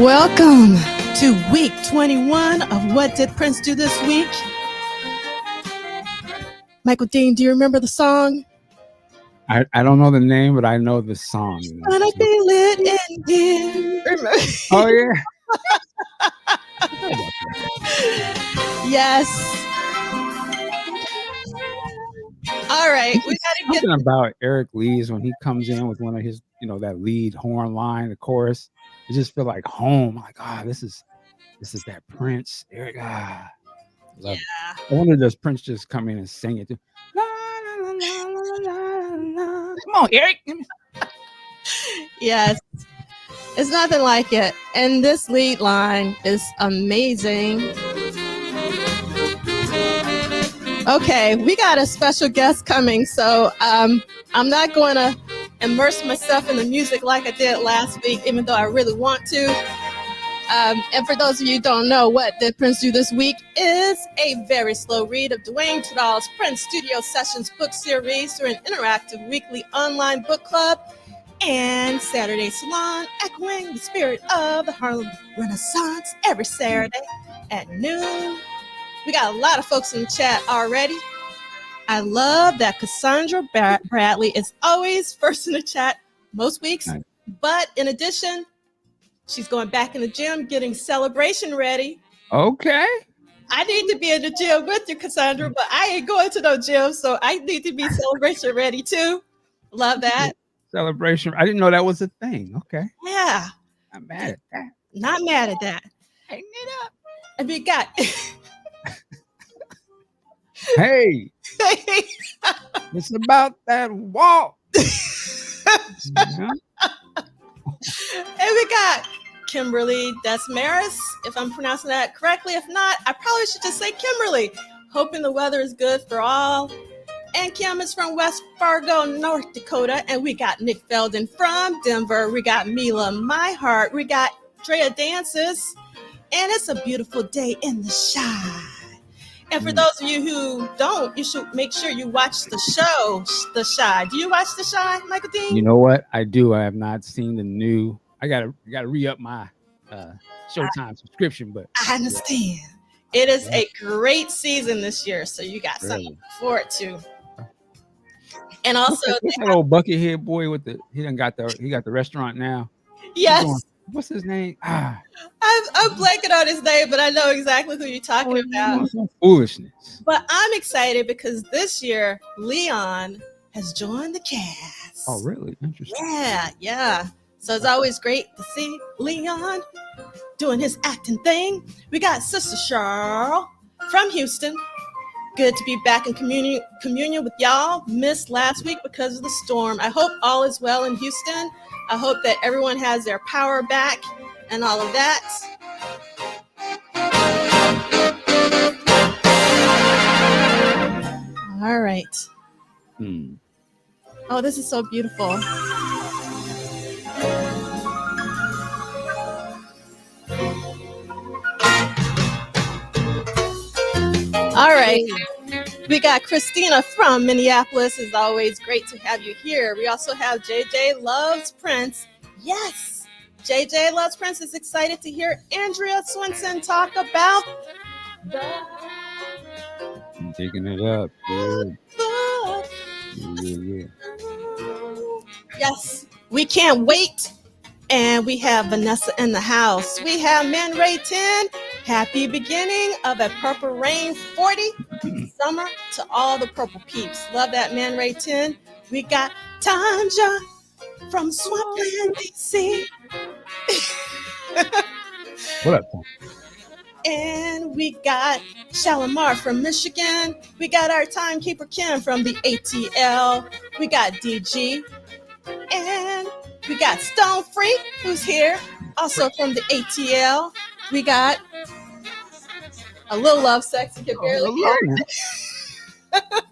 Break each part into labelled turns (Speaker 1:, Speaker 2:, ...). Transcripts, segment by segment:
Speaker 1: Welcome to week 21 of What Did Prince Do This Week? Michael Dean, do you remember the song?
Speaker 2: I don't know the name, but I know the song.
Speaker 1: Gonna be lit in here.
Speaker 2: Oh, yeah.
Speaker 1: Yes. All right. We gotta get
Speaker 2: something about Eric Lee's when he comes in with one of his, that lead horn line, the chorus. It just feel like home. Like, this is that Prince. Eric. Love it. I wonder, does Prince just come in and sing it too? La, la, la, la, la, la. Come on, Eric.
Speaker 1: Yes. It's nothing like it. And this lead line is amazing. Okay, we got a special guest coming, so I'm not going to immerse myself in the music like I did last week, even though I really want to. And for those of you who don't know, What Did Prince Do This Week is a very slow read of Duane Tudahl's Prince Studio Sessions book series through an interactive weekly online book club and Saturday Salon, echoing the spirit of the Harlem Renaissance every Saturday at noon. We got a lot of folks in the chat already. I love that Cassandra Bradley is always first in the chat most weeks. Nice. But in addition, she's going back in the gym, getting celebration ready.
Speaker 2: Okay.
Speaker 1: I need to be in the gym with you, Cassandra, but I ain't going to no gym, so I need to be celebration ready too. Love that.
Speaker 2: Celebration. I didn't know that was a thing. Okay.
Speaker 1: Yeah.
Speaker 2: Not mad at that.
Speaker 1: Not mad at that.
Speaker 2: Hang it up.
Speaker 1: And we got...
Speaker 2: Hey. It's about that walk.
Speaker 1: And we got Kimberly Desmaris, if I'm pronouncing that correctly. If not, I probably should just say Kimberly. Hoping the weather is good for all. And Kim is from West Fargo, North Dakota. And we got Nick Felden from Denver. We got Mila Myhart. We got Drea Dances. And it's a beautiful day in the Chi. And for those of you who don't, you should make sure you watch the show, The Chi. Do you watch The Chi, Michael Dean?
Speaker 2: You know what? I do. I have not seen the new. I gotta re-up my Showtime subscription, but
Speaker 1: I understand. Yeah. It is a great season this year, so you got something to look forward to. And also
Speaker 2: that old buckethead boy with he got the restaurant now.
Speaker 1: Yes.
Speaker 2: What's his name?
Speaker 1: I'm blanking on his name, but I know exactly who you're talking about.
Speaker 2: Foolishness.
Speaker 1: But I'm excited because this year Leon has joined the cast.
Speaker 2: Oh, really? Interesting.
Speaker 1: Yeah. So it's always great to see Leon doing his acting thing. We got Sister Cheryl from Houston. Good to be back in communion with y'all. Missed last week because of the storm. I hope all is well in Houston. I hope that everyone has their power back and all of that. All right. Oh, this is so beautiful. All right. We got Christina from Minneapolis. It's always great to have you here. We also have JJ Loves Prince. Yes, JJ Loves Prince is excited to hear Andrea Swinson talk about
Speaker 2: I'm digging it up. Yeah.
Speaker 1: Yes, we can't wait. And we have Vanessa in the house. We have Man Ray 10. Happy beginning of a Purple Rain 40. Summer to all the purple peeps. Love that, Man Ray 10. We got Tanja from Swampland, DC.
Speaker 2: What up?
Speaker 1: And we got Shalimar from Michigan. We got our timekeeper Kim from the ATL. We got DG. And we got Stone Freak, who's here, also from the ATL. We got a little love sex. You can barely hear it.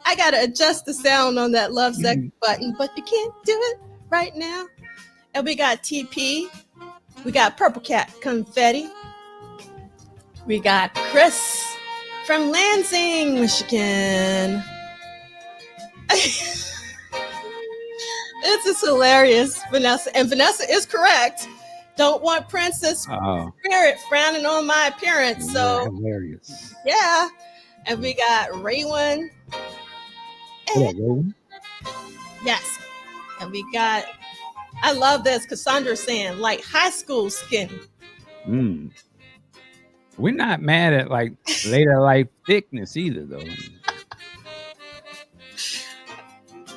Speaker 1: I got to adjust the sound on that love sex button, but you can't do it right now. And we got TP. We got Purple Cat Confetti. We got Chris from Lansing, Michigan. This is hilarious, Vanessa. And Vanessa is correct. Don't want Princess Spirit frowning on my appearance. So
Speaker 2: hilarious.
Speaker 1: Yeah. And we got Raywin. Yes. And we got, I love this, Cassandra saying, like high school skin.
Speaker 2: We're not mad at like later life thickness either, though.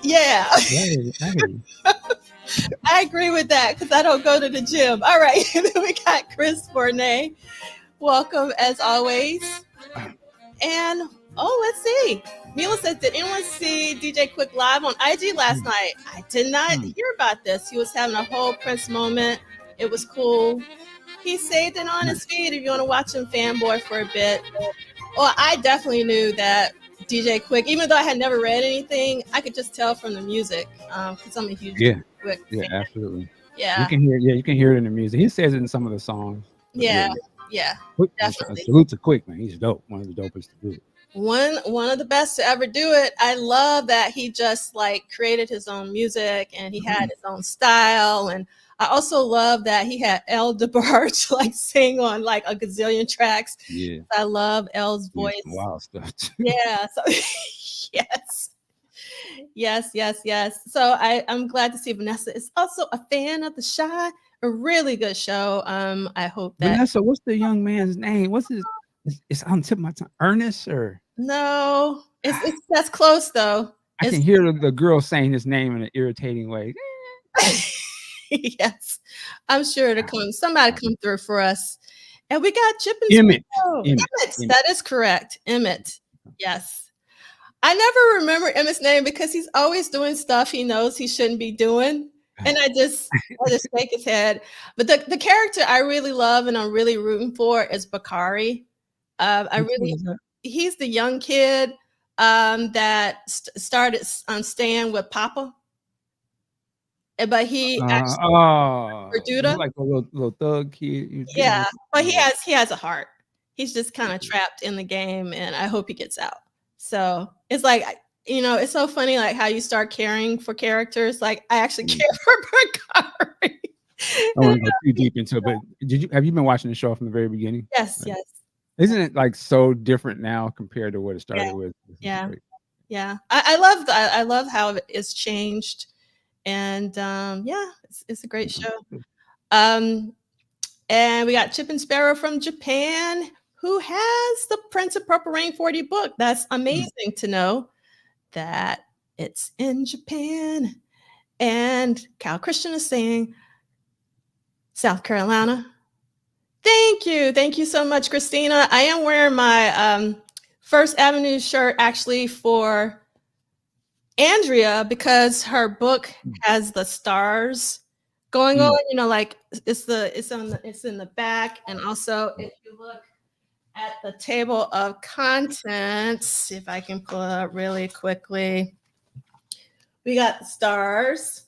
Speaker 1: Yeah. I agree with that because I don't go to the gym. All right. And then we got Chris Bournet. Welcome as always. And let's see. Mila says, did anyone see DJ Quick live on IG last night? I did not hear about this. He was having a whole Prince moment. It was cool. He saved it on his feed if you want to watch him fanboy for a bit. Well, I definitely knew that DJ Quick, even though I had never read anything, I could just tell from the music because I'm a huge Quick fan.
Speaker 2: Yeah, absolutely.
Speaker 1: Yeah.
Speaker 2: You can hear it in the music. He says it in some of the songs.
Speaker 1: Yeah.
Speaker 2: Quick,
Speaker 1: Definitely.
Speaker 2: Salute to Quick, man. He's dope. One of the dopest to do it.
Speaker 1: One of the best to ever do it. I love that he just like created his own music and he had his own style. And I also love that he had El DeBarge like sing on like a gazillion tracks. Yeah. I love El's voice.
Speaker 2: Wild stuff too.
Speaker 1: Yeah. So yes. So I'm glad to see Vanessa is also a fan of The Chi. A really good show. I hope that
Speaker 2: Vanessa, what's the young man's name? What's his? It's on the tip of my tongue. Ernest or
Speaker 1: no? It's that's close though.
Speaker 2: I can hear the girl saying his name in an irritating way.
Speaker 1: Yes, I'm sure to come. Somebody come through for us. And we got Chip and
Speaker 2: Emmett.
Speaker 1: That is correct. Emmett. Yes. I never remember Emmett's name because he's always doing stuff he knows he shouldn't be doing. And I just shake his head. But the character I really love and I'm really rooting for is Bakari. He's the young kid that started on Stan with Papa. But he actually
Speaker 2: Duda, like a little thug kid.
Speaker 1: Yeah, but he has a heart. He's just kind of trapped in the game, and I hope he gets out. So it's like, it's so funny, like how you start caring for characters. Like I actually care for Bakari.
Speaker 2: I don't want to go too deep into it, but have you been watching the show from the very beginning?
Speaker 1: Yes, yes.
Speaker 2: Isn't it like so different now compared to what it started with?
Speaker 1: Yeah. I love how it's changed. And it's a great show. And we got Chip and Sparrow from Japan, who has the Prince of Purple Rain 40 book. That's amazing to know that it's in Japan. And Cal Christian is saying, South Carolina. Thank you so much, Christina. I am wearing my First Avenue shirt actually for Andrea because her book has the stars going on, like it's in the back. And also if you look at the table of contents, if I can pull it up really quickly, we got the stars.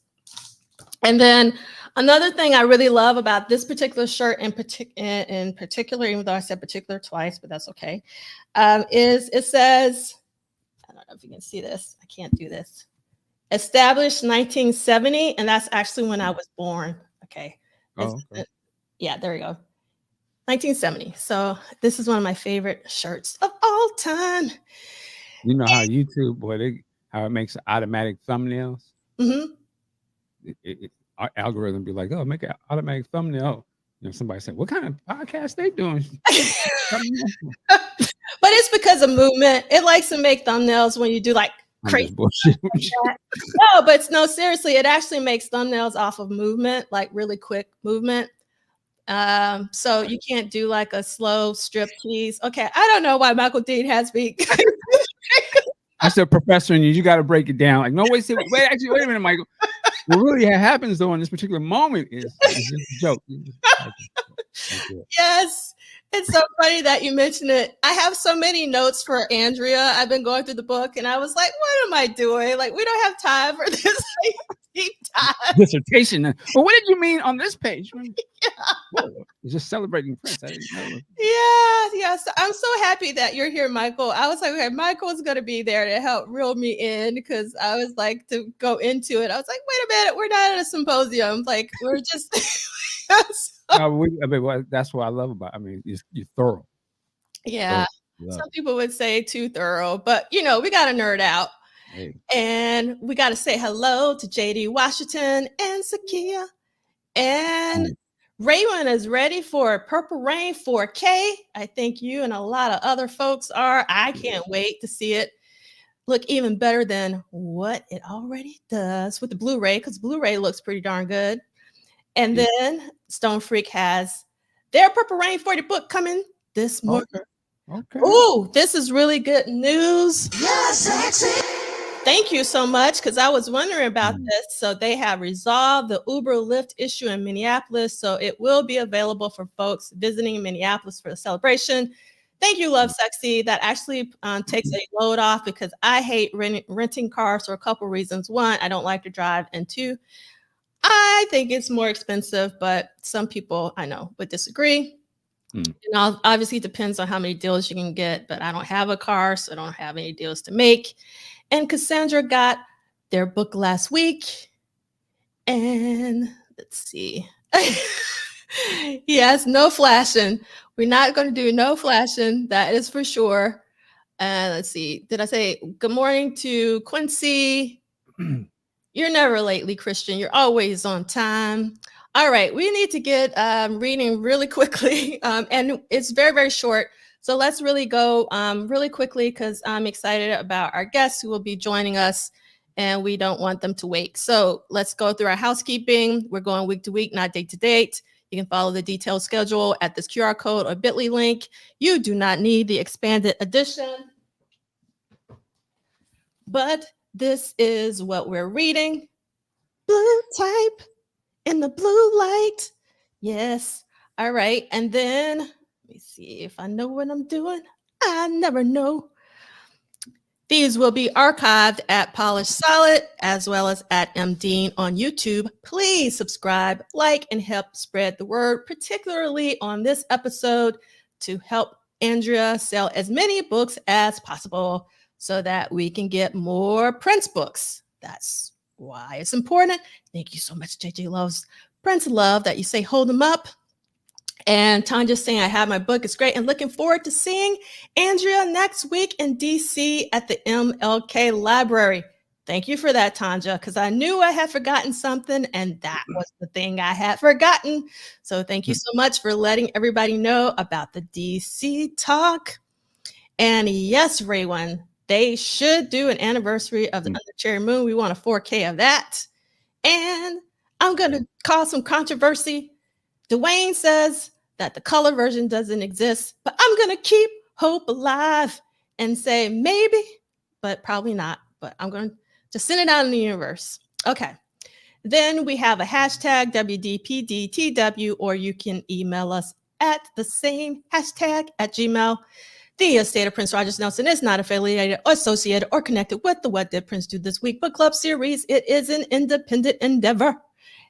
Speaker 1: And then another thing I really love about this particular shirt in particular, even though I said particular twice, but that's okay, is it says, I don't know if you can see this. I can't do this. Established 1970, and that's actually when I was born. Okay.
Speaker 2: Okay.
Speaker 1: Yeah, there we go. 1970. So this is one of my favorite shirts of all time.
Speaker 2: You know how YouTube, how it makes automatic thumbnails? Mm-hmm. Our algorithm be like, make an automatic thumbnail. Somebody said, what kind of podcast they doing?
Speaker 1: But it's because of movement. It likes to make thumbnails when you do like crazy bullshit. No, seriously, it actually makes thumbnails off of movement, like really quick movement. So you can't do like a slow strip tease. Okay, I don't know why Michael Dean has me.
Speaker 2: I said, Professor, and you got to break it down. Like, no, wait a minute, Michael. What really happens though in this particular moment is just a joke.
Speaker 1: Yes. It's so funny that you mentioned it. I have so many notes for Andrea. I've been going through the book and I was like, what am I doing? Like, we don't have time for this deep
Speaker 2: dissertation. Well, what did you mean on this page? Whoa, you're just celebrating Prince. I didn't know.
Speaker 1: Yeah. So I'm so happy that you're here, Michael. I was like, okay, Michael's going to be there to help reel me in because I was like to go into it. I was like, wait a minute, we're not at a symposium. Like we're just.
Speaker 2: That's what I love about. I mean, you're thorough.
Speaker 1: Yeah. Some people would say too thorough, but we got to nerd out.
Speaker 2: Hey.
Speaker 1: And we got to say hello to JD Washington and Sakia. And Raymond is ready for Purple Rain 4K. I think you and a lot of other folks are. I can't wait to see it look even better than what it already does with the Blu-ray, because Blu-ray looks pretty darn good. And then Stone Freak has their Purple Rain 40 book coming this morning.
Speaker 2: Okay.
Speaker 1: Ooh, this is really good news. Yeah, sexy. Thank you so much, because I was wondering about this. So they have resolved the Uber Lyft issue in Minneapolis. So it will be available for folks visiting Minneapolis for the celebration. Thank you, Love Sexy. That actually takes a load off, because I hate renting cars for a couple reasons. One, I don't like to drive. And two, I think it's more expensive, but some people I know would disagree. Obviously, it depends on how many deals you can get, but I don't have a car, so I don't have any deals to make. And Cassandra got their book last week. And let's see. Yes, no flashing. We're not going to do no flashing. That is for sure. And let's see. Did I say good morning to Quincy? You're never lately, Christian. You're always on time. All right. We need to get reading really quickly. And it's very, very short. So let's really go really quickly, because I'm excited about our guests who will be joining us, and we don't want them to wait. So let's go through our housekeeping. We're going week to week, not date to date. You can follow the detailed schedule at this QR code or bit.ly link. You do not need the expanded edition, but this is what we're reading. Blue type in the blue light. Yes. All right. And then let me see if I know what I'm doing. I never know. These will be archived at Polished Solid as well as at MDean on YouTube. Please subscribe, like, and help spread the word, particularly on this episode, to help Andrea sell as many books as possible so that we can get more Prince books. That's why it's important. Thank you so much, JJ Loves Prince Love, that you say hold them up. And Tanya's saying I have my book. It's great. And looking forward to seeing Andrea next week in DC at the MLK Library. Thank you for that, Tanja, because I knew I had forgotten something, and that was the thing I had forgotten. So thank you so much for letting everybody know about the DC talk. And yes, Raywan, they should do an anniversary of the Under Cherry Moon. We want a 4K of that. And I'm going to cause some controversy. Duane says that the color version doesn't exist, but I'm going to keep hope alive and say maybe, but probably not. But I'm going to just send it out in the universe. Okay. Then we have a hashtag WDPDTW, or you can email us at the same hashtag at Gmail. The estate of Prince Rogers Nelson is not affiliated, associated, or connected with the What Did Prince Do This Week book club series. It is an independent endeavor.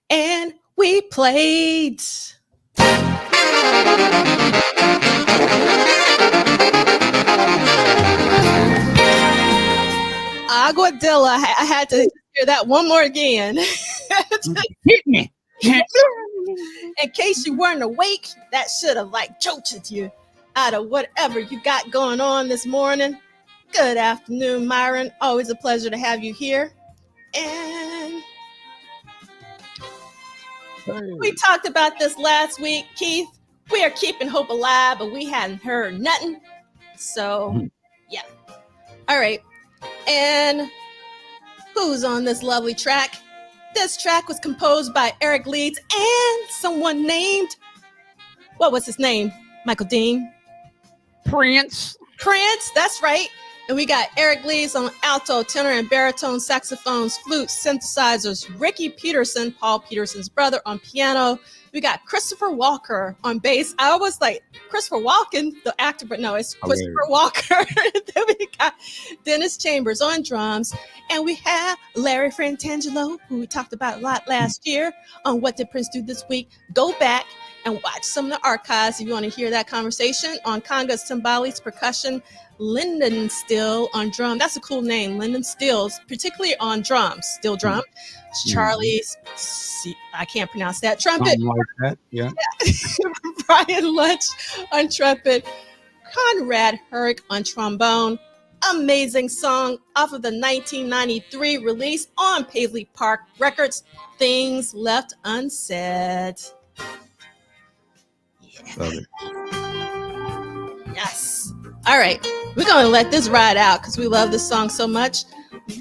Speaker 1: And we played. Aguadilla. I had to hear that one more again.
Speaker 2: Hit me.
Speaker 1: In case you weren't awake, that should have jolted you out of whatever you got going on this morning. Good afternoon, Myron. Always a pleasure to have you here. And we talked about this last week, Keith. We are keeping hope alive, but we hadn't heard nothing. So, yeah. All right. And who's on this lovely track? This track was composed by Eric Leeds and someone named, what was his name? Michael Dean?
Speaker 2: Prince.
Speaker 1: Prince, that's right. And we got Eric Lees on alto, tenor, and baritone saxophones, flutes, synthesizers. Ricky Peterson, Paul Peterson's brother, on piano. We got Christopher Walker on bass. I was like, Christopher Walken, the actor, but no, it's Christopher Walker. Then we got Dennis Chambers on drums. And we have Larry Frantangelo, who we talked about a lot last year on What Did Prince Do This Week. Go back and watch some of the archives if you want to hear that conversation. On congas, timbales, percussion, Lyndon Still on drum. That's a cool name, Lyndon Stills, particularly on drums, steel drum. Charlie's, I can't pronounce that, trumpet.
Speaker 2: Like that, yeah.
Speaker 1: Brian Lunch on trumpet. Conrad Herrick on trombone. Amazing song off of the 1993 release on Paisley Park Records, Things Left Unsaid.
Speaker 2: Love it.
Speaker 1: Yes. All right. We're going to let this ride out because we love this song so much.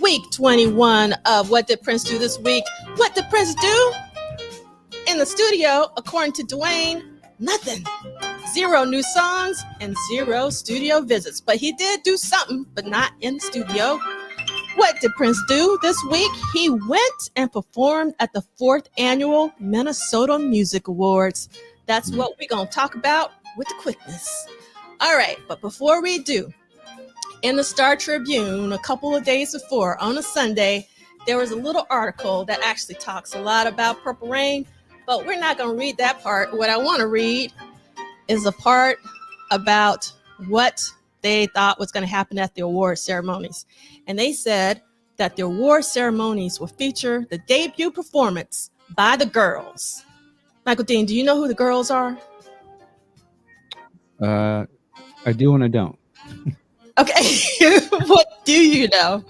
Speaker 1: Week 21 of What Did Prince Do This Week? What did Prince do? In the studio, according to Duane, nothing. 0 new songs and 0 studio visits. But he did do something, but not in the studio. What did Prince do this week? He went and performed at the 4th annual Minnesota Music Awards. That's what we're going to talk about with the quickness. All right, but before we do, in the Star Tribune, a couple of days before, on a Sunday, there was a little article that actually talks a lot about Purple Rain, but we're not going to read that part. What I want to read is a part about what they thought was going to happen at the award ceremonies. And they said that the award ceremonies will feature the debut performance by the girls. Michael Dean, do you know who the girls are?
Speaker 2: I do and I don't.
Speaker 1: Okay. What do you know?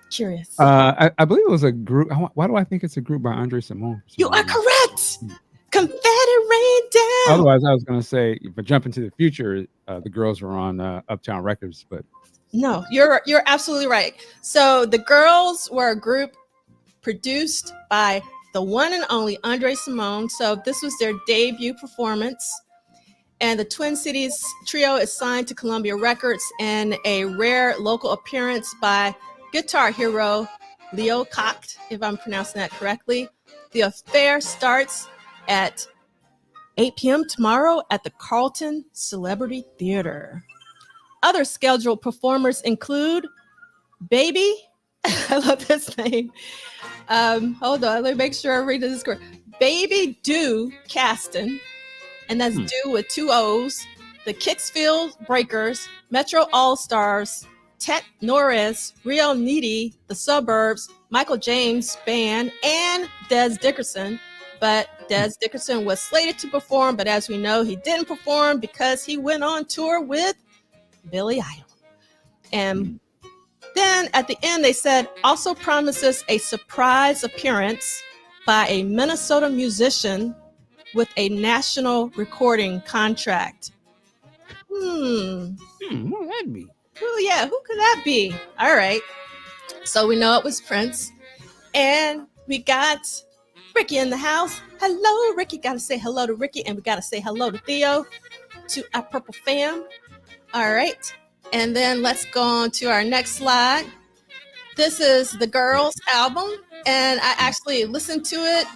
Speaker 1: Curious.
Speaker 2: I believe it was a group. Why do I think it's a group by Andrea Swinson?
Speaker 1: You are correct. Confetti rain down.
Speaker 2: Otherwise, I was going to say, if I jump into the future, the girls were on Uptown Records, but
Speaker 1: no, you're absolutely right. So the girls were a group produced by the one and only Andre Simone. So this was their debut performance. And the Twin Cities trio is signed to Columbia Records, and a rare local appearance by guitar hero Leo Kocht, if I'm pronouncing that correctly. The affair starts at 8 p.m. tomorrow at the Carlton Celebrity Theater. Other scheduled performers include Baby. I love this name. Hold on, let me make sure I read this correct. Baby Do Caston, and that's Do with 2 O's. The Kicksfield Breakers, Metro All-Stars, Tet Norris, Rio Needy, The Suburbs, Michael James Band, and Des Dickerson. But Des Dickerson was slated to perform, but as we know, he didn't perform because he went on tour with Billy Idol. And then at the end, they said, also promises a surprise appearance by a Minnesota musician with a national recording contract.
Speaker 2: what would that be?
Speaker 1: Oh, yeah, who could that be? All right. So we know it was Prince. And we got Ricky in the house. Hello, Ricky. Got to say hello to Ricky. And we got to say hello to Theo, to our Purple fam. All right. And then let's go on to our next slide. This is the Girls album. And I actually listened to it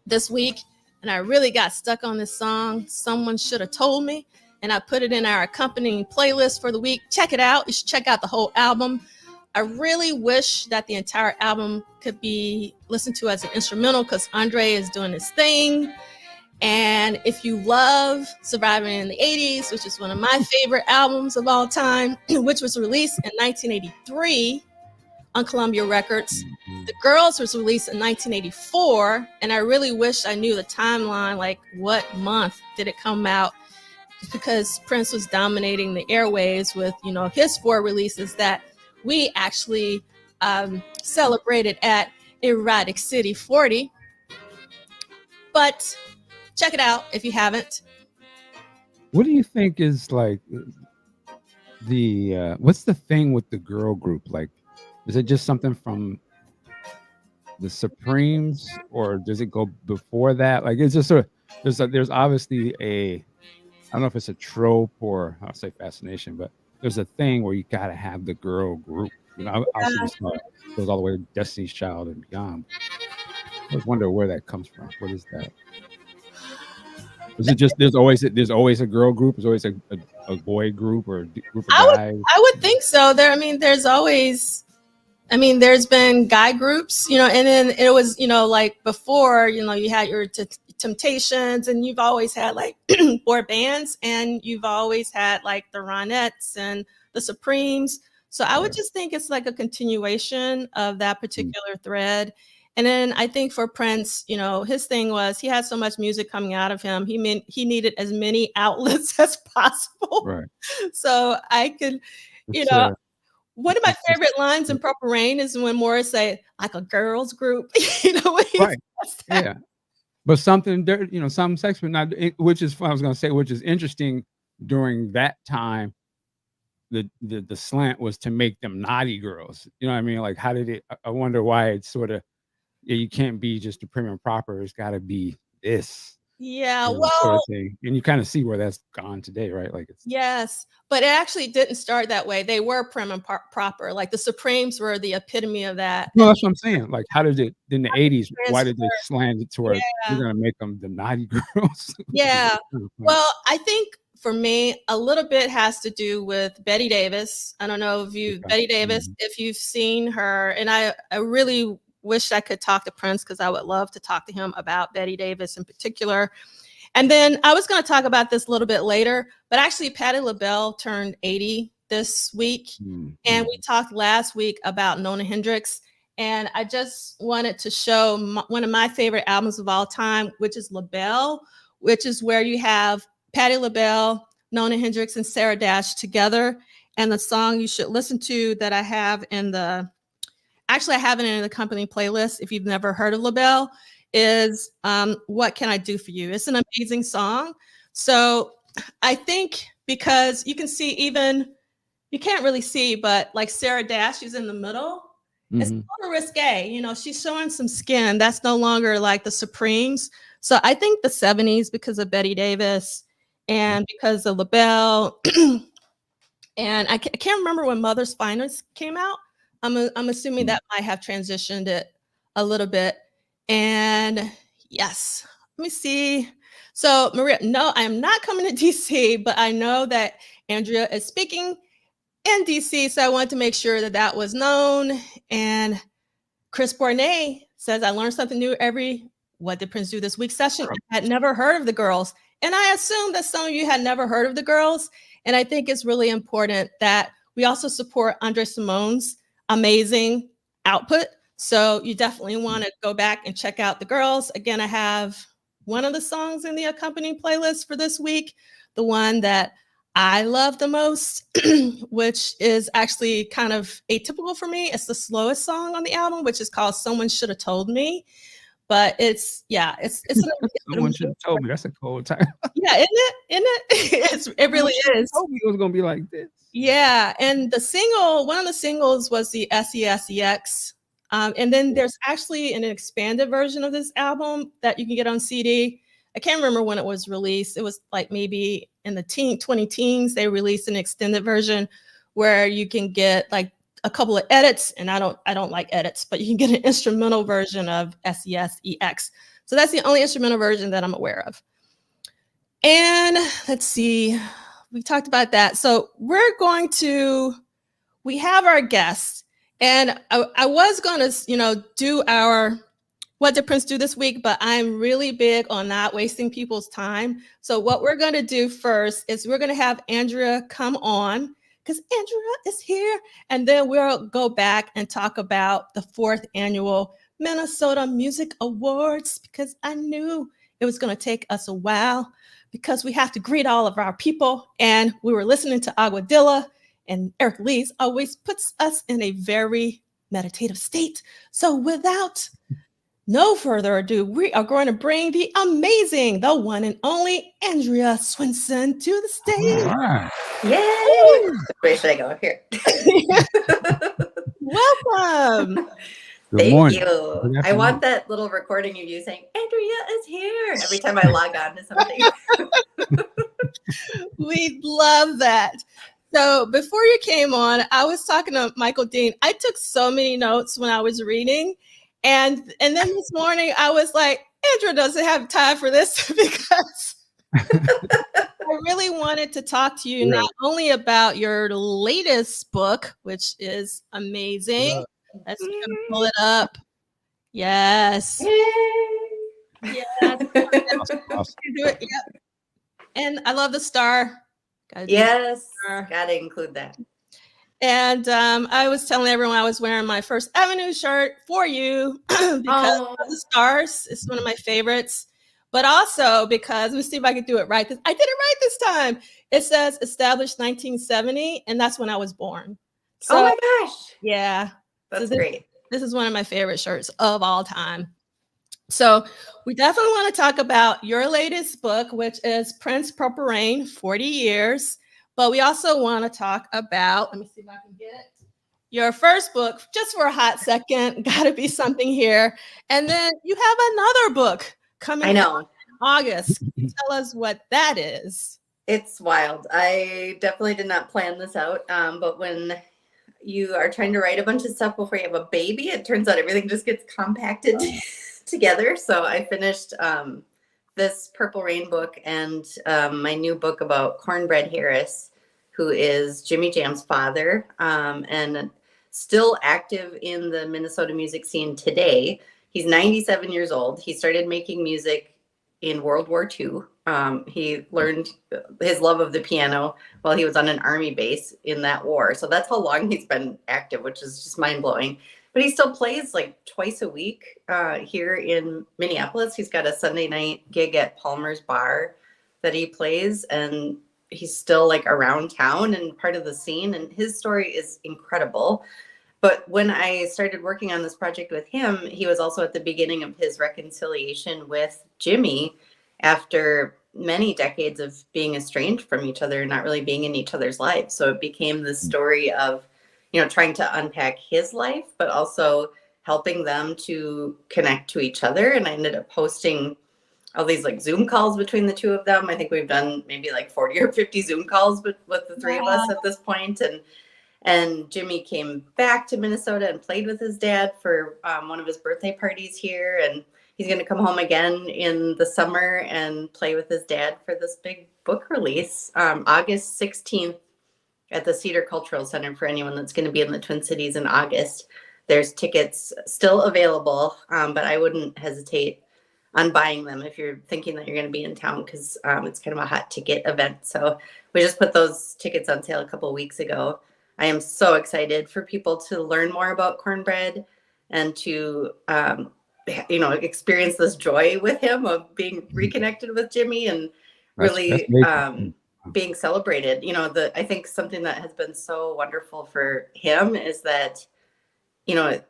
Speaker 1: this week. And I really got stuck on this song. Someone Should Have Told Me. And I put it in our accompanying playlist for the week. Check it out. You should check out the whole album. I really wish that the entire album could be listened to as an instrumental because Andre is doing his thing. And if you love Surviving in the 80s, which is one of my favorite albums of all time, which was released in 1983 on Columbia Records. The Girls was released in 1984. And I really wish I knew the timeline, like what month did it come out? Because Prince was dominating the airwaves with, you know, his 4 releases that we actually celebrated at Erotic City 40. But check it out if you haven't.
Speaker 2: What do you think is like the what's the thing with the girl group? Like, is it just something from the Supremes, or does it go before that? Like, it's just sort of there's obviously a, I don't know if it's a trope or I'll say fascination, but there's a thing where you got to have the girl group. You know, obviously this goes all the way to Destiny's Child and beyond. I always wonder where that comes from. What is that? Is it just there's always a girl group? There's always a boy group or a group of guys?
Speaker 1: I would think so. There's always, there's been guy groups, and then it was, like before, you had your Temptations, and you've always had like boy bands, and you've always had like the Ronettes and the Supremes. So I would just think it's like a continuation of that particular thread. And then I think for Prince, his thing was he had so much music coming out of him. He needed as many outlets as possible.
Speaker 2: Right.
Speaker 1: So I could, one of my favorite lines in Purple Rain is when Morris say, like a girls group,
Speaker 2: right. Yeah. But something there, some sex, but not, which is, I was going to say, which is interesting during that time. The slant was to make them naughty girls. You know what I mean? Like, how did it, I wonder why it's sort of, you can't be just a prim and proper. It's got to be this.
Speaker 1: Yeah,
Speaker 2: sort of thing. And you kind of see where that's gone today, right? Like it's
Speaker 1: yes, but it actually didn't start that way. They were prim and proper. Like the Supremes were the epitome of that.
Speaker 2: No, that's what I'm saying. Like, how did it in the 80s? Why did they slant it toward we're gonna make them the naughty girls?
Speaker 1: Yeah. Well, I think for me, a little bit has to do with Betty Davis. I don't know if Betty Davis, if you've seen her, and I really wish I could talk to Prince because I would love to talk to him about Betty Davis in particular. And then I was going to talk about this a little bit later, but actually Patti LaBelle turned 80 this week. And we talked last week about Nona Hendrix. And I just wanted to show one of my favorite albums of all time, which is LaBelle, which is where you have Patti LaBelle, Nona Hendrix, and Sarah Dash together. And the song you should listen to that I have I have it in the company playlist. If you've never heard of LaBelle, is What Can I Do For You? It's an amazing song. So I think because you can see you can't really see, but like Sarah Dash is in the middle. It's a little risque. She's showing some skin. That's no longer like the Supremes. So I think the 70s, because of Betty Davis and because of LaBelle, and I can't remember when Mother's Finest came out. I'm assuming that might have transitioned it a little bit. And yes, let me see. So Maria, no, I am not coming to DC, but I know that Andrea is speaking in DC. So I wanted to make sure that was known. And Chris Bournet says, I learned something new every What Did Prince Do This Week session. I had never heard of the girls. And I assume that some of you had never heard of the girls. And I think it's really important that we also support Andre Simone's amazing output. So you definitely want to go back and check out the girls. Again, I have one of the songs in the accompanying playlist for this week, the one that I love the most, which is actually kind of atypical for me. It's the slowest song on the album, which is called Someone Should Have Told Me. But it's
Speaker 2: Someone should have told me. That's a cold time.
Speaker 1: Yeah, isn't it? It really is.
Speaker 2: Told me it was gonna be like this.
Speaker 1: Yeah, and one of the singles was the SESEX. And then there's actually an expanded version of this album that you can get on CD. I can't remember when it was released. It was like maybe in the 20 teens, they released an extended version where you can get like a couple of edits, and I don't like edits, but you can get an instrumental version of SESEX. So that's the only instrumental version that I'm aware of. And let's see, we talked about that. So we have our guests, and I was going to, do our What Did Prince Do This Week, but I'm really big on not wasting people's time. So what we're going to do first is we're going to have Andrea come on, because Andrea is here, and then we'll go back and talk about the 4th annual Minnesota Music Awards, because I knew it was going to take us a while, because we have to greet all of our people. And we were listening to Aguadilla, and Eric Lee's always puts us in a very meditative state. So without no further ado, we are going to bring the amazing, the one and only Andrea Swinson to the stage.
Speaker 2: All right.
Speaker 3: Yay! Where should I go? Here.
Speaker 1: Welcome.
Speaker 3: Thank you. I want that little recording of you saying, Andrea is here, every time I log on to something.
Speaker 1: We love that. So before you came on, I was talking to Michael Dean. I took so many notes when I was reading. And then this morning I was like, Andrea doesn't have time for this because I really wanted to talk to you not only about your latest book, which is amazing. Let's pull it up. Yes. Yes.
Speaker 2: Awesome.
Speaker 1: Do it. Yep. And I love the star.
Speaker 3: Yes, gotta include that.
Speaker 1: And I was telling everyone I was wearing my First Avenue shirt for you because of the stars. It's one of my favorites. But also because, let me see if I can do it right. I did it right this time. It says established 1970, and that's when I was born. So,
Speaker 3: oh my gosh.
Speaker 1: Yeah.
Speaker 3: That's great.
Speaker 1: This is one of my favorite shirts of all time. So we definitely want to talk about your latest book, which is Prince Purple Rain, 40 Years. But we also want to talk about, let me see if I can get it, your first book, just for a hot second, Gotta Be Something Here. And then you have another book coming out in August. Tell us what that is.
Speaker 3: It's wild. I definitely did not plan this out. But when you are trying to write a bunch of stuff before you have a baby, it turns out everything just gets compacted together. So I finished this Purple Rain book and my new book about Cornbread Harris, who is Jimmy Jam's father and still active in the Minnesota music scene today. He's 97 years old. He started making music in World War II. He learned his love of the piano while he was on an army base in that war. So that's how long he's been active, which is just mind-blowing. But he still plays like twice a week here in Minneapolis. He's got a Sunday night gig at Palmer's Bar that he plays, and he's still like around town and part of the scene. And his story is incredible. But when I started working on this project with him, he was also at the beginning of his reconciliation with Jimmy after many decades of being estranged from each other and not really being in each other's lives. So it became the story of, you know, trying to unpack his life, but also helping them to connect to each other. And I ended up hosting all these like Zoom calls between the two of them. I think we've done maybe like 40 or 50 Zoom calls with the three of us at this point. And Jimmy came back to Minnesota and played with his dad for one of his birthday parties here. And he's going to come home again in the summer and play with his dad for this big book release, August 16th. At the Cedar Cultural Center for anyone that's going to be in the Twin Cities in August. There's tickets still available, but I wouldn't hesitate on buying them if you're thinking that you're going to be in town because it's kind of a hot ticket event. So we just put those tickets on sale a couple of weeks ago. I am so excited for people to learn more about cornbread and to, experience this joy with him of being reconnected with Jimmy and really being celebrated. You know, I think something that has been so wonderful for him is that, you know,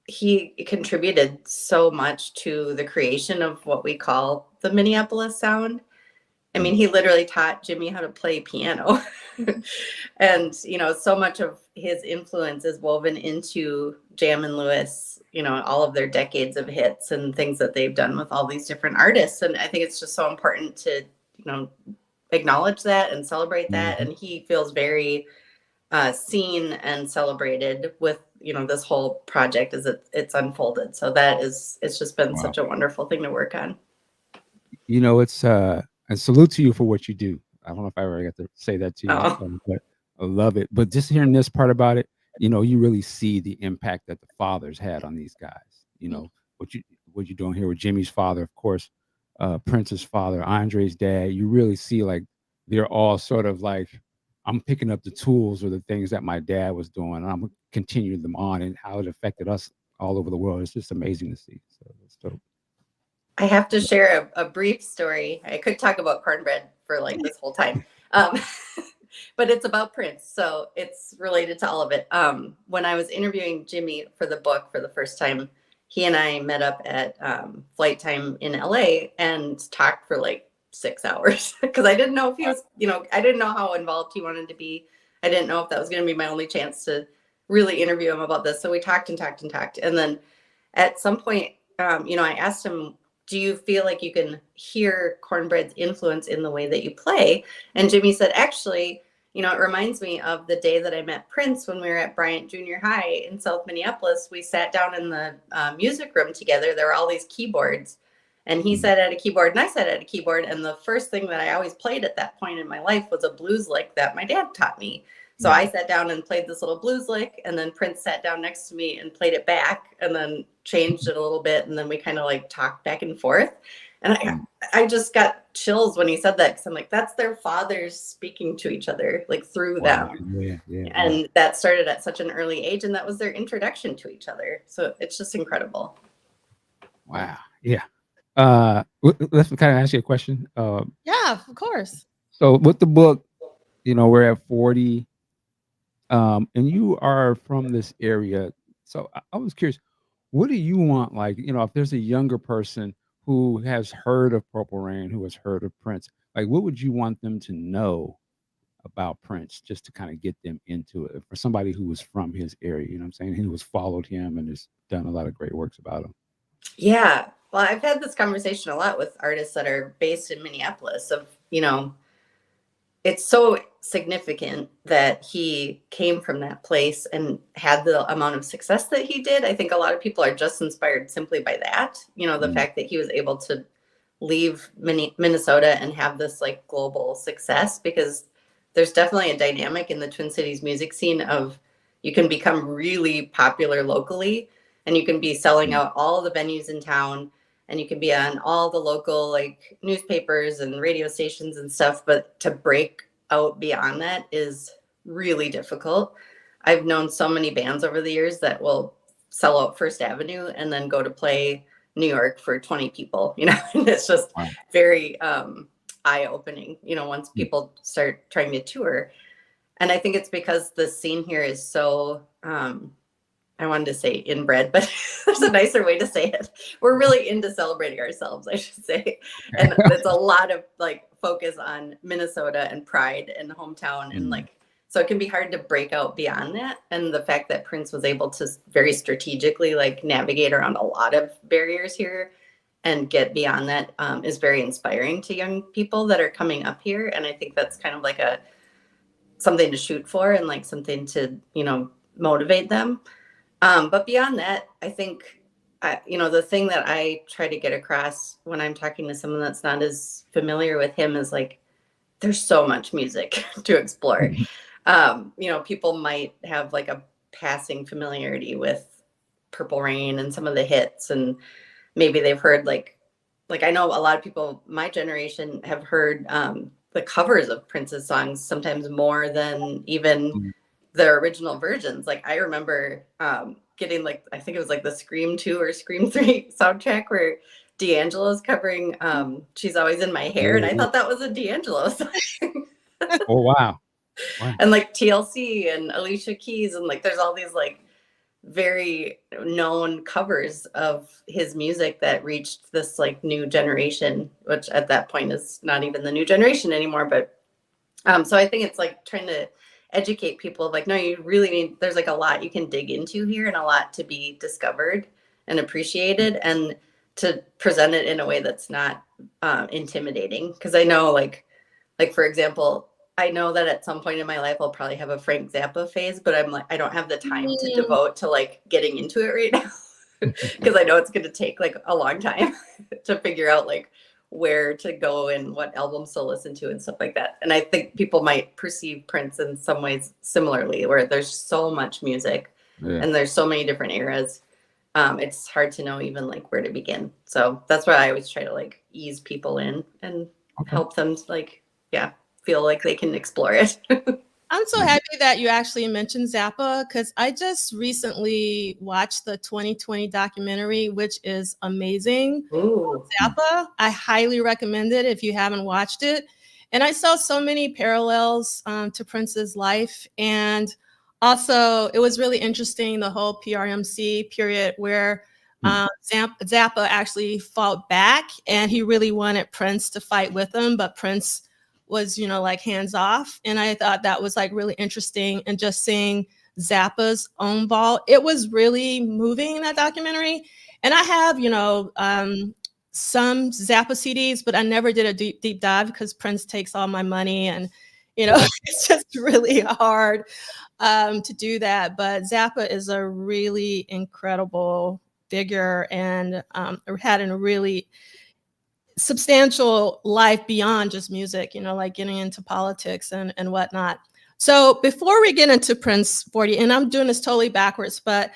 Speaker 3: he contributed so much to the creation of what we call the Minneapolis sound. I mean, he literally taught Jimmy how to play piano. And, you know, so much of his influence is woven into Jam and Lewis, you know, all of their decades of hits and things that they've done with all these different artists. And I think it's just so important to, you know, acknowledge that and celebrate that. And he feels very seen and celebrated with, you know, this whole project as it's unfolded. So it's just been such a wonderful thing to work on.
Speaker 2: You know, it's a salute to you for what you do. I don't know if I ever got to say that to you, but I love it. But just hearing this part about it, you know, you really see the impact that the fathers had on these guys. You know, what you're doing here with Jimmy's father, of course, Prince's father, Andre's dad. You really see like they're all sort of like, I'm picking up the tools or the things that my dad was doing, and I'm continuing them on, and how it affected us all over the world. It's just amazing to see. So it's dope.
Speaker 3: I have to share a brief story. I could talk about cornbread for like this whole time, but it's about Prince, so it's related to all of it. When I was interviewing Jimmy for the book for the first time, he and I met up at Flight Time in LA and talked for like 6 hours because I didn't know if he was, you know, I didn't know how involved he wanted to be. I didn't know if that was going to be my only chance to really interview him about this. So we talked and talked and talked. And then at some point, you know, I asked him, do you feel like you can hear cornbread's influence in the way that you play? And Jimmy said, actually, you know, it reminds me of the day that I met Prince when we were at Bryant Junior High in South Minneapolis. We sat down in the music room together. There were all these keyboards, and he sat at a keyboard and I sat at a keyboard. And the first thing that I always played at that point in my life was a blues lick that my dad taught me. So I sat down and played this little blues lick, and then Prince sat down next to me and played it back, and then changed it a little bit. And then we kind of like talked back and forth. And I just got chills when he said that, because I'm like, that's their fathers speaking to each other, like through them. And that started at such an early age, and that was their introduction to each other. So it's just incredible.
Speaker 2: Wow. Yeah. Let's kind of ask you a question.
Speaker 1: Yeah, of course.
Speaker 2: So with the book, you know, we're at 40, and you are from this area. So I was curious, what do you want? Like, you know, if there's a younger person who has heard of Purple Rain, who has heard of Prince, like, what would you want them to know about Prince, just to kind of get them into it? For somebody who was from his area, you know what I'm saying, who has followed him and has done a lot of great works about him.
Speaker 3: Yeah. Well, I've had this conversation a lot with artists that are based in Minneapolis of, you know, it's so significant that he came from that place and had the amount of success that he did. I think a lot of people are just inspired simply by that. You know, the fact that he was able to leave Minnesota and have this like global success, because there's definitely a dynamic in the Twin Cities music scene of you can become really popular locally, and you can be selling out all the venues in town, and you can be on all the local like newspapers and radio stations and stuff. But to break out beyond that is really difficult. I've known so many bands over the years that will sell out First Avenue and then go to play New York for 20 people, you know, and it's just very eye-opening, you know, once people start trying to tour. And I think it's because the scene here is so, I wanted to say inbred, but there's a nicer way to say it. We're really into celebrating ourselves, I should say. And there's a lot of like focus on Minnesota and pride and hometown. And like, so it can be hard to break out beyond that. And the fact that Prince was able to very strategically like navigate around a lot of barriers here and get beyond that is very inspiring to young people that are coming up here. And I think that's kind of like something to shoot for, and like something to, you know, motivate them. But beyond that, I think, you know, the thing that I try to get across when I'm talking to someone that's not as familiar with him is like, there's so much music to explore. You know, people might have like a passing familiarity with Purple Rain and some of the hits, and maybe they've heard like I know a lot of people my generation have heard the covers of Prince's songs sometimes more than even the original versions. Like I remember getting like, I think it was like the Scream 2 or Scream 3 soundtrack where D'Angelo's covering She's Always in My Hair, and I thought that was a D'Angelo song.
Speaker 2: Oh wow.
Speaker 3: And like TLC and Alicia Keys, and like there's all these like very known covers of his music that reached this like new generation, which at that point is not even the new generation anymore. But so I think it's like trying to educate people like, no, you really need, there's like a lot you can dig into here and a lot to be discovered and appreciated, and to present it in a way that's not intimidating. Because I know like for example, I know that at some point in my life I'll probably have a Frank Zappa phase, but I'm like, I don't have the time to devote to like getting into it right now, because I know it's going to take like a long time to figure out like where to go and what albums to listen to and stuff like that. And I think people might perceive Prince in some ways similarly, where there's so much music and there's so many different eras. It's hard to know even like where to begin. So that's why I always try to like ease people in and help them like, feel like they can explore it.
Speaker 1: I'm so happy that you actually mentioned Zappa, because I just recently watched the 2020 documentary, which is amazing.
Speaker 3: Ooh.
Speaker 1: Zappa, I highly recommend it if you haven't watched it. And I saw so many parallels to Prince's life. And also, it was really interesting, the whole PRMC period where Zappa actually fought back, and he really wanted Prince to fight with him, but Prince was, you know, like hands off. And I thought that was like really interesting. And just seeing Zappa's own ball, it was really moving in that documentary. And I have, you know, some Zappa CDs, but I never did a deep dive because Prince takes all my money, and You know, it's just really hard to do that. But Zappa is a really incredible figure and had a really substantial life beyond just music, you know, like getting into politics and whatnot. So before we get into Prince 40, and I'm doing this totally backwards, but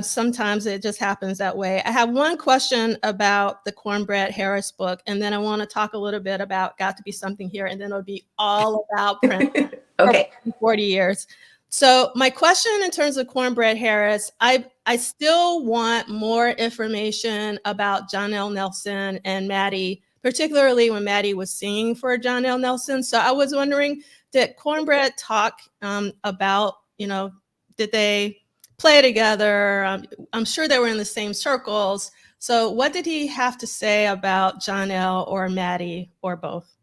Speaker 1: sometimes it just happens that way. I have one question about the Cornbread Harris book, and then I want to talk a little bit about Got to Be Something Here, and then it'll be all about Prince
Speaker 3: Okay.
Speaker 1: for 40 years. So my question in terms of Cornbread Harris, I still want more information about John L. Nelson and Maddie, particularly when Maddie was singing for John L. Nelson. So I was wondering, did Cornbread talk about, you know, did they play together? I'm sure they were in the same circles. So what did he have to say about John L. or Maddie or both?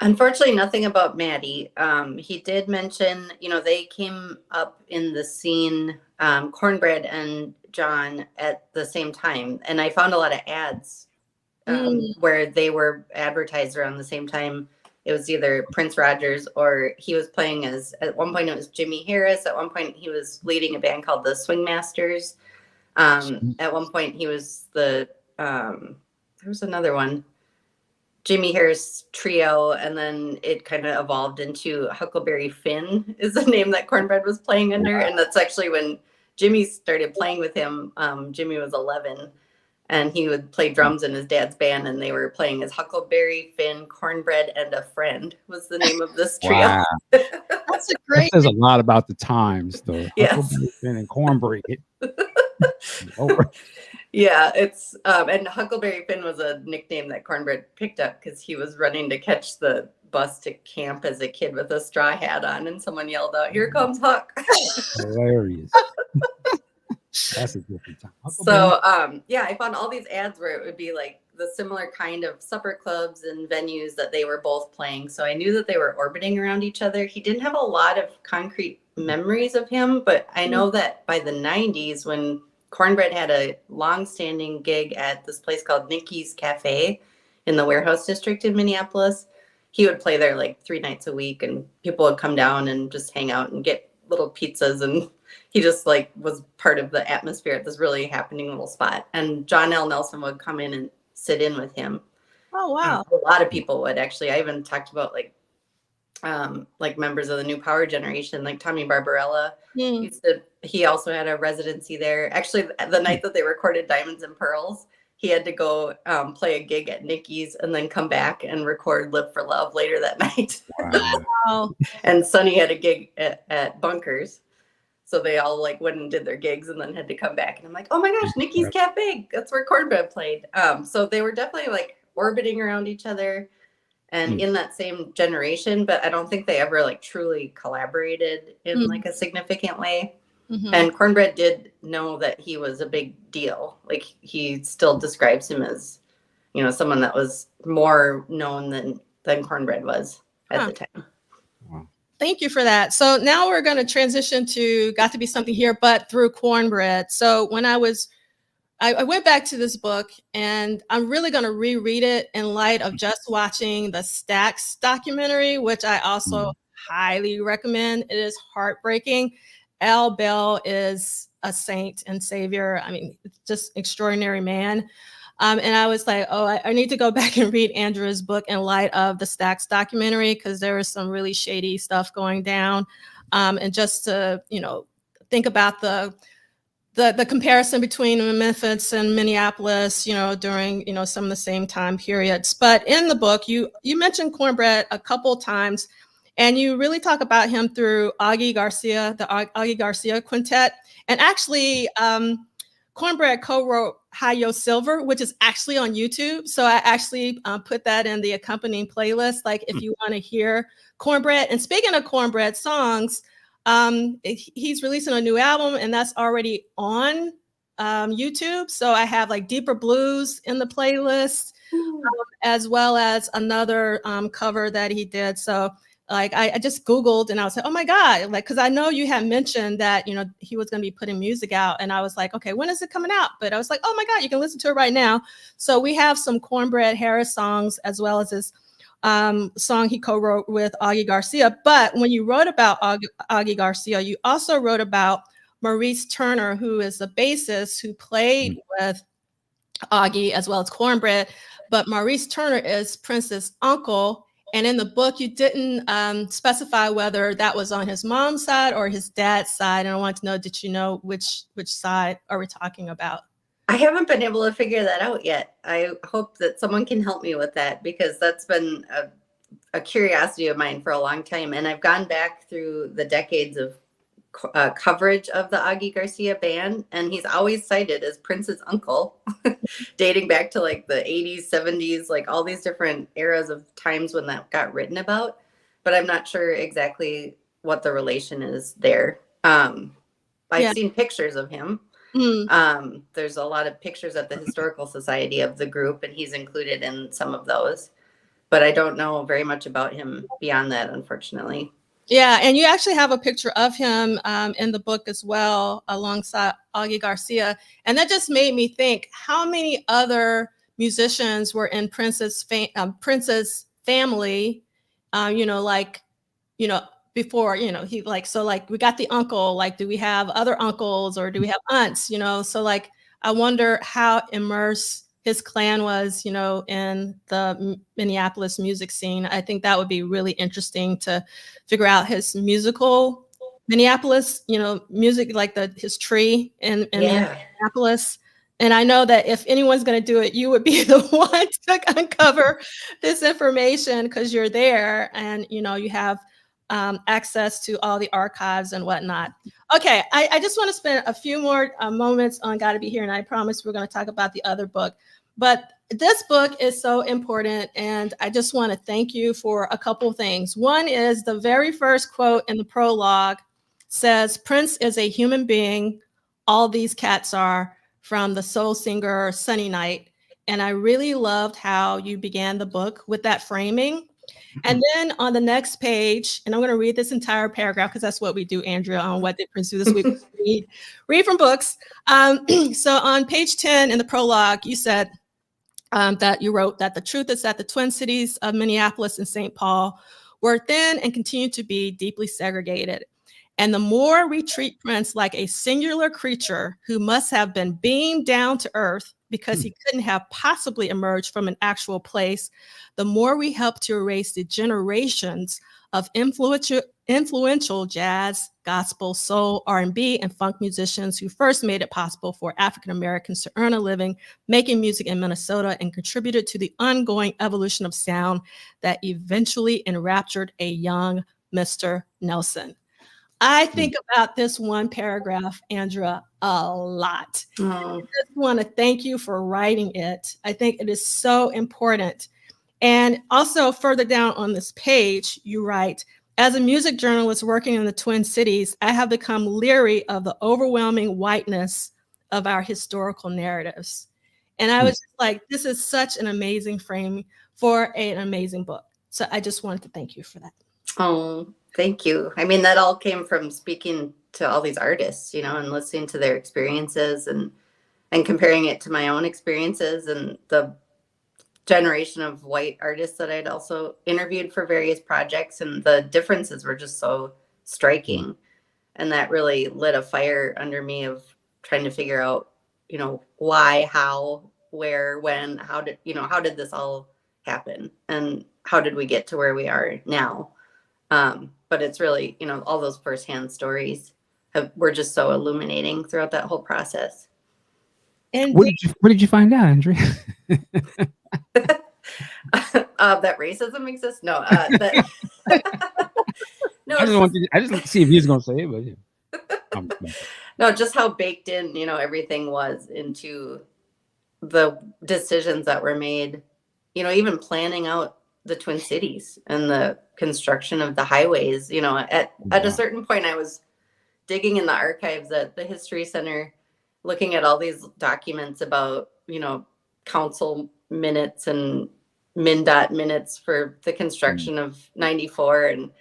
Speaker 3: Unfortunately, nothing about Maddie. He did mention, you know, they came up in the scene, Cornbread and John at the same time. And I found a lot of ads where they were advertised around the same time. It was either Prince Rogers or he was playing as, at one point it was Jimmy Harris. At one point he was leading a band called the Swing Masters. At one point he was the, there was another one, Jimmy Harris Trio, and then it kind of evolved into Huckleberry Finn is the name that Cornbread was playing under. And that's actually when Jimmy started playing with him. Jimmy was 11 and he would play drums in his dad's band, and they were playing as Huckleberry Finn, Cornbread, and a Friend was the name of this trio.
Speaker 2: Wow.
Speaker 1: That's a great.
Speaker 2: That says a lot about the times, though.
Speaker 3: Yes.
Speaker 2: Huckleberry Finn and Cornbread.
Speaker 3: Yeah, it's and Huckleberry Finn was a nickname that Cornbread picked up because he was running to catch the bus to camp as a kid with a straw hat on, and someone yelled out, "Here comes Huck!"
Speaker 2: Hilarious. That's a different time.
Speaker 3: So yeah, I found all these ads where it would be like the similar kind of supper clubs and venues that they were both playing. So I knew that they were orbiting around each other. He didn't have a lot of concrete memories of him, but I know that by the 90s, when Cornbread had a long-standing gig at this place called Nikki's Cafe in the Warehouse District in Minneapolis, he would play there like 3 nights a week, and people would come down and just hang out and get little pizzas, and he just like was part of the atmosphere at this really happening little spot. And John L. Nelson would come in and sit in with him.
Speaker 1: Oh, wow.
Speaker 3: A lot of people would actually. I even talked about like members of the New Power generation, like Tommy Barbarella. He also had a residency there. Actually, the night that they recorded Diamonds and Pearls, he had to go play a gig at Nikki's and then come back and record Live for Love later that night.
Speaker 1: Wow.
Speaker 3: And Sonny had a gig at Bunkers. So they all like went and did their gigs and then had to come back. And I'm like, oh my gosh, Nikki's Cafe. That's where Cornbread played. So they were definitely like orbiting around each other and in that same generation. But I don't think they ever like truly collaborated in like a significant way. And Cornbread did know that he was a big deal. Like he still describes him as, you know, someone that was more known than Cornbread was at the time.
Speaker 1: Thank you for that. So now we're going to transition to Got to Be Something Here, but through Cornbread. So when I went back to this book, and I'm really going to reread it in light of just watching the Stax documentary, which I also highly recommend. It is heartbreaking. Al Bell is a saint and savior. I mean, just extraordinary man. And I was like, oh, I need to go back and read Andrea's book in light of the Stax documentary, because there was some really shady stuff going down. And just to, you know, think about the comparison between Memphis and Minneapolis, you know, during, you know, some of the same time periods. But in the book, you mentioned Cornbread a couple times, and you really talk about him through Augie Garcia, the Augie Garcia Quintet. And actually, Cornbread co-wrote Hi-Yo Silver, which is actually on YouTube. So I actually put that in the accompanying playlist, like if you want to hear Cornbread. And speaking of Cornbread songs, he's releasing a new album, and that's already on YouTube. So I have like Deeper Blues in the playlist, as well as another cover that he did. So like I just Googled and I was like, oh my God, like, because I know you had mentioned that, you know, he was going to be putting music out. And I was like, okay, when is it coming out? But I was like, oh my God, you can listen to it right now. So we have some Cornbread Harris songs, as well as his song he co-wrote with Augie Garcia. But when you wrote about Augie Garcia, you also wrote about Maurice Turner, who is the bassist who played with Augie as well as Cornbread. But Maurice Turner is Prince's uncle. And in the book, you didn't specify whether that was on his mom's side or his dad's side. And I want to know, did you know which side are we talking about?
Speaker 3: I haven't been able to figure that out yet. I hope that someone can help me with that, because that's been a curiosity of mine for a long time. And I've gone back through the decades of coverage of the Augie Garcia band, and he's always cited as Prince's uncle, dating back to like the 80s, 70s, like all these different eras of times when that got written about. But I'm not sure exactly what the relation is there. I've seen pictures of him. There's a lot of pictures at the Historical Society of the group, and he's included in some of those. But I don't know very much about him beyond that, unfortunately.
Speaker 1: Yeah, and you actually have a picture of him in the book as well, alongside Augie Garcia. And that just made me think, how many other musicians were in Prince's family, before, he so we got the uncle, do we have other uncles or do we have aunts, so I wonder how immersed his clan was, in the Minneapolis music scene. I think that would be really interesting to figure out his musical Minneapolis, music, his tree in Minneapolis. And I know that if anyone's going to do it, you would be the one to uncover this information, because you're there and, you have access to all the archives and whatnot. Okay, I just want to spend a few more moments on Gotta Be Here, and I promise we're going to talk about the other book. But this book is so important, and I just want to thank you for a couple things. One is the very first quote in the prologue says, "Prince is a human being. All these cats are," from the soul singer Sunny Night. And I really loved how you began the book with that framing. And then on the next page, and I'm going to read this entire paragraph because that's what we do, Andrea, on What Did Prince Do This Week? read from books. So on page 10 in the prologue, you said that you wrote that the truth is that the twin cities of Minneapolis and St. Paul were then and continue to be deeply segregated. And the more we treat Prince like a singular creature who must have been beamed down to earth because he couldn't have possibly emerged from an actual place, the more we help to erase the generations of influential jazz, gospel, soul, R&B, and funk musicians who first made it possible for African Americans to earn a living making music in Minnesota and contributed to the ongoing evolution of sound that eventually enraptured a young Mr. Nelson. I think about this one paragraph, Andrea, a lot. I just want to thank you for writing it. I think it is so important. And also further down on this page, you write, "As a music journalist working in the Twin Cities, I have become leery of the overwhelming whiteness of our historical narratives." And I was just like, this is such an amazing frame for an amazing book. So I just wanted to thank you for that.
Speaker 3: Oh, thank you. I mean, that all came from speaking to all these artists, and listening to their experiences and comparing it to my own experiences and the generation of white artists that I'd also interviewed for various projects. And the differences were just so striking. And that really lit a fire under me of trying to figure out, why, how, where, when, how did this all happen? And how did we get to where we are now? But it's really, all those firsthand stories were just so illuminating throughout that whole process.
Speaker 1: And
Speaker 2: what did you find out, Andrea?
Speaker 3: That racism exists? No. No.
Speaker 2: I just see if he's going to say it, but
Speaker 3: no, just how baked in, everything was into the decisions that were made. Even planning out the Twin Cities and the construction of the highways. At a certain point, I was digging in the archives at the History Center, looking at all these documents about, council minutes and MnDOT minutes for the construction of 94. And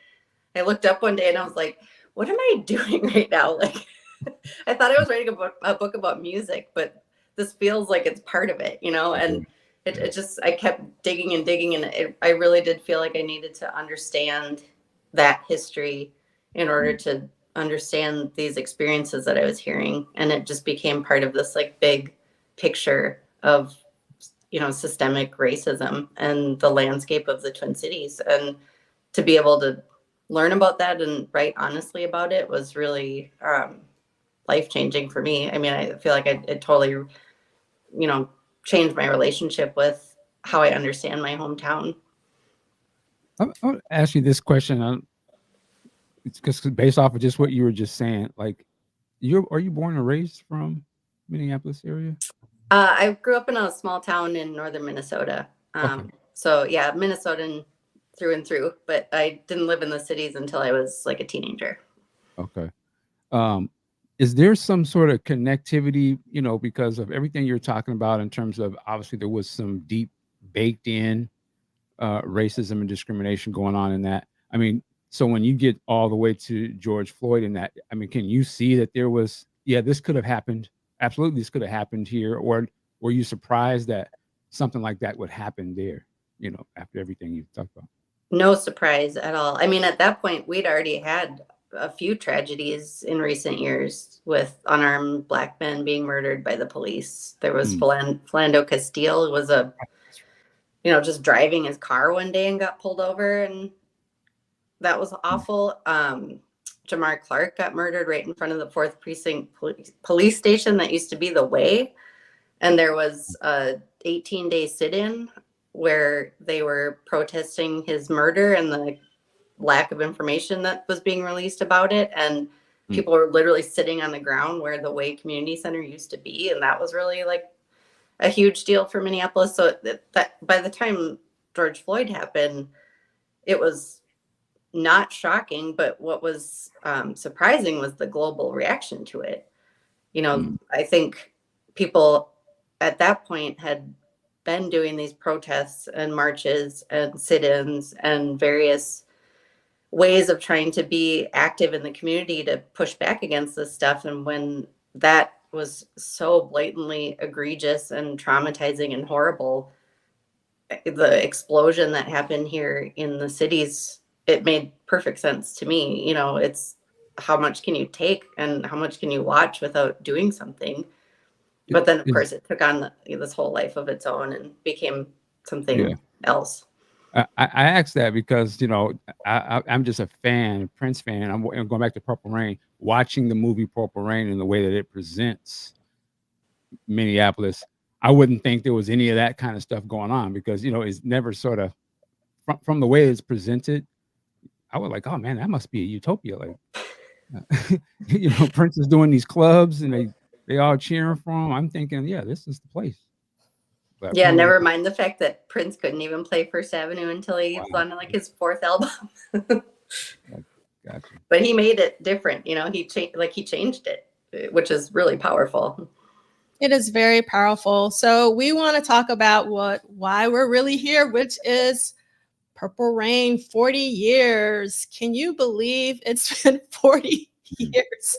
Speaker 3: I looked up one day and I was like, what am I doing right now? I thought I was writing a book about music, but this feels like it's part of it, and it just, I kept digging and digging, and I really did feel like I needed to understand that history in order to understand these experiences that I was hearing. And it just became part of this like big picture of, systemic racism and the landscape of the Twin Cities. And to be able to learn about that and write honestly about it was really life-changing for me. I mean, I feel like it totally, changed my relationship with how I understand my hometown.
Speaker 2: I'll ask you this question. It's because based off of just what you were just saying, like, are you born and raised from Minneapolis area?
Speaker 3: I grew up in a small town in northern Minnesota.
Speaker 2: Okay.
Speaker 3: So yeah, Minnesotan through and through, but I didn't live in the cities until I was like a teenager.
Speaker 2: Okay. Is there some sort of connectivity, because of everything you're talking about in terms of, obviously there was some deep baked in racism and discrimination going on in that? I mean, so when you get all the way to George Floyd and that, I mean, can you see that there was, this could have happened. Absolutely. This could have happened here. Or were you surprised that something like that would happen there, after everything you've talked about?
Speaker 3: No surprise at all. I mean, at that point, we'd already had a few tragedies in recent years with unarmed Black men being murdered by the police. There was Philando Castile was just driving his car one day and got pulled over, and that was awful. Jamar Clark got murdered right in front of the 4th Precinct police station that used to be the Way. And there was a 18-day sit-in where they were protesting his murder and the lack of information that was being released about it. And people were literally sitting on the ground where the Way Community Center used to be. And that was really like a huge deal for Minneapolis. So that by the time George Floyd happened, it was not shocking, but what was surprising was the global reaction to it. I think people at that point had been doing these protests and marches and sit-ins and various ways of trying to be active in the community to push back against this stuff. And when that was so blatantly egregious and traumatizing and horrible, the explosion that happened here in the cities, it made perfect sense to me. It's how much can you take and how much can you watch without doing something? But then, of course, it took on this whole life of its own and became something else.
Speaker 2: I asked that because, I'm just a fan, a Prince fan. I'm going back to Purple Rain, watching the movie Purple Rain and the way that it presents Minneapolis. I wouldn't think there was any of that kind of stuff going on because, it's never sort of from the way it's presented. I was like, oh man, that must be a utopia. Like, Prince is doing these clubs and they all cheering for him. I'm thinking, this is the place. But
Speaker 3: never mind the fact that Prince couldn't even play First Avenue until he was on like his 4th album.
Speaker 2: Gotcha.
Speaker 3: But he made it different. He changed it, which is really powerful.
Speaker 1: It is very powerful. So we want to talk about why we're really here, which is Purple Rain, 40 years. Can you believe it's been 40 years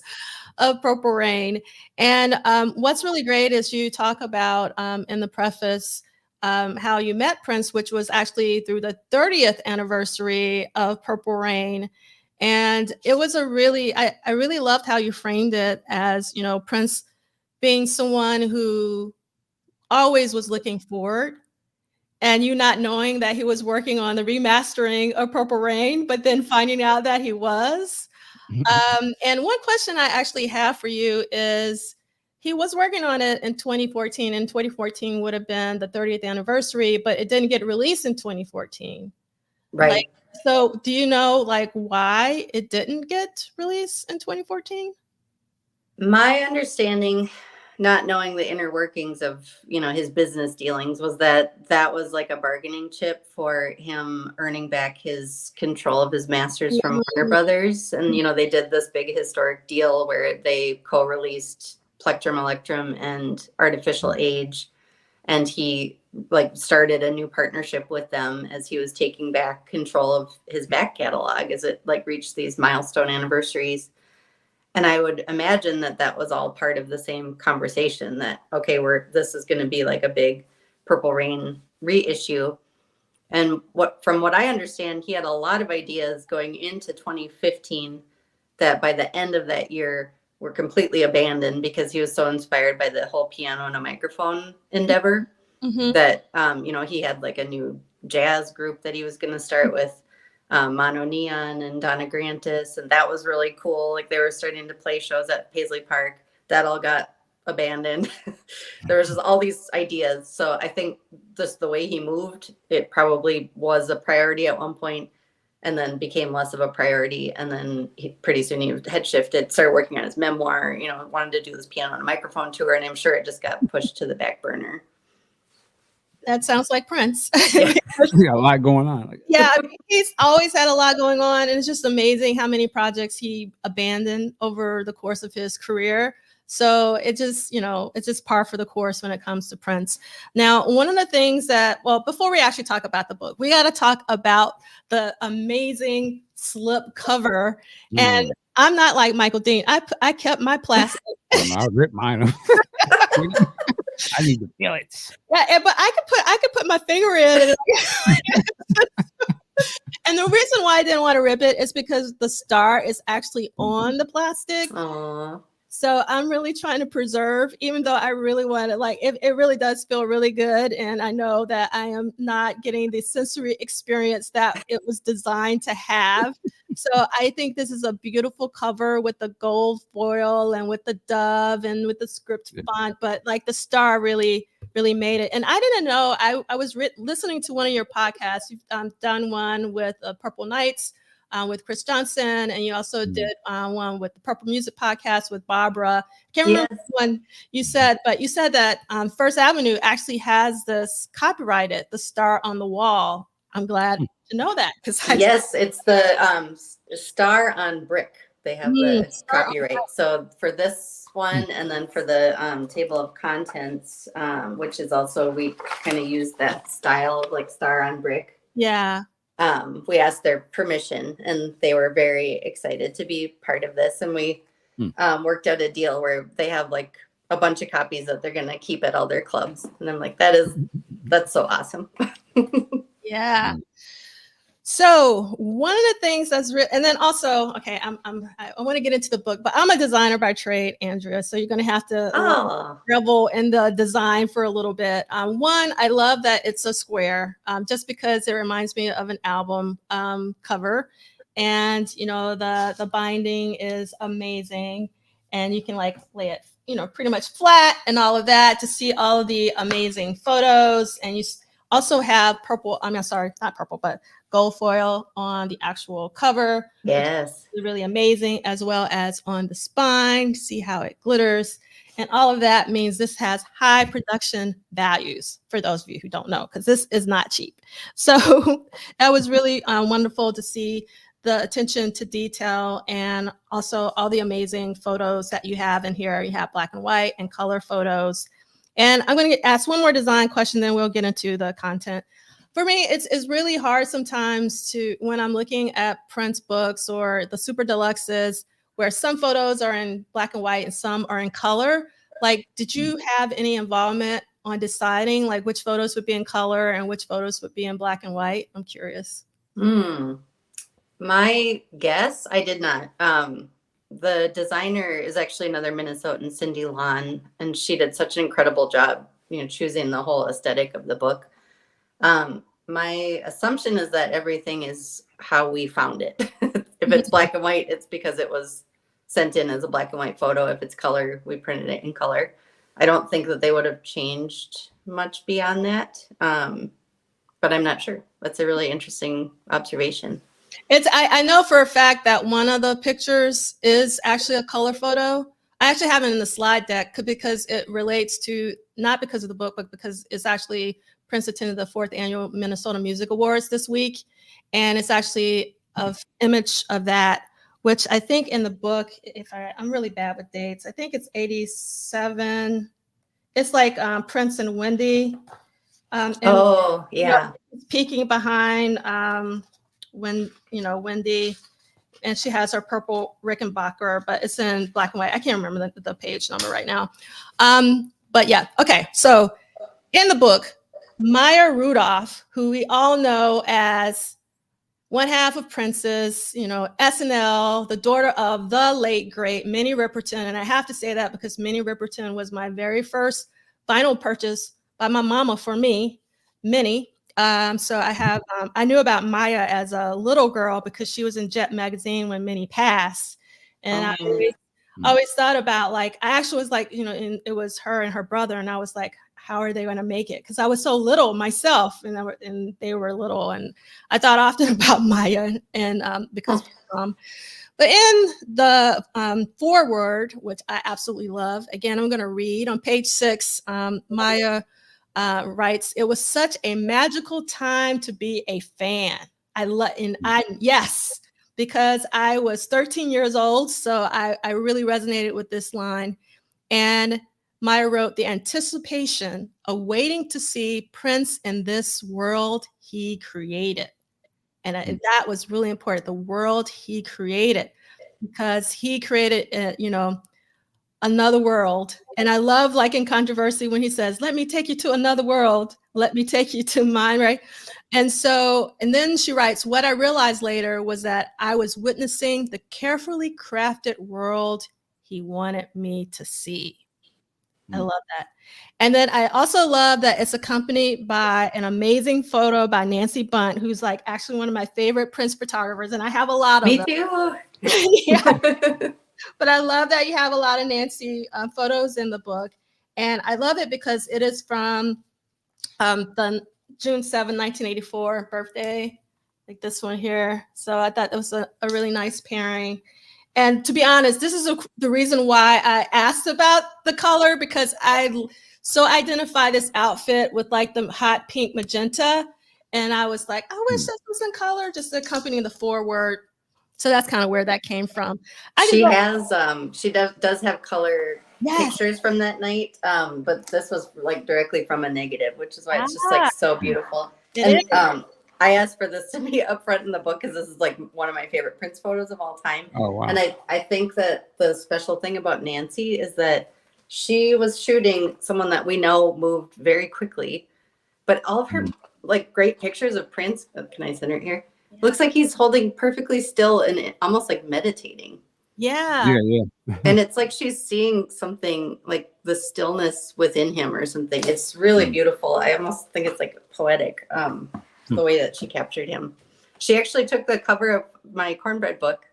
Speaker 1: of Purple Rain? And what's really great is you talk about in the preface how you met Prince, which was actually through the 30th anniversary of Purple Rain. And it was I really loved how you framed it as, Prince being someone who always was looking forward, and you not knowing that he was working on the remastering of Purple Rain, but then finding out that he was. And one question I actually have for you is, he was working on it in 2014, and 2014 would have been the 30th anniversary, but it didn't get released in 2014.
Speaker 3: Right.
Speaker 1: So do you know why it didn't get released in 2014?
Speaker 3: My understanding, not knowing the inner workings of, his business dealings, was that was like a bargaining chip for him earning back his control of his masters from Warner Brothers. And, they did this big historic deal where they co-released Plectrum Electrum and Artificial Age. And he started a new partnership with them as he was taking back control of his back catalog as it reached these milestone anniversaries. And I would imagine that was all part of the same conversation that, okay, this is going to be like a big Purple Rain reissue. And from what I understand, he had a lot of ideas going into 2015 that by the end of that year were completely abandoned because he was so inspired by the whole piano and a microphone endeavor that, he had like a new jazz group that he was going to start with, Mono Neon and Donna Grantis. And that was really cool. Like they were starting to play shows at Paisley Park. That all got abandoned. There was just all these ideas. So I think just the way he moved, it probably was a priority at one point and then became less of a priority. And then pretty soon he had shifted, started working on his memoir, wanted to do this piano and microphone tour. And I'm sure it just got pushed to the back burner.
Speaker 1: That sounds like Prince.
Speaker 2: He got a lot going on.
Speaker 1: Yeah, he's always had a lot going on. And it's just amazing how many projects he abandoned over the course of his career. So it just, it's just par for the course when it comes to Prince. Now, one of the things before we actually talk about the book, we got to talk about the amazing slip cover. And I'm not like Michael Dean. I kept my plastic.
Speaker 2: I ripped mine up. I need to feel it.
Speaker 1: Yeah, but I could put my finger in. And the reason why I didn't want to rip it is because the star is actually on the plastic.
Speaker 3: Aww.
Speaker 1: So I'm really trying to preserve, even though I really want to, it really does feel really good. And I know that I am not getting the sensory experience that it was designed to have. So I think this is a beautiful cover with the gold foil and with the dove and with the script font, but the star really, really made it. And I didn't know, I was listening to one of your podcasts. You've done one with Purple Nights. With Chris Johnson, and you also did one with the Purple Music Podcast with Barbara. Can't remember which one you said, but you said that First Avenue actually has this copyrighted, the star on the wall. I'm glad to know that
Speaker 3: yes, it's the star on brick. They have the copyright. So for this one, and then for the table of contents, which is also we kind of use that style of star on brick.
Speaker 1: Yeah.
Speaker 3: We asked their permission and they were very excited to be part of this. And we worked out a deal where they have a bunch of copies that they're going to keep at all their clubs. And I'm like, that's so awesome.
Speaker 1: Yeah. So one of the things and then also, okay, I want to get into the book, but I'm a designer by trade, Andrea. So you're going to have to revel in the design for a little bit. One, I love that it's a square, just because it reminds me of an album cover, and the binding is amazing, and you can lay it, pretty much flat and all of that to see all of the amazing photos, and you also have gold foil on the actual cover.
Speaker 3: Yes.
Speaker 1: Really amazing, as well as on the spine. See how it glitters. And all of that means this has high production values, for those of you who don't know, because this is not cheap. So that was really wonderful to see the attention to detail, and also all the amazing photos that you have in here. You have black and white and color photos. And I'm going to ask one more design question, then we'll get into the content. For me, it's really hard sometimes when I'm looking at Prince books or the super deluxes, where some photos are in black and white and some are in color. Did you have any involvement on deciding which photos would be in color and which photos would be in black and white? I'm curious.
Speaker 3: My guess, I did not. The designer is actually another Minnesotan, Cindy Lon, and she did such an incredible job, choosing the whole aesthetic of the book. My assumption is that everything is how we found it. If it's black and white, it's because it was sent in as a black and white photo. If it's color, we printed it in color. I don't think that they would have changed much beyond that. But I'm not sure. That's a really interesting observation.
Speaker 1: I know for a fact that one of the pictures is actually a color photo. I actually have it in the slide deck because it relates to, not because of the book, but because it's actually Prince attended the 4th annual Minnesota Music Awards this week. And it's actually an image of that, which I think in the book, I'm really bad with dates. I think it's 87. It's Prince and Wendy. Peeking behind Wendy, and she has her purple Rickenbacker, but it's in black and white. I can't remember the page number right now. But yeah, okay. So in the book, Maya Rudolph, who we all know as one half of Prince's, SNL, the daughter of the late, great Minnie Riperton. And I have to say that because Minnie Riperton was my very first vinyl purchase by my mama for me, Minnie. So I knew about Maya as a little girl because she was in Jet magazine when Minnie passed. And I always thought about, like, I actually was like, and it was her and her brother. And I was like, how are they going to make it? Because I was so little myself, and they were little, and I thought often about Maya, and because, but in the foreword, which I absolutely love, again, I'm going to read on page 6. Maya writes, "It was such a magical time to be a fan. Yes, because I was 13 years old, so I really resonated with this line, and." Maya wrote, "The anticipation of waiting to see Prince in this world he created." And that was really important, the world he created, because he created, another world. And I love, like in Controversy, when he says, "Let me take you to another world. Let me take you to mine," right? And then she writes, "What I realized later was that I was witnessing the carefully crafted world he wanted me to see." I love that. And then I also love that it's accompanied by an amazing photo by Nancy Bunt, who's like actually one of my favorite Prince photographers. And I have a lot of them.
Speaker 3: Me too.
Speaker 1: Yeah. But I love that you have a lot of Nancy photos in the book. And I love it because it is from the June 7, 1984 birthday, like this one here. So I thought it was a really nice pairing. And to be honest, this is the reason why I asked about the color, because I so identify this outfit with like the hot pink magenta. And I was like, I wish this was in color, just accompanying the foreword. So that's kind of where that came from.
Speaker 3: She does have color pictures from that night. But this was like directly from a negative, which is why it's just like so beautiful. I asked for this to be up front in the book because this is like one of my favorite Prince photos of all time.
Speaker 2: Oh, wow.
Speaker 3: And I think that the special thing about Nancy is that she was shooting someone that we know moved very quickly, but all of her like great pictures of Prince, can I send her here? Yeah. Looks like he's holding perfectly still and almost like meditating.
Speaker 1: Yeah.
Speaker 3: And it's like she's seeing something, like the stillness within him or something. It's really beautiful. I almost think it's like poetic. The way that she captured him. She actually took the cover of my cornbread book.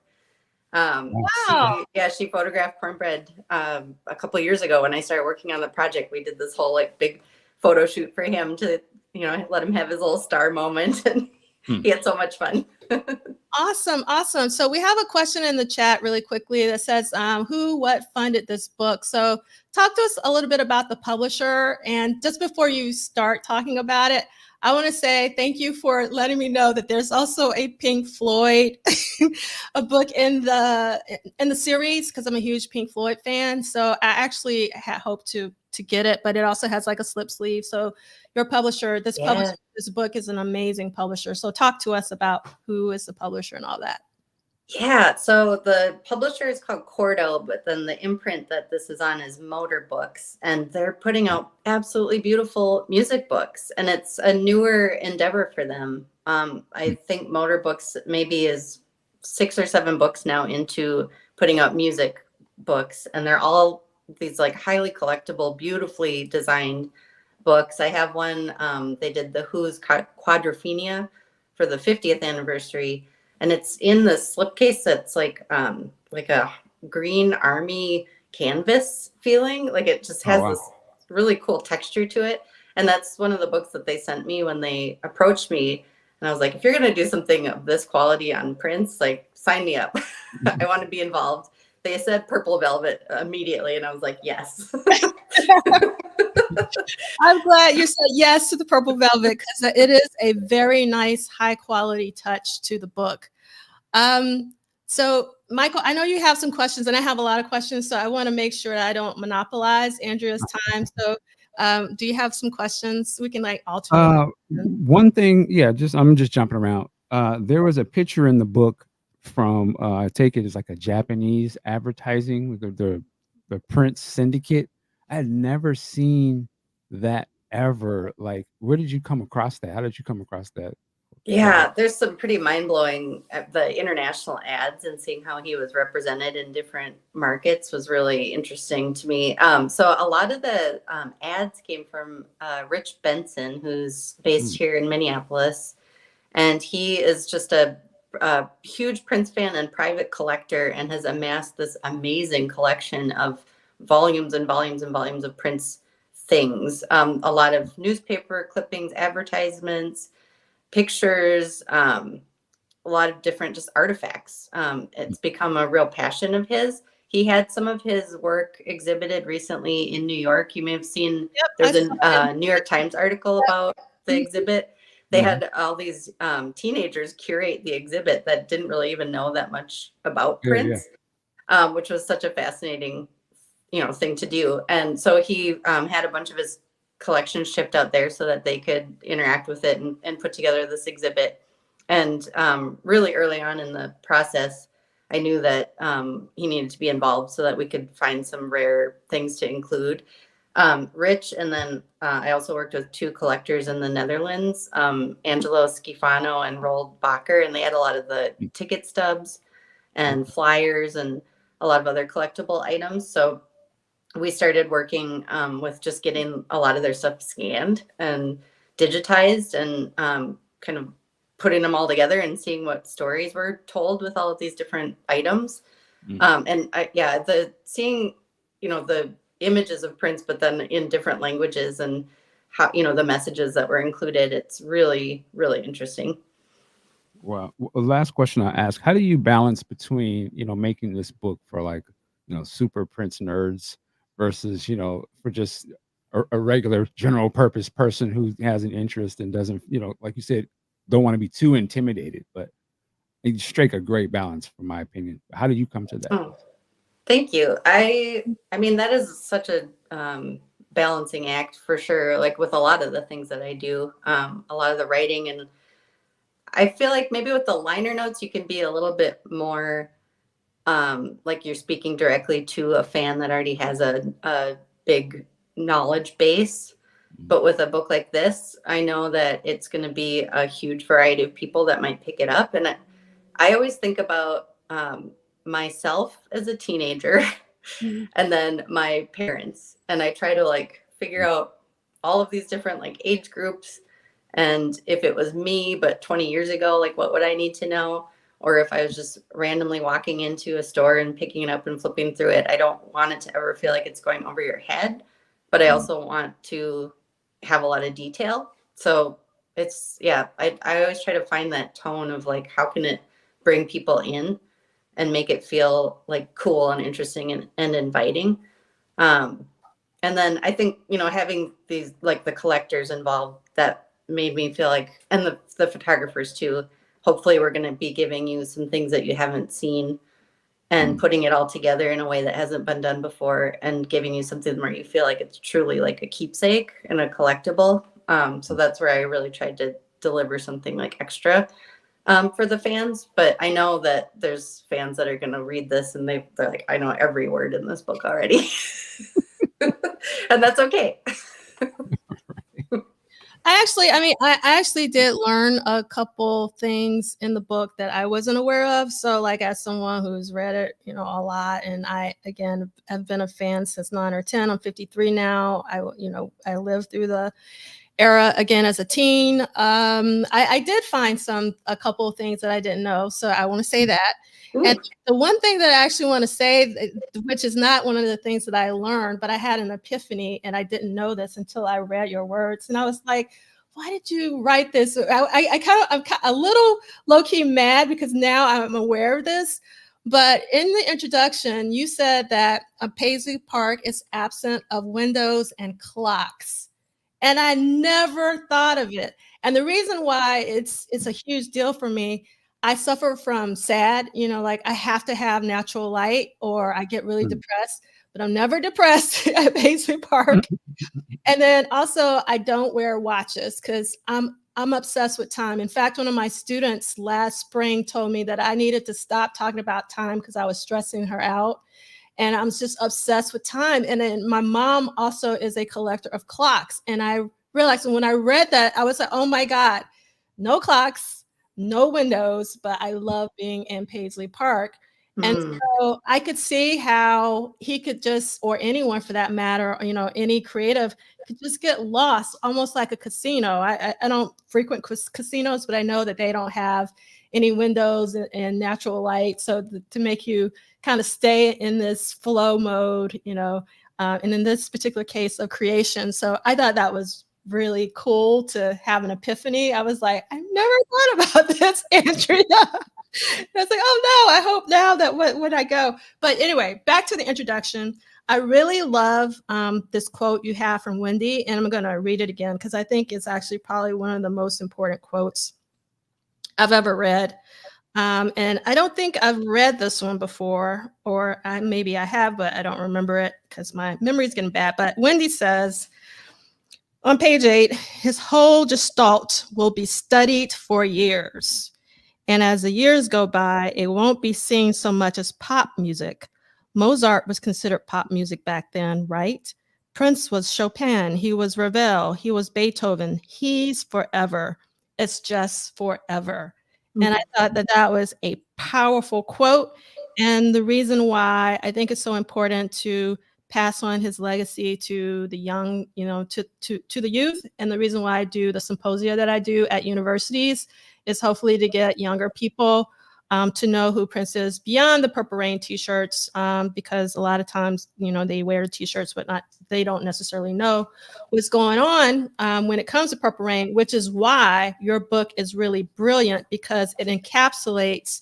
Speaker 1: Wow.
Speaker 3: She photographed cornbread a couple of years ago when I started working on the project. We did this whole like big photo shoot for him to, let him have his little star moment. And he had so much fun.
Speaker 1: Awesome. So we have a question in the chat really quickly that says, what funded this book? So talk to us a little bit about the publisher. And just before you start talking about it, I want to say thank you for letting me know that there's also a Pink Floyd a book in the series, because I'm a huge Pink Floyd fan. So I actually had hoped to get it, but it also has like a slip sleeve. So your publisher, this book is an amazing publisher. So talk to us about who is the publisher and all that.
Speaker 3: Yeah, so the publisher is called Cordell, but then the imprint that this is on is Motor Books, and they're putting out absolutely beautiful music books, and it's a newer endeavor for them. I think Motor Books maybe is 6 or 7 books now into putting out music books, and they're all these like highly collectible, beautifully designed books. I have one, they did the Who's Quadrophenia for the 50th anniversary. And it's in the slipcase that's like a green army canvas feeling. Like it just has this really cool texture to it. And that's one of the books that they sent me when they approached me. And I was like, if you're going to do something of this quality on Prince, like sign me up. I want to be involved. They said purple velvet immediately. And I was like, yes.
Speaker 1: I'm glad you said yes to the purple velvet, because it is a very nice, high quality touch to the book. So Michael, I know you have some questions, and I have a lot of questions, so I want to make sure that I don't monopolize Andrea's time. So do you have some questions? We can like alternate.
Speaker 2: One thing, I'm just jumping around. There was a picture in the book from I take it as like a Japanese advertising with the Prince Syndicate. I had never seen that ever. Like, where did you come across that? How did you come across that?
Speaker 3: Yeah, there's some pretty mind-blowing, the international ads and seeing how he was represented in different markets was really interesting to me. So a lot of the ads came from Rich Benson, who's based here in Minneapolis. And he is just a huge Prince fan and private collector and has amassed this amazing collection of volumes and volumes and volumes of Prince things. A lot of newspaper clippings, advertisements, pictures, a lot of different just artifacts. It's become a real passion of his. He had some of his work exhibited recently in New York. You may have seen, there's a New York Times article about the exhibit. They had all these teenagers curate the exhibit that didn't really even know that much about Prince, which was such a fascinating, thing to do. And so he had a bunch of his collection shipped out there so that they could interact with it and put together this exhibit. And really early on in the process, I knew that he needed to be involved so that we could find some rare things to include. Rich, and then I also worked with two collectors in the Netherlands, Angelo Schifano and Roald Bakker, and they had a lot of the ticket stubs and flyers and a lot of other collectible items. So we started working with just getting a lot of their stuff scanned and digitized and kind of putting them all together and seeing what stories were told with all of these different items. Seeing, the images of Prince, but then in different languages and how, the messages that were included, it's really, really interesting.
Speaker 2: Well, last question I ask, how do you balance between, making this book for like, super Prince nerds versus, for just a regular general purpose person who has an interest and doesn't, like you said, don't want to be too intimidated, but you strike a great balance, from my opinion. How do you come to that?
Speaker 3: Oh, thank you. I mean, that is such a balancing act for sure. Like with a lot of the things that I do, a lot of the writing, and I feel like maybe with the liner notes, you can be a little bit more like you're speaking directly to a fan that already has a big knowledge base. But with a book like this, I know that it's going to be a huge variety of people that might pick it up. And I always think about myself as a teenager and then my parents. And I try to like figure out all of these different like age groups. And if it was me, but 20 years ago, like what would I need to know? Or if I was just randomly walking into a store and picking it up and flipping through it, I don't want it to ever feel like it's going over your head. But I also want to have a lot of detail. So it's, I always try to find that tone of like, how can it bring people in and make it feel like cool and interesting and inviting. And then I think, having these, like the collectors involved, that made me feel like, and the photographers too, hopefully we're going to be giving you some things that you haven't seen and putting it all together in a way that hasn't been done before and giving you something where you feel like it's truly like a keepsake and a collectible. So that's where I really tried to deliver something like extra for the fans. But I know that there's fans that are going to read this and they're like, I know every word in this book already. And that's okay.
Speaker 1: I actually did learn a couple things in the book that I wasn't aware of. So like as someone who's read it, a lot, and I, again, have been a fan since 9 or 10, I'm 53 now. I lived through the era again as a teen. I did find a couple of things that I didn't know. So I want to say that. Ooh. And the one thing that I actually want to say, which is not one of the things that I learned, but I had an epiphany and I didn't know this until I read your words. And I was like, why did you write this? I'm a little low-key mad because now I'm aware of this. But in the introduction, you said that Paisley Park is absent of windows and clocks. And I never thought of it. And the reason why it's a huge deal for me, I suffer from SAD, like I have to have natural light or I get really depressed, but I'm never depressed at Paisley Park. And then also I don't wear watches because I'm obsessed with time. In fact, one of my students last spring told me that I needed to stop talking about time because I was stressing her out. And I'm just obsessed with time. And then my mom also is a collector of clocks. And I relax. And when I read that, I was like, oh my God, no clocks, no windows, but I love being in Paisley Park. And so I could see how he could just, or anyone for that matter, you know, any creative could just get lost, almost like a casino. I don't frequent casinos, but I know that they don't have any windows and natural light. So to make you kind of stay in this flow mode, you know, and in this particular case of creation. So I thought that was really cool to have an epiphany. I was like, I never thought about this, Andrea. I was like, oh no, I hope now that when I go. But anyway, back to the introduction. I really love this quote you have from Wendy, and I'm going to read it again because I think it's actually probably one of the most important quotes I've ever read. And I don't think I've read this one before, or maybe I have, but I don't remember it because my memory's getting bad. But Wendy says on page 8, his whole gestalt will be studied for years. And as the years go by, it won't be seen so much as pop music. Mozart was considered pop music back then, right? Prince was Chopin, he was Ravel, he was Beethoven. He's forever. It's just forever. And I thought that that was a powerful quote. And the reason why I think it's so important to pass on his legacy to the young, you know, to the youth. And the reason why I do the symposia that I do at universities is hopefully to get younger people to know who Prince is beyond the Purple Rain t-shirts, because a lot of times, you know, they wear t-shirts, but they don't necessarily know what's going on when it comes to Purple Rain, which is why your book is really brilliant, because it encapsulates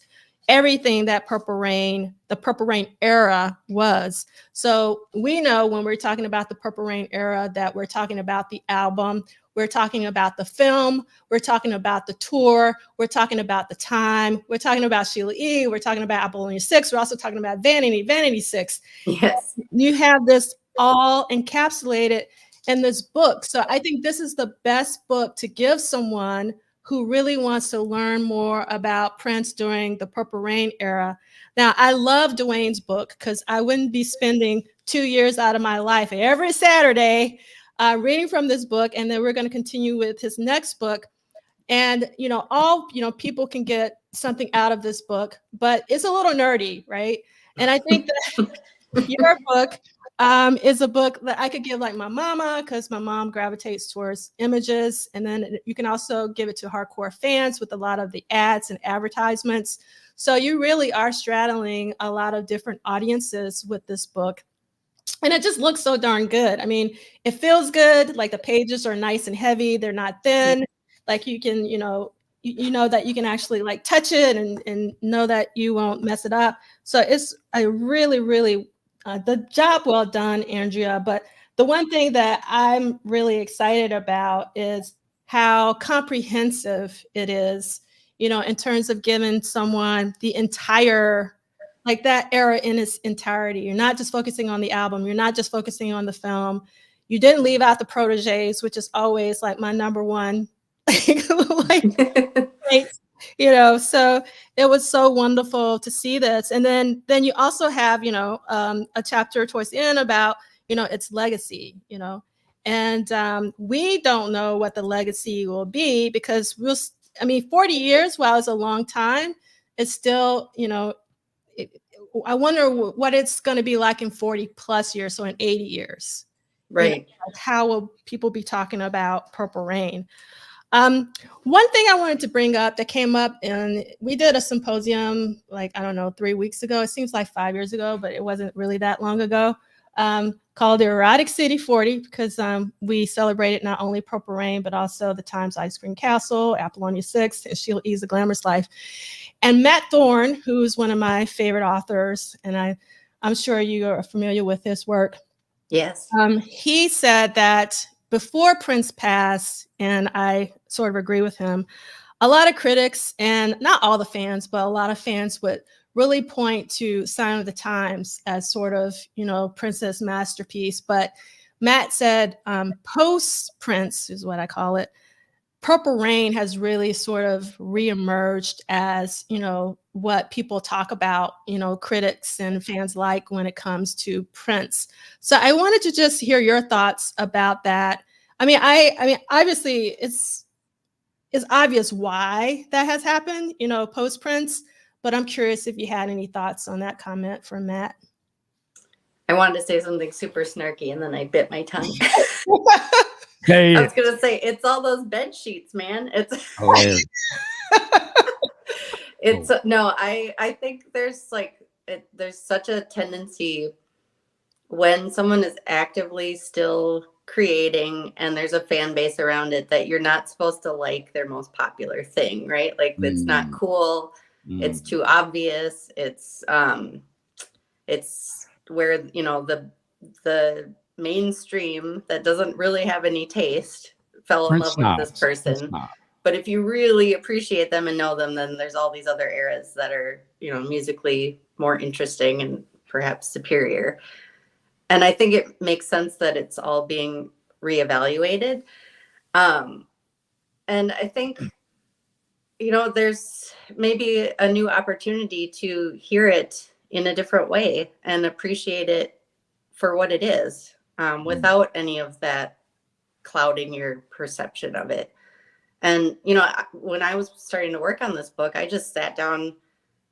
Speaker 1: everything that the Purple Rain era was. So we know when we're talking about the Purple Rain era that we're talking about the album, we're talking about the film, we're talking about the tour, we're talking about the time, we're talking about Sheila E., we're talking about Apollonia 6, we're also talking about Vanity 6.
Speaker 3: Yes.
Speaker 1: You have this all encapsulated in this book. So I think this is the best book to give someone who really wants to learn more about Prince during the Purple Rain era. Now, I love Duane's book because I wouldn't be spending 2 years out of my life every Saturday reading from this book. And then we're going to continue with his next book. And, you know, people can get something out of this book, but it's a little nerdy, right? And I think that your book is a book that I could give like my mama, because my mom gravitates towards images. And then you can also give it to hardcore fans with a lot of the ads and advertisements. So you really are straddling a lot of different audiences with this book. And it just looks so darn good. I mean, it feels good. Like the pages are nice and heavy. They're not thin. Like you can, you know that you can actually like touch it and know that you won't mess it up. So it's a really, really the job well done, Andrea. But the one thing that I'm really excited about is how comprehensive it is, you know, in terms of giving someone the entire, like that era in its entirety. You're not just focusing on the album. You're not just focusing on the film. You didn't leave out the proteges, which is always like my number one, you know, so it was so wonderful to see this. And then you also have, you know, a chapter towards the end about, you know, its legacy, you know, and we don't know what the legacy will be because 40 years, while it's a long time, it's still, you know, I wonder what it's going to be like in 40 plus years. So in 80 years,
Speaker 3: right.
Speaker 1: You know, like how will people be talking about Purple Rain? One thing I wanted to bring up that came up, and we did a symposium, like, I don't know, 3 weeks ago. It seems like 5 years ago, but it wasn't really that long ago, called the Erotic City 40, because we celebrated not only Purple Rain, but also the Times Ice Cream Castle, Apollonia 6, and Sheila E.'s A Glamorous Life. And Matt Thorne, who's one of my favorite authors, and I'm sure you are familiar with his work.
Speaker 3: Yes.
Speaker 1: He said that before Prince passed, and I sort of agree with him, a lot of critics, and not all the fans, but a lot of fans would really point to Sign of the Times as sort of, you know, Prince's masterpiece. But Matt said post-Prince is what I call it. Purple Rain has really sort of reemerged as, you know, what people talk about, you know, critics and fans like when it comes to Prince. So I wanted to just hear your thoughts about that. I mean, obviously it's obvious why that has happened, you know, post Prince, but I'm curious if you had any thoughts on that comment from Matt.
Speaker 3: I wanted to say something super snarky and then I bit my tongue.
Speaker 2: Say
Speaker 3: I
Speaker 2: it.
Speaker 3: was going to say, it's all those bed sheets, man. It's
Speaker 2: Hilarious.
Speaker 3: it's no, I think there's there's such a tendency when someone is actively still creating and there's a fan base around it that you're not supposed to like their most popular thing, right? Like it's not cool. It's too obvious. It's where, you know, the mainstream that doesn't really have any taste fell in love with this person. But if you really appreciate them and know them, then there's all these other eras that are, you know, musically more interesting and perhaps superior. And I think it makes sense that it's all being reevaluated. And I think, you know, there's maybe a new opportunity to hear it in a different way and appreciate it for what it is, without any of that clouding your perception of it. And, you know, when I was starting to work on this book, I just sat down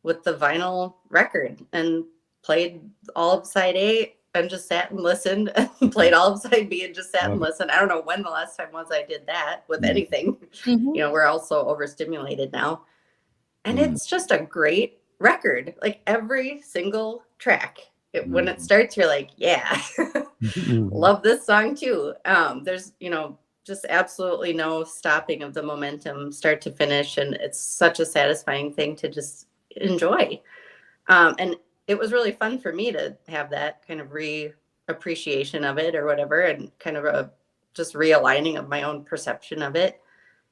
Speaker 3: with the vinyl record and played all of side A and just sat and listened, and played all of side B and just sat and listened. I don't know when the last time was I did that with anything. You know, we're all so overstimulated now. And it's just a great record. Like every single track, when it starts, you're like, yeah, love this song too. There's, you know, just absolutely no stopping of the momentum start to finish. And it's such a satisfying thing to just enjoy. And it was really fun for me to have that kind of appreciation of it or whatever, and kind of a just realigning of my own perception of it,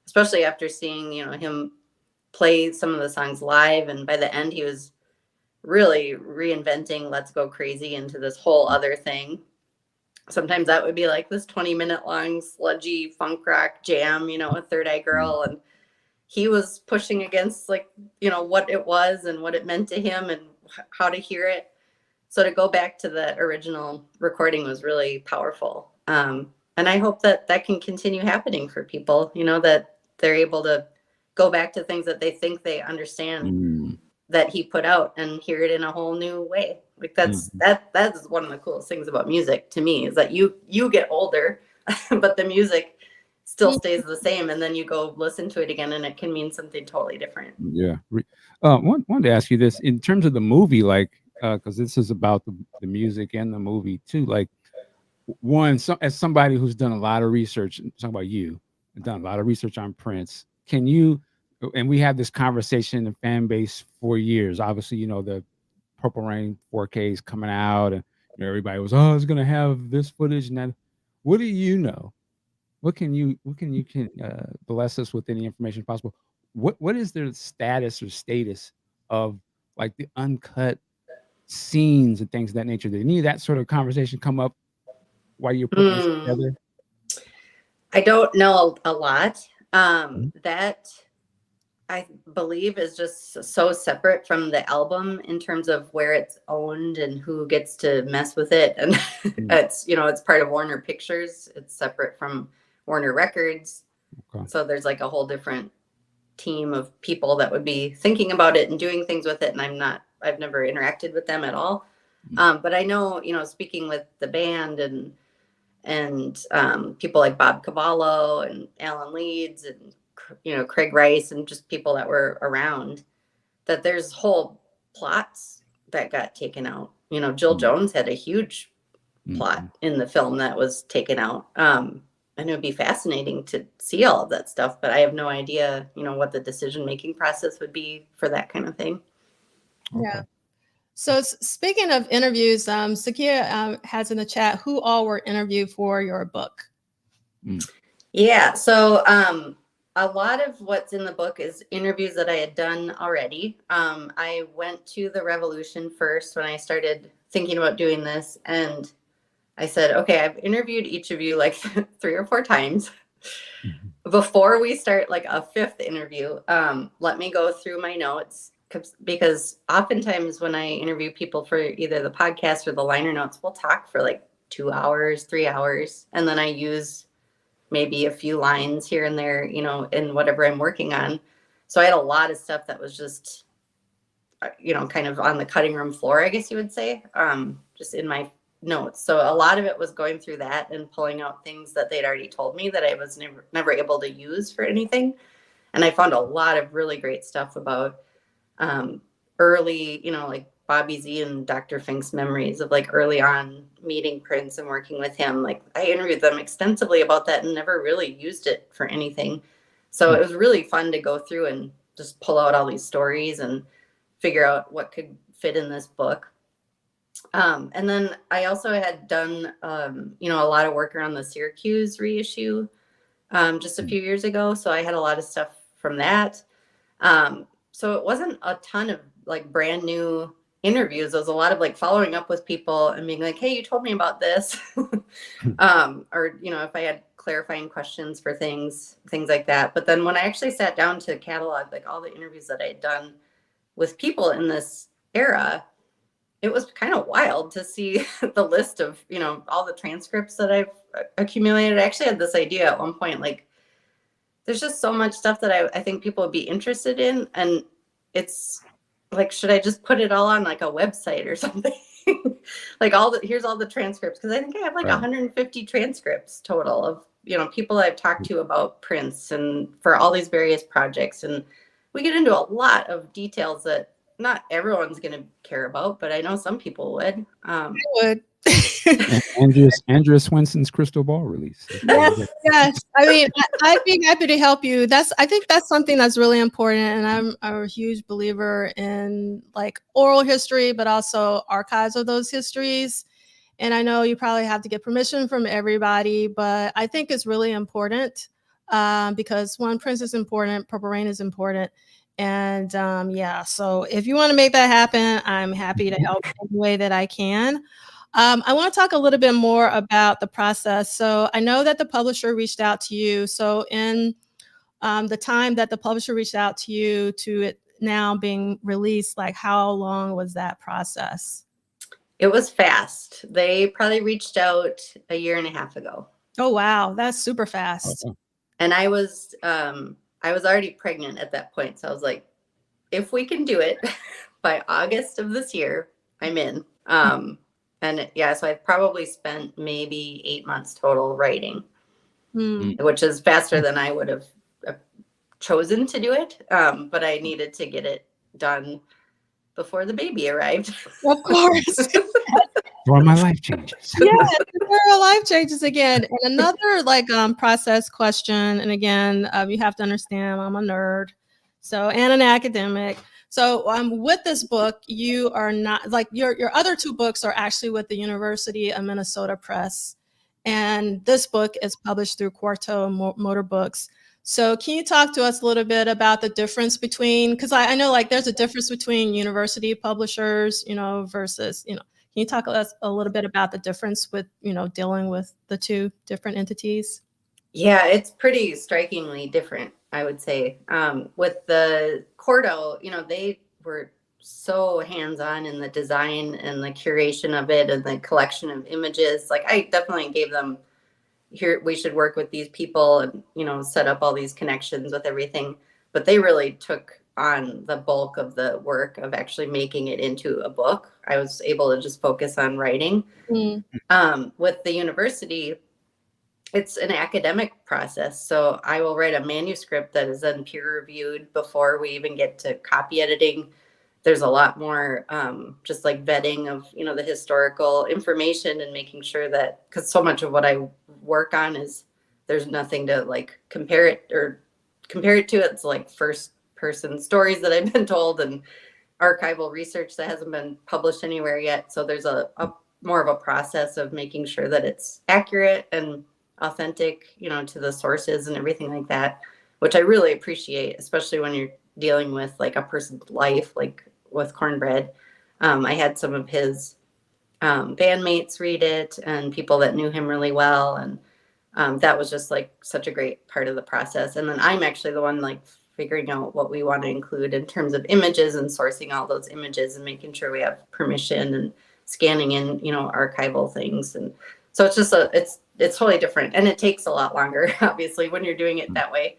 Speaker 3: especially after seeing, you know, him play some of the songs live. And by the end, he was really reinventing Let's Go Crazy into this whole other thing. Sometimes that would be like this 20-minute long sludgy funk rock jam, you know, a Third Eye Girl. And he was pushing against, like, you know, what it was and what it meant to him and how to hear it. So to go back to the original recording was really powerful. And I hope that that can continue happening for people, you know, that they're able to go back to things that they think they understand that he put out and hear it in a whole new way. Like that's one of the coolest things about music to me, is that you get older, but the music still stays the same. And then you go listen to it again and it can mean something totally different.
Speaker 2: Yeah. Wanted to ask you this in terms of the movie, like, because this is about the music and the movie too. Like, as somebody who's done a lot of research, talking about you, done a lot of research on Prince, can you, and we had this conversation in the fan base for years. Obviously, you know, the Purple Rain 4K is coming out, and you know, everybody was, oh, it's gonna have this footage and that. What do you know? What can you bless us with any information possible? What is the status of like the uncut scenes and things of that nature? Did any of that sort of conversation come up while you're putting this together?
Speaker 3: I don't know a lot. That I believe is just so separate from the album in terms of where it's owned and who gets to mess with it. And it's, you know, it's part of Warner Pictures. It's separate from Warner Records. Okay. So there's like a whole different team of people that would be thinking about it and doing things with it. And I've never interacted with them at all. But I know, you know, speaking with the band and people like Bob Cavallo and Alan Leeds and, you know, Craig Rice and just people that were around, that there's whole plots that got taken out. You know, Jill Jones had a huge plot in the film that was taken out. And it would be fascinating to see all of that stuff, but I have no idea, you know, what the decision-making process would be for that kind of thing.
Speaker 1: Yeah. So speaking of interviews, Sakia has in the chat, who all were interviewed for your book?
Speaker 3: Yeah. So a lot of what's in the book is interviews that I had done already. I went to the Revolution first when I started thinking about doing this, and I said, okay, I've interviewed each of you like 3 or 4 times. Before we start like a 5th interview, let me go through my notes, because oftentimes when I interview people for either the podcast or the liner notes, we'll talk for like 2 hours, 3 hours, and then I use maybe a few lines here and there, you know, in whatever I'm working on. So I had a lot of stuff that was just, you know, kind of on the cutting room floor, I guess you would say, just in my notes. So a lot of it was going through that and pulling out things that they'd already told me that I was never able to use for anything. And I found a lot of really great stuff about early, you know, like Bobby Z and Dr. Fink's memories of like early on meeting Prince and working with him. Like I interviewed them extensively about that and never really used it for anything. So it was really fun to go through and just pull out all these stories and figure out what could fit in this book. And then I also had done, you know, a lot of work around the Syracuse reissue just a few years ago. So I had a lot of stuff from that. So it wasn't a ton of like brand new interviews. It was a lot of like following up with people and being like, hey, you told me about this. Or, you know, if I had clarifying questions for things like that. But then when I actually sat down to catalog like all the interviews that I had done with people in this era, it was kind of wild to see the list of, you know, all the transcripts that I've accumulated. I actually had this idea at one point, like, there's just so much stuff that I think people would be interested in. And it's like, should I just put it all on like a website or something? Like here's all the transcripts. Cause I think I have like 150 transcripts total of, you know, people I've talked to about Prince and for all these various projects. And we get into a lot of details that not everyone's going to care about, but I know some people would.
Speaker 1: I would.
Speaker 2: Andrea Swenson's Crystal Ball release.
Speaker 1: Yes. I mean, I'd be happy to help you. I think that's something that's really important. And I'm a huge believer in like oral history, but also archives of those histories. And I know you probably have to get permission from everybody, but I think it's really important because one, Prince is important, Purple Rain is important. And so if you want to make that happen, I'm happy to help in the way that I can. I want to talk a little bit more about the process. So I know that the publisher reached out to you. So in the time that the publisher reached out to you to it now being released, like how long was that process?
Speaker 3: It was fast. They probably reached out a year and a half ago.
Speaker 1: Oh, wow. That's super fast.
Speaker 2: Okay.
Speaker 3: And I was already pregnant at that point. So I was like, if we can do it by August of this year, I'm in. So I probably spent maybe 8 months total writing, which is faster than I would have chosen to do it. But I needed to get it done before the baby arrived.
Speaker 1: Of course.
Speaker 2: Before my life changes.
Speaker 1: Yeah, before our life changes again. And another process question. And again, you have to understand I'm a nerd, and an academic. So with this book, you are not like your other two books are actually with the University of Minnesota Press. And this book is published through Quarto Motor Books. So can you talk to us a little bit about the difference between, because I know like there's a difference between university publishers, you know, versus, you know, can you talk to us a little bit about the difference with, you know, dealing with the two different entities?
Speaker 3: Yeah, it's pretty strikingly different, I would say. With the Quarto, you know, they were so hands-on in the design and the curation of it and the collection of images. Like I definitely gave them, here, we should work with these people and, you know, set up all these connections with everything. But they really took on the bulk of the work of actually making it into a book. I was able to just focus on writing. With the university, it's an academic process. So I will write a manuscript that is then peer reviewed before we even get to copy editing. There's a lot more just like vetting of, you know, the historical information and making sure that, because so much of what I work on is there's nothing to like compare it to. It's like first person stories that I've been told and archival research that hasn't been published anywhere yet. So there's a more of a process of making sure that it's accurate and authentic, you know, to the sources and everything like that, which I really appreciate, especially when you're dealing with like a person's life, like with Cornbread. I had some of his bandmates read it and people that knew him really well. And that was just like such a great part of the process. And then I'm actually the one like figuring out what we want to include in terms of images and sourcing all those images and making sure we have permission and scanning in, you know, archival things. And so it's just it's totally different, and it takes a lot longer, obviously, when you're doing it that way.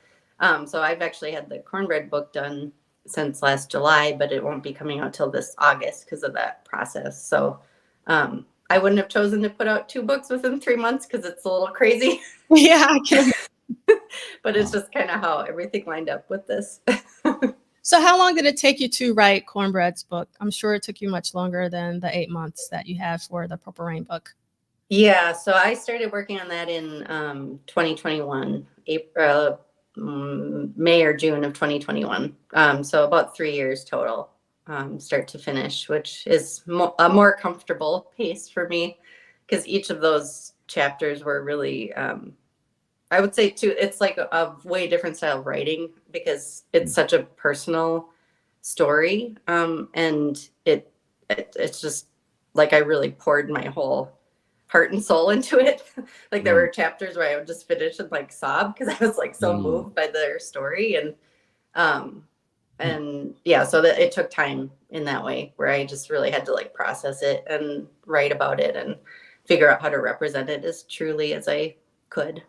Speaker 3: So I've actually had the cornbread book done since last July, but it won't be coming out till this August because of that process. So I wouldn't have chosen to put out 2 books within 3 months because it's a little crazy.
Speaker 1: Yeah, I can.
Speaker 3: But it's just kind of how everything lined up with this.
Speaker 1: So how long did it take you to write Cornbread's book? I'm sure it took you much longer than the 8 months that you have for the Purple Rain book.
Speaker 3: Yeah, so I started working on that in 2021, May or June of 2021. So about 3 years total, start to finish, which is a more comfortable pace for me because each of those chapters were really, I would say too, it's like a way different style of writing because it's such a personal story. And it's just like I really poured my whole heart and soul into it. Like there were chapters where I would just finish and like sob because I was like so moved by their story. And yeah, so that it took time in that way where I just really had to like process it and write about it and figure out how to represent it as truly as I could.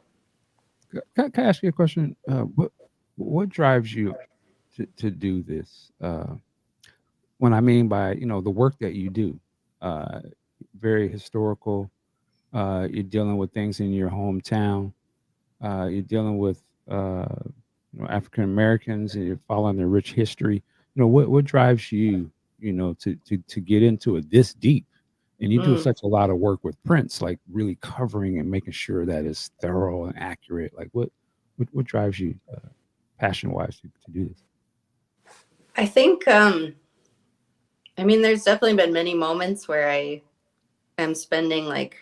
Speaker 2: Can I ask you a question? What drives you to do this? When I mean by the work that you do, very historical. You're dealing with things in your hometown. You're dealing with African Americans, and you're following their rich history. What drives you, to get into it this deep? And you do such a lot of work with prints, like really covering and making sure that it's thorough and accurate. Like what drives you, passion-wise, to do this?
Speaker 3: I think, there's definitely been many moments where I am spending like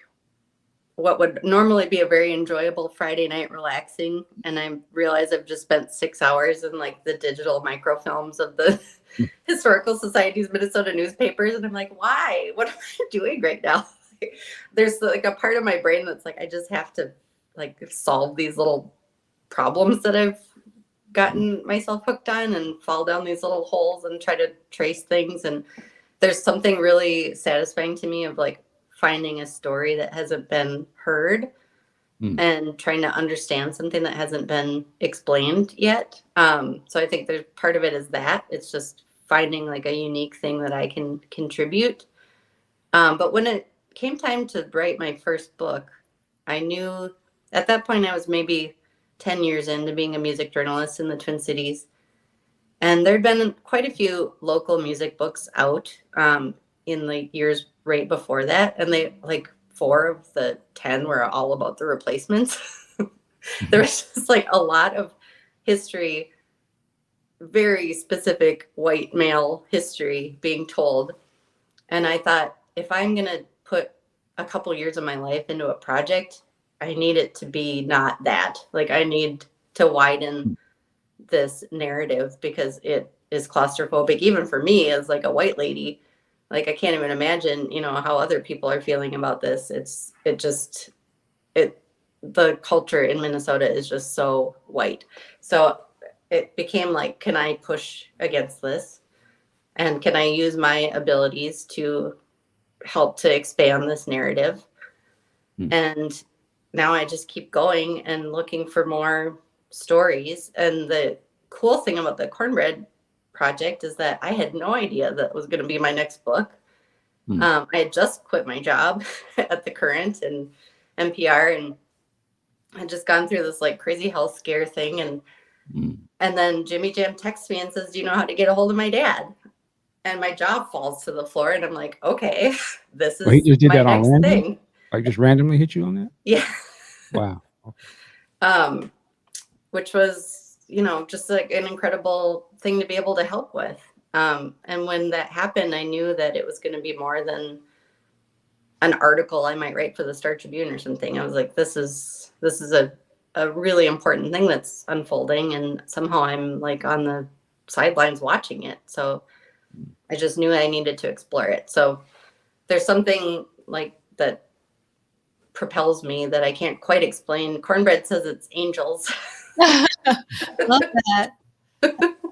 Speaker 3: what would normally be a very enjoyable Friday night relaxing, and I realize I've just spent 6 hours in like the digital microfilms of the Historical Society's Minnesota newspapers, and I'm like, why? What am I doing right now? There's like a part of my brain that's like, I just have to like solve these little problems that I've gotten myself hooked on and fall down these little holes and try to trace things. And there's something really satisfying to me of like finding a story that hasn't been heard and trying to understand something that hasn't been explained yet. So I think there's part of it is that it's just finding like a unique thing that I can contribute. But when it came time to write my first book, I knew at that point I was maybe 10 years into being a music journalist in the Twin Cities. And there'd been quite a few local music books out in the years right before that. And they like 4 of the 10 were all about the replacements. There was just like a lot of history, very specific white male history being told. And I thought, if I'm going to put a couple years of my life into a project, I need it to be not that. Like I need to widen this narrative because it is claustrophobic, even for me as like a white lady. Like I can't even imagine, how other people are feeling about this. The culture in Minnesota is just so white. So it became like, can I push against this? And can I use my abilities to help to expand this narrative? And now I just keep going and looking for more stories. And the cool thing about the Cornbread project is that I had no idea that was going to be my next book. I had just quit my job at the Current and NPR, and had just gone through this like crazy health scare thing. And then Jimmy Jam texts me and says, do you know how to get a hold of my dad? And my job falls to the floor, and I'm like, okay, this is
Speaker 2: he just did
Speaker 3: my
Speaker 2: that
Speaker 3: next
Speaker 2: on
Speaker 3: thing.
Speaker 2: Like just randomly hit you on that?
Speaker 3: Yeah.
Speaker 2: Wow. Okay.
Speaker 3: Which was, just like an incredible thing to be able to help with. And when that happened, I knew that it was going to be more than an article I might write for the Star Tribune or something. I was like, this is a really important thing that's unfolding, and somehow I'm like on the sidelines watching it. So I just knew I needed to explore it. So there's something like that propels me that I can't quite explain. Cornbread says it's angels.
Speaker 1: Love that.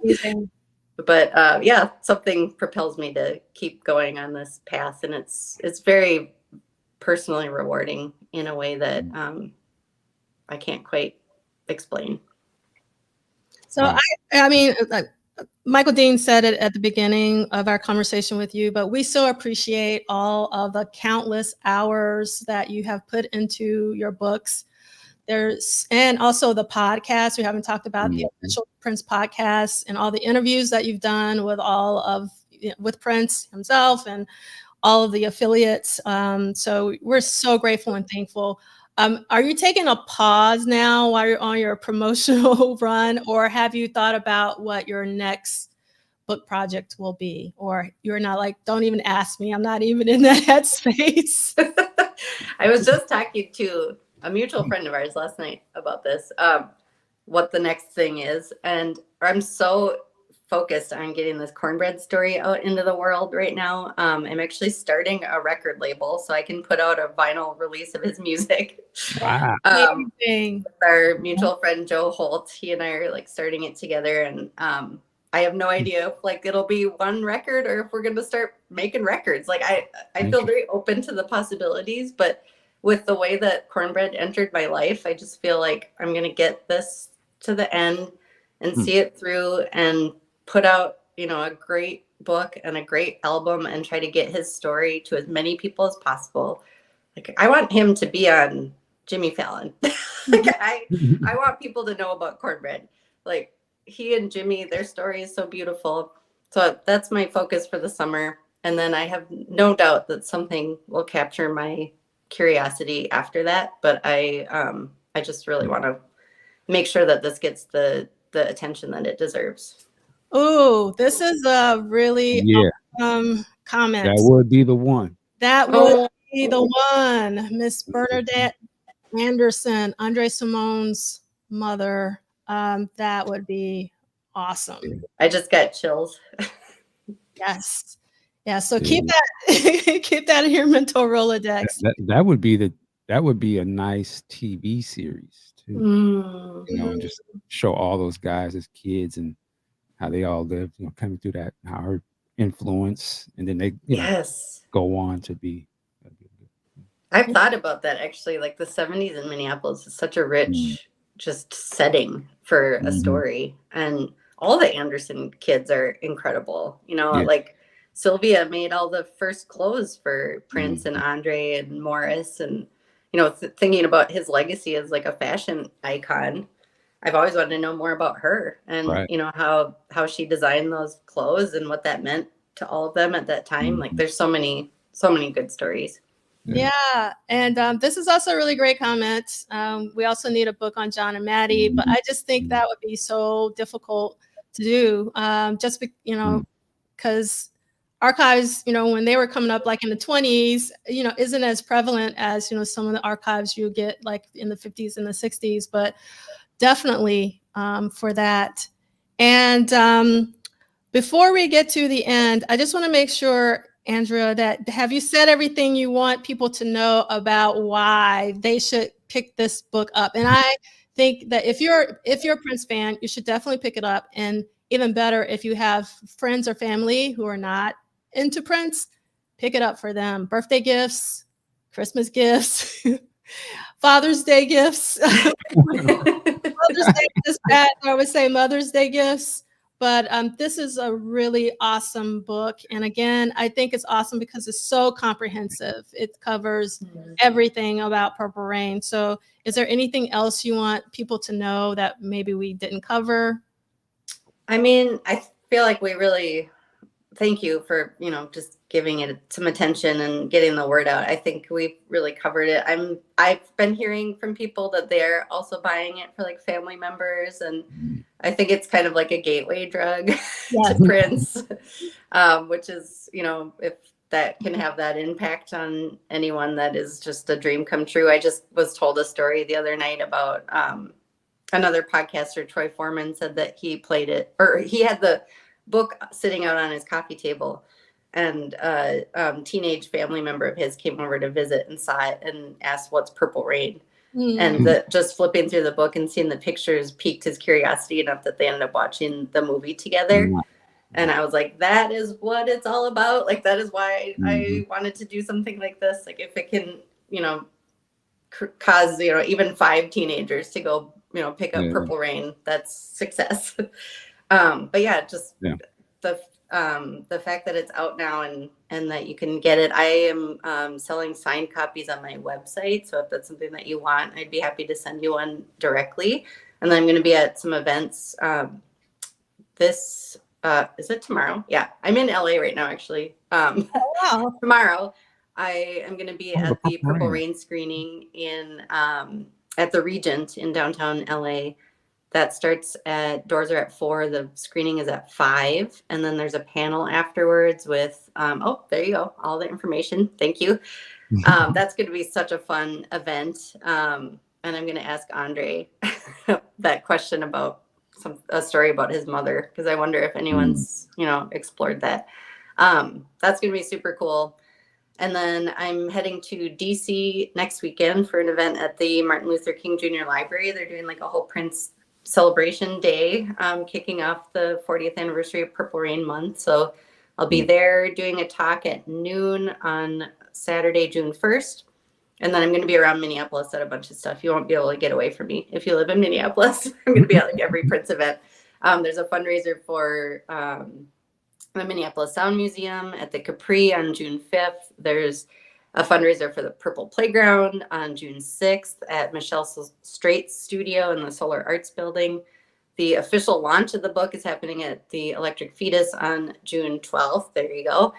Speaker 1: Amazing.
Speaker 3: But something propels me to keep going on this path, and it's very personally rewarding in a way that I can't quite explain.
Speaker 1: So I mean, Michael Dean said it at the beginning of our conversation with you, but we so appreciate all of the countless hours that you have put into your books. And also the podcast. We haven't talked about the Official Prince podcast and all the interviews that you've done with Prince himself and all of the affiliates. So we're so grateful and thankful. Are you taking a pause now while you're on your promotional run, or have you thought about what your next book project will be? Or you're not like, don't even ask me. I'm not even in that headspace.
Speaker 3: I was just talking to a mutual friend of ours last night about this, what the next thing is. And I'm so focused on getting this cornbread story out into the world right now. I'm actually starting a record label so I can put out a vinyl release of his music.
Speaker 2: Wow.
Speaker 3: With our mutual friend Joe Holt, he and I are like starting it together, and I have no idea if like it'll be one record or if we're going to start making records. Like I feel very open to the possibilities, but with the way that cornbread entered my life, I just feel like I'm going to get this to the end and see it through and put out, a great book and a great album and try to get his story to as many people as possible. Like I want him to be on Jimmy Fallon. Like I want people to know about cornbread. Like he and Jimmy, their story is so beautiful. So that's my focus for the summer. And then I have no doubt that something will capture my curiosity after that. But I just really want to make sure that this gets the attention that it deserves.
Speaker 1: Oh, this is a really awesome comment.
Speaker 2: That would be the one.
Speaker 1: That would be the one. Miss Bernadette Anderson, Andre Simone's mother. That would be awesome.
Speaker 3: I just got chills.
Speaker 1: Yes. Yeah. So keep that in your mental Rolodex.
Speaker 2: That would be a nice TV series too. And just show all those guys as kids and how they all lived, coming through that, how her influence, and then they go on to be.
Speaker 3: I've thought about that actually. Like the 70s in Minneapolis is such a rich just setting for a story, and all the Anderson kids are incredible. Like Sylvia made all the first clothes for Prince and Andre and Morris, and thinking about his legacy as like a fashion icon. I've always wanted to know more about her and how she designed those clothes and what that meant to all of them at that time. Like there's so many good stories.
Speaker 1: Yeah. And this is also a really great comment. We also need a book on John and Maddie, but I just think that would be so difficult to do. Because archives, when they were coming up like in the 20s, isn't as prevalent as, some of the archives you get like in the 50s and the 60s, but definitely for that. And before we get to the end, I just want to make sure, Andrea, that have you said everything you want people to know about why they should pick this book up? And I think that if you're a Prince fan, you should definitely pick it up. And even better, if you have friends or family who are not into Prince, pick it up for them. Birthday gifts, Christmas gifts, Father's Day gifts. Mother's Day is bad. I would say Mother's Day gifts. But this is a really awesome book. And again, I think it's awesome because it's so comprehensive. It covers everything about Purple Rain. So is there anything else you want people to know that maybe we didn't cover? I
Speaker 3: mean, I feel like we really thank you for, just giving it some attention and getting the word out. I think we've really covered it. I've been hearing from people that they're also buying it for like family members, and I think it's kind of like a gateway drug to Prince, which is, if that can have that impact on anyone, that is just a dream come true. I just was told a story the other night about another podcaster, Troy Foreman, said that he played it, or he had the book sitting out on his coffee table, and a teenage family member of his came over to visit and saw it and asked, "What's Purple Rain?" And just flipping through the book and seeing the pictures piqued his curiosity enough that they ended up watching the movie together. And I was like, that is what it's all about. Like, that is why I wanted to do something like this. Like, if it can cause, even 5 teenagers to go, pick up Purple Rain, that's success. But yeah, just the fact that it's out now and that you can get it. I am selling signed copies on my website. So if that's something that you want, I'd be happy to send you one directly. And then I'm going to be at some events. Is it tomorrow? Yeah, I'm in LA right now, actually.
Speaker 1: Wow.
Speaker 3: Tomorrow, I am going to be at the Purple Rain screening at the Regent in downtown LA. That doors are at 4. The screening is at 5. And then there's a panel afterwards with, there you go. All the information. Thank you. That's going to be such a fun event. And I'm going to ask Andre that question about a story about his mother, because I wonder if anyone's, explored that. That's going to be super cool. And then I'm heading to DC next weekend for an event at the Martin Luther King Jr. Library. They're doing like a whole Prince celebration day, kicking off the 40th anniversary of Purple Rain Month. So I'll be there doing a talk at noon on Saturday, June 1st. And then I'm going to be around Minneapolis at a bunch of stuff. You won't be able to get away from me if you live in Minneapolis. I'm going to be at like every Prince event. There's a fundraiser for the Minneapolis Sound Museum at the Capri on June 5th. There's a fundraiser for the Purple Playground on June 6th at Michelle Straight's studio in the Solar Arts Building. The official launch of the book is happening at the Electric Fetus on June 12th. There you go.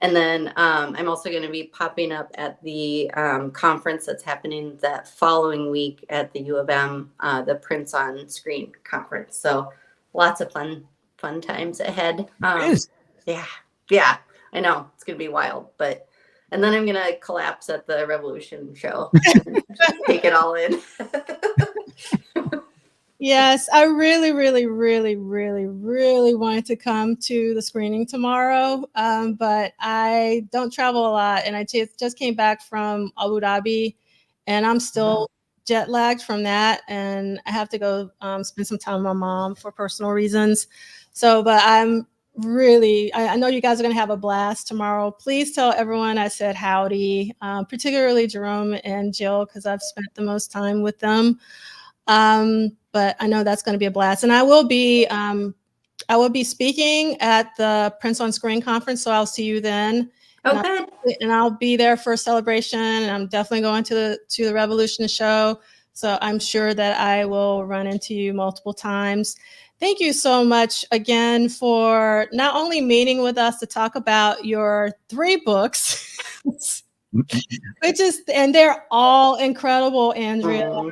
Speaker 3: And then I'm also going to be popping up at the conference that's happening that following week at the U of M, the Prince on Screen conference. So lots of fun times ahead. Yeah, I know it's going to be wild, and then I'm going to collapse at the Revolution show and take it all in.
Speaker 1: Yes, I really, really, really, really, really wanted to come to the screening tomorrow, but I don't travel a lot, and I just came back from Abu Dhabi, and I'm still jet lagged from that, and I have to go spend some time with my mom for personal reasons. So, but I'm really, I know you guys are going to have a blast tomorrow. Please tell everyone I said howdy, particularly Jerome and Jill, because I've spent the most time with them. But I know that's going to be a blast. And I will be speaking at the Prince on Screen conference, so I'll see you then.
Speaker 3: Okay.
Speaker 1: And I'll be there for a celebration, and I'm definitely going to the Revolution show. So I'm sure that I will run into you multiple times. Thank you so much again for not only meeting with us to talk about your 3 books, and they're all incredible, Andrea.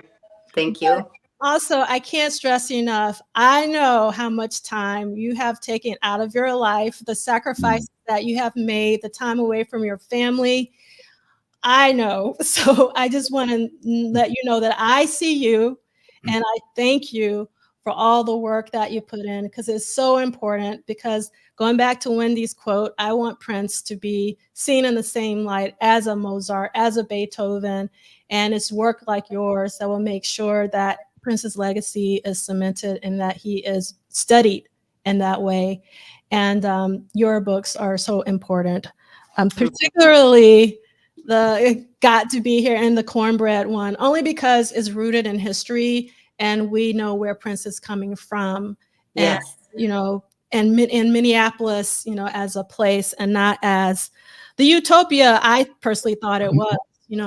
Speaker 3: Thank you.
Speaker 1: Also, I can't stress enough, I know how much time you have taken out of your life, the sacrifices that you have made, the time away from your family. I know. So I just want to let you know that I see you, and I thank you for all the work that you put in, because it's so important. Because going back to Wendy's quote, I want Prince to be seen in the same light as a Mozart, as a Beethoven, and it's work like yours that will make sure that Prince's legacy is cemented and that he is studied in that way. And your books are so important, particularly the Got to Be Here and the Cornbread one, only because it's rooted in history and we know where Prince is coming from.
Speaker 3: Yes.
Speaker 1: And, and in Minneapolis, as a place and not as the utopia I personally thought it was.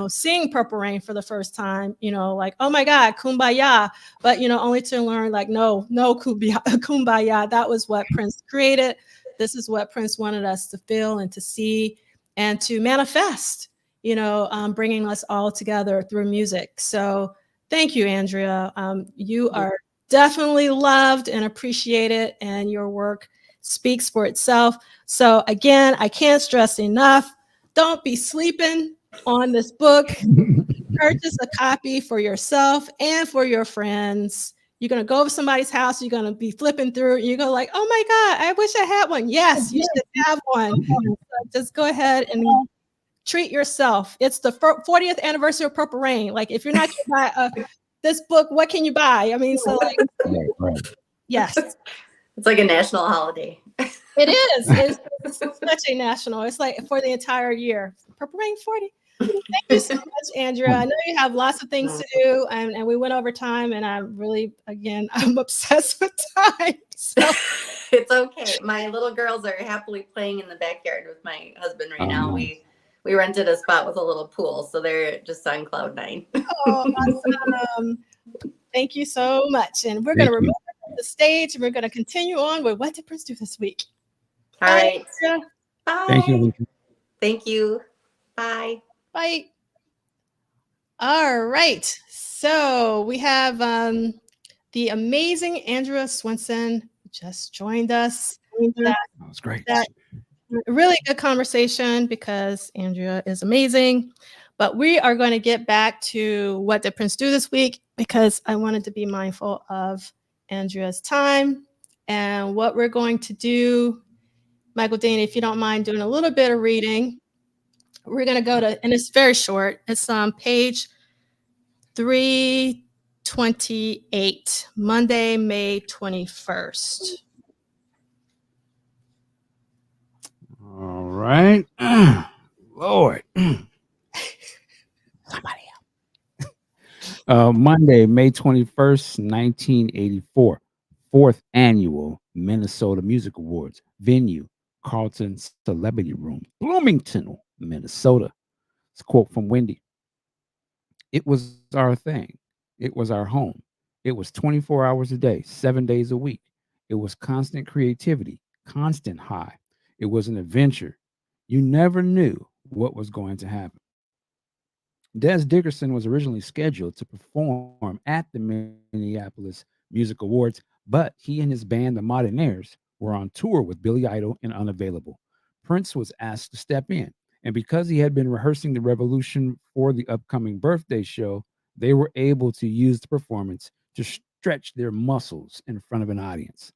Speaker 1: Seeing Purple Rain for the first time, like, oh my God, kumbaya. But, only to learn like, no kumbaya. That was what Prince created. This is what Prince wanted us to feel and to see and to manifest, bringing us all together through music. So thank you, Andrea. You are definitely loved and appreciated, and your work speaks for itself. So again, I can't stress enough, don't be sleeping on this book. Purchase a copy for yourself and for your friends. You're going to go over somebody's house, you're going to be flipping through, and you go like, oh my God, I wish I had one. Yes, you should have one. So just go ahead and treat yourself. It's the 40th anniversary of Purple Rain. Like, if you're not going to buy this book, what can you buy? I mean, so like, yes.
Speaker 3: It's like a national holiday.
Speaker 1: It is. It's such a national. It's like for the entire year. Purple Rain 40. Thank you so much, Andrea. I know you have lots of things to do, and we went over time, and I'm really, again, I'm obsessed with time. So.
Speaker 3: It's okay. My little girls are happily playing in the backyard with my husband right now.
Speaker 2: Nice.
Speaker 3: We rented a spot with a little pool, so they're just on cloud nine.
Speaker 1: Oh, awesome. Thank you so much. And we're going to remove the stage, and we're going to continue on with What Did Prince Do This Week?
Speaker 3: All right. Bye.
Speaker 2: Thank you.
Speaker 3: Thank you. Bye.
Speaker 1: Bye. All right. So we have the amazing Andrea Swinson just joined us.
Speaker 2: That was great.
Speaker 1: Really good conversation because Andrea is amazing. But we are going to get back to What Did Prince Do This Week, because I wanted to be mindful of Andrea's time. And what we're going to do, Michael Dean, if you don't mind doing a little bit of reading, we're going to go to, and it's very short, it's on page 328, Monday, May 21st.
Speaker 2: All right. Lord. Somebody else. Monday, May 21st, 1984. 4th Annual Minnesota Music Awards. Venue, Carlton Celebrity Room, Bloomington, Minnesota. It's a quote from Wendy. It was our thing. It was our home. It was 24 hours a day, 7 days a week. It was constant creativity, constant high. It was an adventure. You never knew what was going to happen. Des Dickerson was originally scheduled to perform at the Minneapolis Music Awards, but he and his band, the Modernaires, were on tour with Billy Idol and unavailable. Prince was asked to step in, and because he had been rehearsing the Revolution for the upcoming birthday show, they were able to use the performance to stretch their muscles in front of an audience.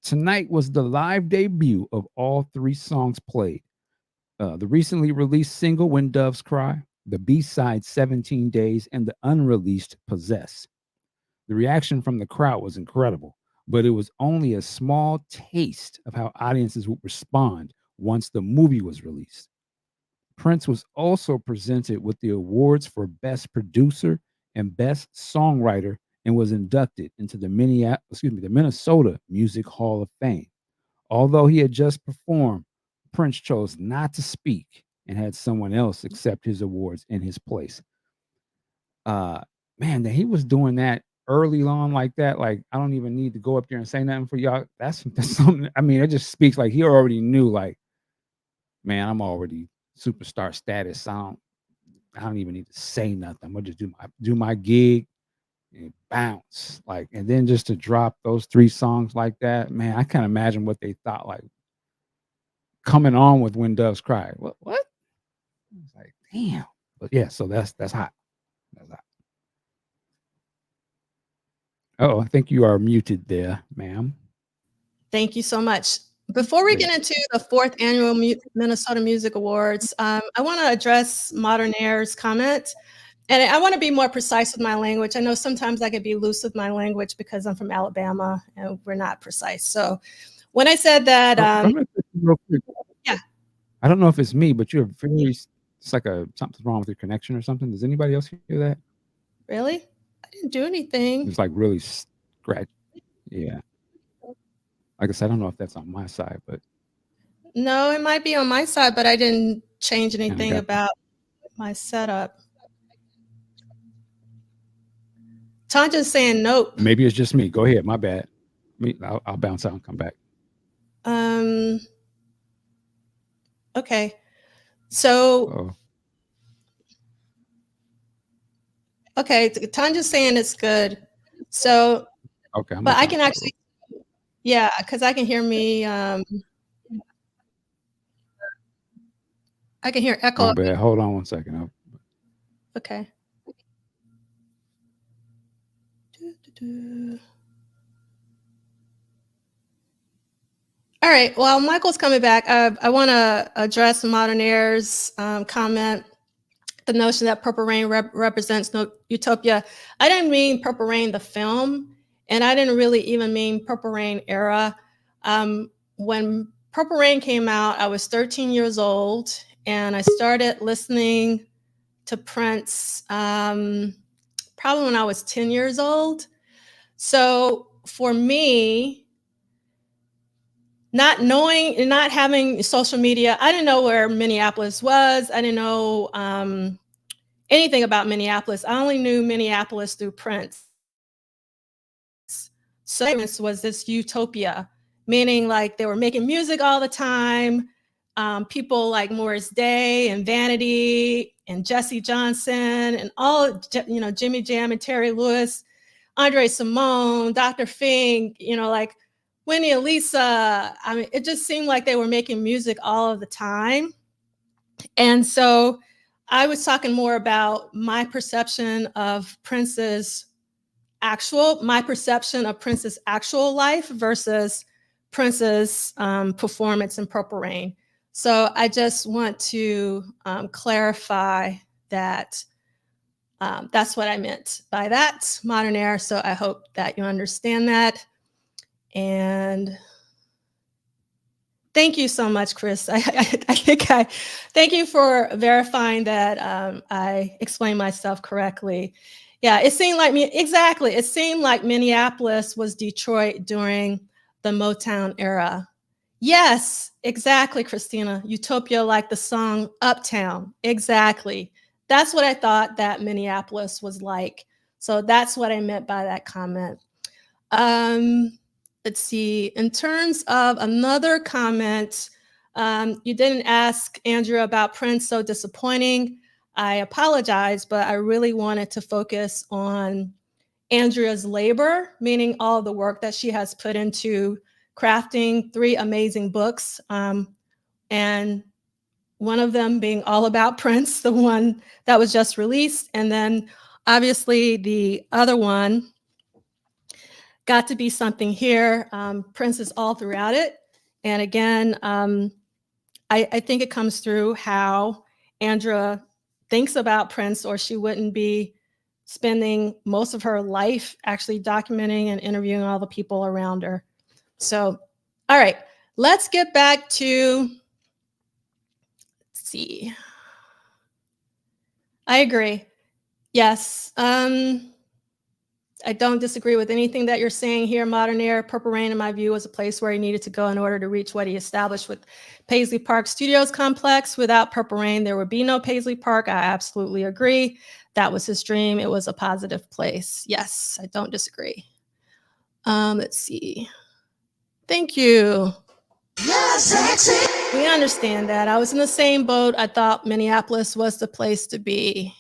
Speaker 2: Tonight was the live debut of all 3 songs played. The recently released single, When Doves Cry, the B-side, 17 Days, and the unreleased Possess. The reaction from the crowd was incredible, but it was only a small taste of how audiences would respond once the movie was released. Prince was also presented with the awards for Best Producer and Best Songwriter and was inducted into the Minnesota Music Hall of Fame. Although he had just performed, Prince chose not to speak and had someone else accept his awards in his place. Man, that he was doing that early on like that. Like, I don't even need to go up there and say nothing for y'all. That's something. I mean, it just speaks like he already knew, like, man, I'm already superstar status. I don't even need to say nothing. I'm gonna just do my gig and bounce. Like, and then just to drop those 3 songs like that, man, I can't imagine what they thought, like, coming on with When Doves Cry. What? I was like, damn. But yeah, so that's hot. That's hot. Oh, I think you are muted there, ma'am.
Speaker 1: Thank you so much. Before we get into the 4th Annual Minnesota Music Awards, I want to address Modernaires' comment. And I want to be more precise with my language. I know sometimes I could be loose with my language because I'm from Alabama and we're not precise. So when I said that,
Speaker 2: real quick.
Speaker 1: Yeah.
Speaker 2: I don't know if it's me, but you're very, it's like something's wrong with your connection or something. Does anybody else hear that?
Speaker 1: Really? I didn't do anything.
Speaker 2: It's like really scratch. Yeah. Like I said, I don't know if that's on my side, but.
Speaker 1: No, it might be on my side, but I didn't change anything about my setup. Tanja's saying nope.
Speaker 2: Maybe it's just me. Go ahead. My bad. I'll bounce out and come back.
Speaker 1: Okay. So. Okay, Tanja's saying it's good. So.
Speaker 2: Okay.
Speaker 1: But I can actually. Yeah, because I can hear me. I can hear echo.
Speaker 2: My bad. Hold on one second.
Speaker 1: Okay. All right. Well, Michael's coming back. I want to address Modernaires' comment, the notion that Purple Rain represents utopia. I didn't mean Purple Rain, the film, and I didn't really even mean Purple Rain era. When Purple Rain came out, I was 13 years old, and I started listening to Prince probably when I was 10 years old. So for me, not knowing and not having social media, I didn't know where Minneapolis was. I didn't know anything about Minneapolis. I only knew Minneapolis through Prince. So Prince was this utopia, meaning like they were making music all the time. People like Morris Day and Vanity and Jesse Johnson and all, you know, Jimmy Jam and Terry Lewis, Andre Simone, Dr. Fink, you know, like Winnie and Lisa. I mean, it just seemed like they were making music all of the time. And so I was talking more about my perception of Prince's actual life versus Prince's performance in Purple Rain. So I just want to clarify that that's what I meant by that, modern era. So I hope that you understand that. And thank you so much, Chris. I thank you for verifying that I explained myself correctly. Yeah, it seemed like exactly. It seemed like Minneapolis was Detroit during the Motown era. Yes, exactly, Christina. Utopia, like the song Uptown. Exactly. That's what I thought that Minneapolis was like. So that's what I meant by that comment. Let's see. In terms of another comment, you didn't ask Andrea about Prince, so disappointing. I apologize, but I really wanted to focus on Andrea's labor, meaning all the work that she has put into crafting 3 amazing books, and one of them being all about Prince, the one that was just released, and then obviously the other one, Got to Be Something Here. Prince is all throughout it. And again, I think it comes through how Andrea thinks about Prince, or she wouldn't be spending most of her life actually documenting and interviewing all the people around her. So, all right, let's get back to, let's see. I agree. Yes. I don't disagree with anything that you're saying here. Modern era, Purple Rain, in my view, was a place where he needed to go in order to reach what he established with Paisley Park Studios complex. Without Purple Rain, there would be no Paisley Park. I absolutely agree. That was his dream. It was a positive place. Yes, I don't disagree. Let's see. Thank you. Yeah, sexy. We understand that. I was in the same boat. I thought Minneapolis was the place to be.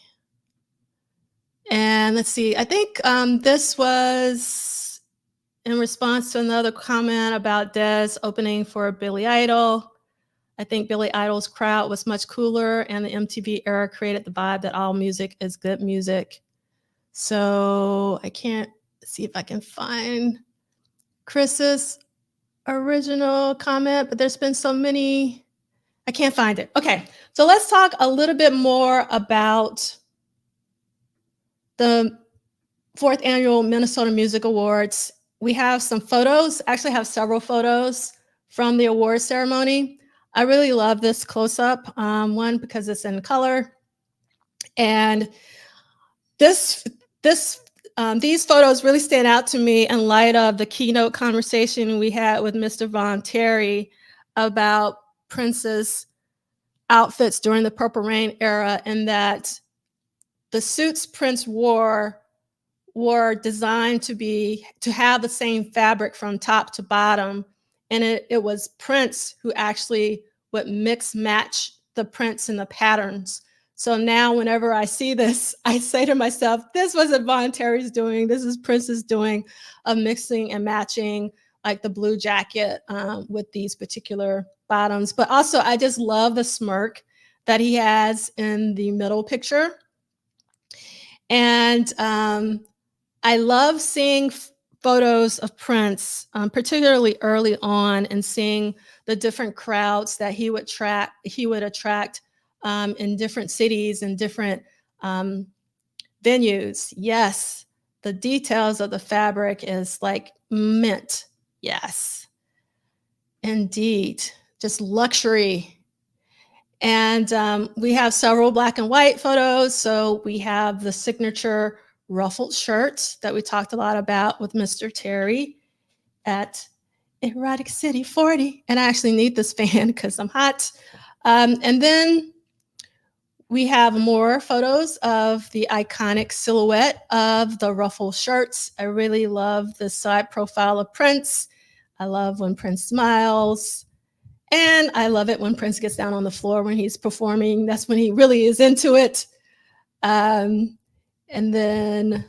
Speaker 1: And let's see, I think this was in response to another comment about Dez opening for Billy Idol. I think Billy Idol's crowd was much cooler, and the MTV era created the vibe that all music is good music. So I can't see if I can find Chris's original comment, but there's been so many, I can't find it. Okay, so let's talk a little bit more about the 4th Annual Minnesota Music Awards. We have some photos, actually have several photos from the award ceremony. I really love this close-up one because it's in color. And these photos really stand out to me in light of the keynote conversation we had with Mr. Von Terry about Prince's outfits during the Purple Rain era, and that the suits Prince wore designed to have the same fabric from top to bottom. And it was Prince who actually would mix match the prints and the patterns. So now whenever I see this, I say to myself, this wasn't Von Terry's doing, this is Prince's doing, of mixing and matching like the blue jacket with these particular bottoms. But also I just love the smirk that he has in the middle picture. And I love seeing photos of Prince, particularly early on, and seeing the different crowds that he would attract in different cities and different venues. Yes, the details of the fabric is like mint. Yes, indeed, just luxury. And we have several black and white photos. So we have the signature ruffled shirts that we talked a lot about with Mr. Terry at Erotic City 40. And I actually need this fan because I'm hot. And then we have more photos of the iconic silhouette of the ruffled shirts. I really love the side profile of Prince. I love when Prince smiles. And I love it when Prince gets down on the floor when he's performing. That's when he really is into it. And then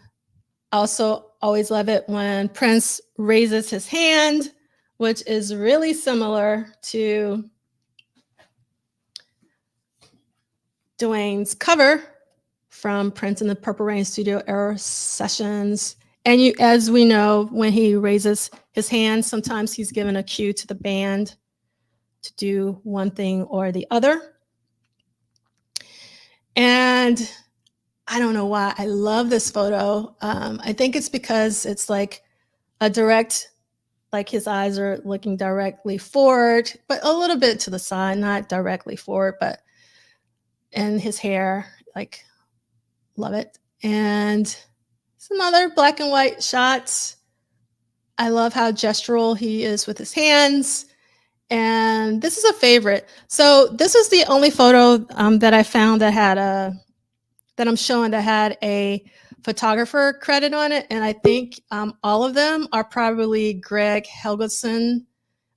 Speaker 1: also always love it when Prince raises his hand, which is really similar to Duane's cover from Prince and the Purple Rain Studio era sessions. And as we know, when he raises his hand, sometimes he's given a cue to the band to do one thing or the other. And I don't know why I love this photo. I think it's because it's like a direct, like his eyes are looking directly forward, but a little bit to the side, not directly forward, and his hair, like, love it. And some other black and white shots. I love how gestural he is with his hands. And this is a favorite. So this is the only photo that I found that had that I'm showing that had a photographer credit on it. And I think all of them are probably Greg Helgeson,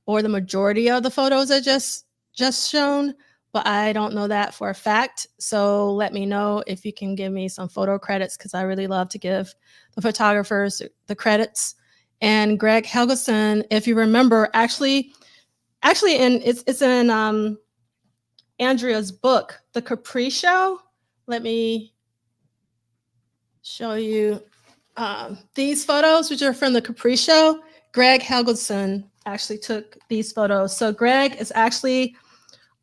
Speaker 1: or the majority of the photos I just shown, but I don't know that for a fact. So let me know if you can give me some photo credits, because I really love to give the photographers the credits. And Greg Helgeson, if you remember, actually it's in Andrea's book, The Capri Show. Let me show you these photos, which are from The Capri Show. Greg Helgeson actually took these photos. So Greg is actually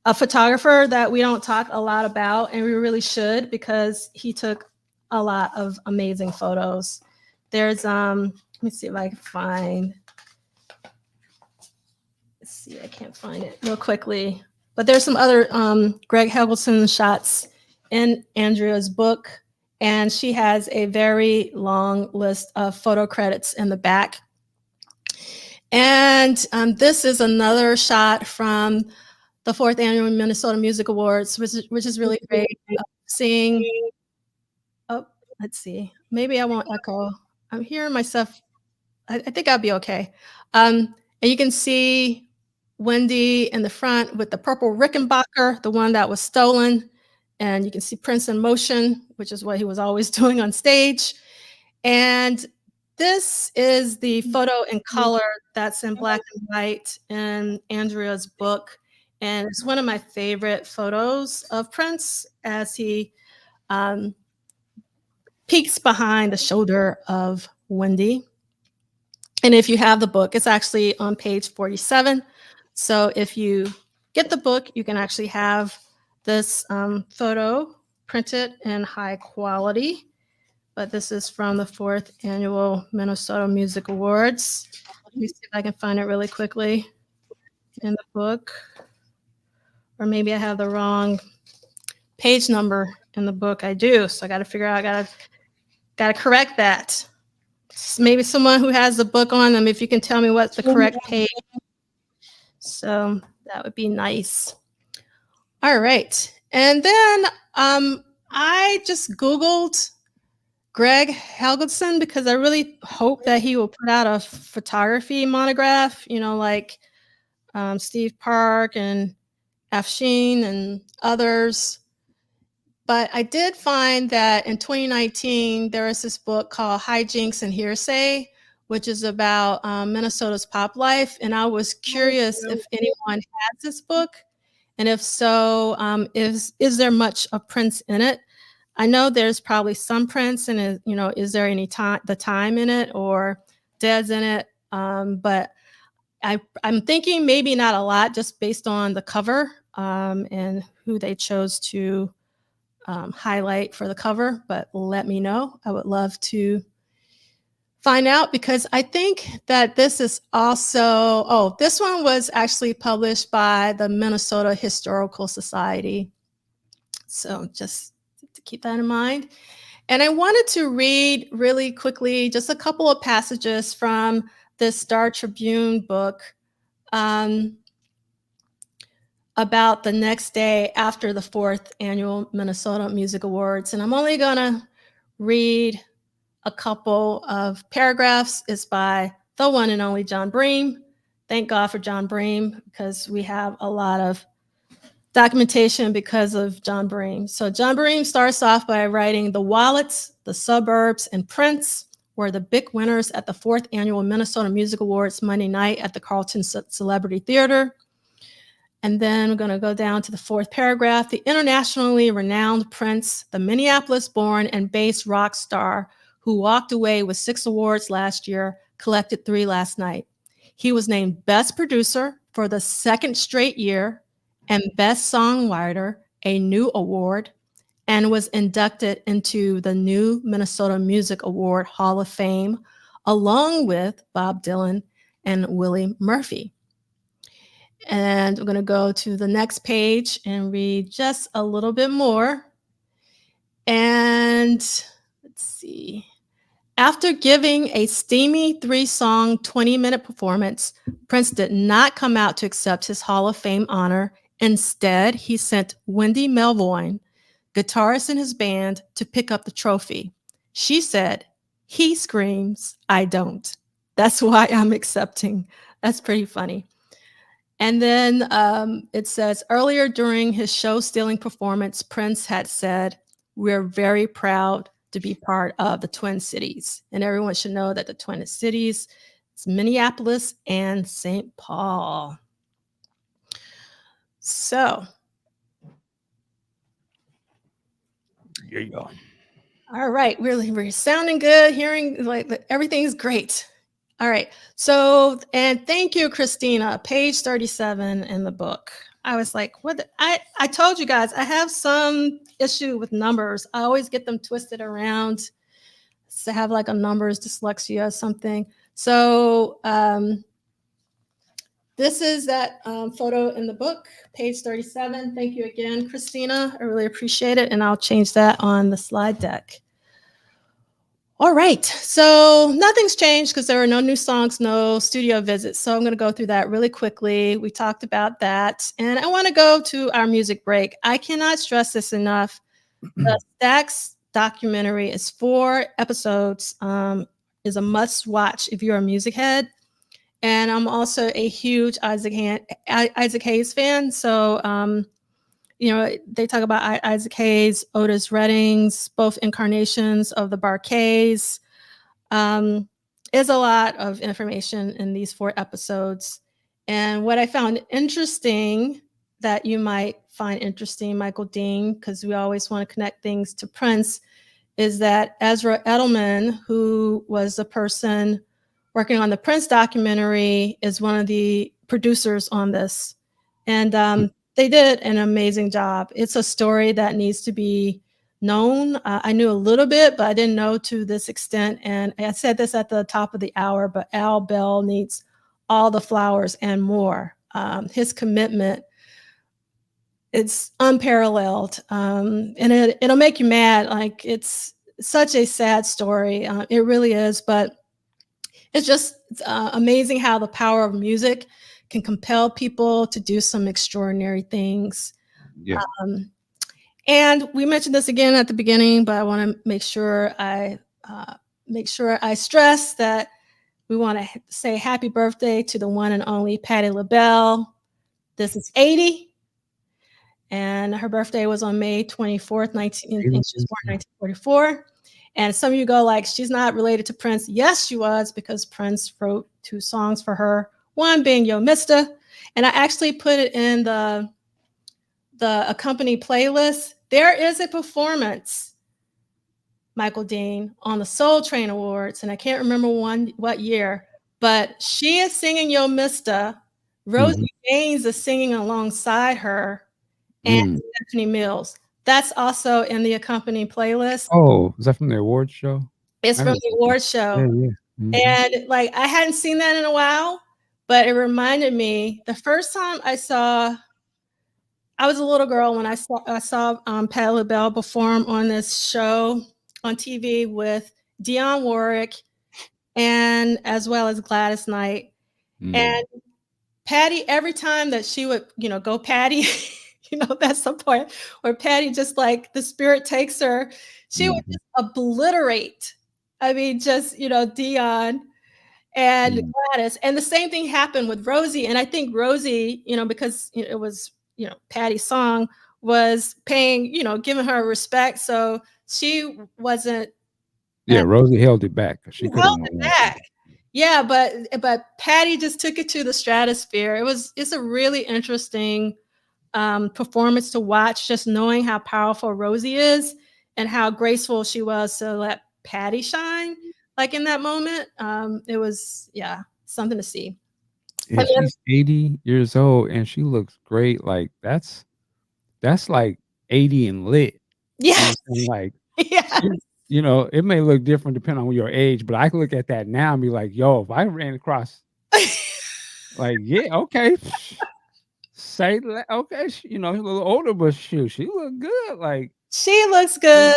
Speaker 1: a photographer that we don't talk a lot about, and we really should, because he took a lot of amazing photos. There's let me see if I can find. Let's see, I can't find it real quickly. But there's some other Greg Helgeson shots in Andrea's book, and she has a very long list of photo credits in the back. And this is another shot from the 4th Annual Minnesota Music Awards, which is really great. Seeing, oh, let's see, maybe I won't echo. I'm hearing myself. I think I'll be okay. And you can see Wendy in the front with the purple Rickenbacker, the one that was stolen. And you can see Prince in motion, which is what he was always doing on stage. And this is the photo in color that's in black and white in Andrea's book. And it's one of my favorite photos of Prince as he peeks behind the shoulder of Wendy. And if you have the book, it's actually on page 47. So if you get the book, you can actually have this photo printed in high quality. But this is from the 4th Annual Minnesota Music Awards. Let me see if I can find it really quickly in the book. Or maybe I have the wrong page number in the book. I do. So I got to figure out, got to correct that. Maybe someone who has the book on them, if you can tell me what's the correct page. So that would be nice. All right. And then I just Googled Greg Helgeson because I really hope that he will put out a photography monograph, you know, like Steve Park and Afshin and others. But I did find that in 2019, there was this book called Hijinks and Hearsay, which is about Minnesota's pop life. And I was curious if anyone has this book. And if so, is there much of Prince in it? I know there's probably some Prince in it, you know, is there any time in it or Dead's in it? But I'm thinking maybe not a lot, just based on the cover and who they chose to highlight for the cover, but let me know. I would love to find out, because I think that this is also, this one was actually published by the Minnesota Historical Society. So just to keep that in mind. And I wanted to read really quickly just a couple of passages from this Star Tribune book about the next day after the 4th annual Minnesota Music Awards. And I'm only going to read a couple of paragraphs. It's by the one and only John Bream. Thank God for John Bream, because we have a lot of documentation because of John Bream. So John Bream starts off by writing, "The Wallets, the Suburbs, and Prince were the big winners at the 4th annual Minnesota Music Awards Monday night at the Carlton Celebrity Theater." And then we're going to go down to the 4th paragraph. "The internationally renowned Prince, the Minneapolis-born and based rock star who walked away with 6 awards last year, collected 3 last night. He was named Best Producer for the 2nd straight year and Best Songwriter, a new award, and was inducted into the new Minnesota Music Award Hall of Fame, along with Bob Dylan and Willie Murphy." And we're going to go to the next page and read just a little bit more. And let's see. "After giving a steamy 3-song, 20-minute performance, Prince did not come out to accept his Hall of Fame honor. Instead, he sent Wendy Melvoin, guitarist in his band, to pick up the trophy. She said, 'He screams, I don't. That's why I'm accepting.'" That's pretty funny. And then it says, "Earlier during his show-stealing performance, Prince had said, 'We're very proud to be part of the Twin Cities.' And everyone should know that the Twin Cities is Minneapolis and St. Paul." So,
Speaker 2: There you go.
Speaker 1: all right, we're sounding good, hearing like everything's great. All right, so, and thank you, Christina, page 37 in the book. I was like, what? I told you guys, I have some issue with numbers. I always get them twisted around. To have like a numbers dyslexia or something. So this is that photo in the book, page 37. Thank you again, Christina. I really appreciate it. And I'll change that on the slide deck. All right, so nothing's changed because there are no new songs, no studio visits. So I'm going to go through that really quickly. We talked about that. And I want to go to our music break. I cannot stress this enough. The Stax documentary is 4 episodes, is a must watch if you're a music head. And I'm also a huge Isaac Hayes fan. So, they talk about Isaac Hayes, Otis Reddings, both incarnations of the Bar-Kays. Is a lot of information in these 4 episodes. And what I found interesting, that you might find interesting, Michael Dean, because we always want to connect things to Prince, is that Ezra Edelman, who was the person working on the Prince documentary, is one of the producers on this. And they did an amazing job. It's a story that needs to be known. I knew a little bit, but I didn't know to this extent. And I said this at the top of the hour, but Al Bell needs all the flowers and more. His commitment, it's unparalleled. And it'll make you mad. Like, it's such a sad story. It really is, but it's just amazing how the power of music can compel people to do some extraordinary things.
Speaker 2: Yeah.
Speaker 1: And we mentioned this again at the beginning, but I want to make sure I stress that we want to say happy birthday to the one and only Patti LaBelle. This is 80. And her birthday was on May 24th, she was born in 1944. And some of you go like, she's not related to Prince. Yes, she was, because Prince wrote 2 songs for her, one being Yo Mister. And I actually put it in the accompany playlist. There is a performance, Michael Dean, on the Soul Train Awards, and I can't remember what year, but she is singing Yo Mister. Rosie Gaines is singing alongside her, and Stephanie Mills. That's also in the accompanying playlist.
Speaker 2: Oh, is that from the awards show?
Speaker 1: It's from the awards show.
Speaker 2: Yeah, yeah.
Speaker 1: And like, I hadn't seen that in a while, but it reminded me the first time I was a little girl when I saw Patti LaBelle perform on this show on TV with Dionne Warwick and as well as Gladys Knight. And Patti, every time that she would, go Patti, that's the point where Patti just like the spirit takes her, she would just obliterate. I mean, just, Dionne and Gladys. And the same thing happened with Rosie. And I think Rosie, because it was, Patti's song, was paying, giving her respect. So she wasn't.
Speaker 2: Yeah, Rosie held it back. She held it back.
Speaker 1: Yeah, but Patti just took it to the stratosphere. It's a really interesting performance to watch, just knowing how powerful Rosie is and how graceful she was to let Patti shine. Like in that moment, it was something to see.
Speaker 2: And she's 80 years old and she looks great. Like that's like 80 and lit.
Speaker 1: Yes.
Speaker 2: Like
Speaker 1: yes.
Speaker 2: It may look different depending on your age, but I can look at that now and be like, yo, if I ran across like, yeah, okay. Say okay, a little older, but shoot, she look good. Like
Speaker 1: she looks good.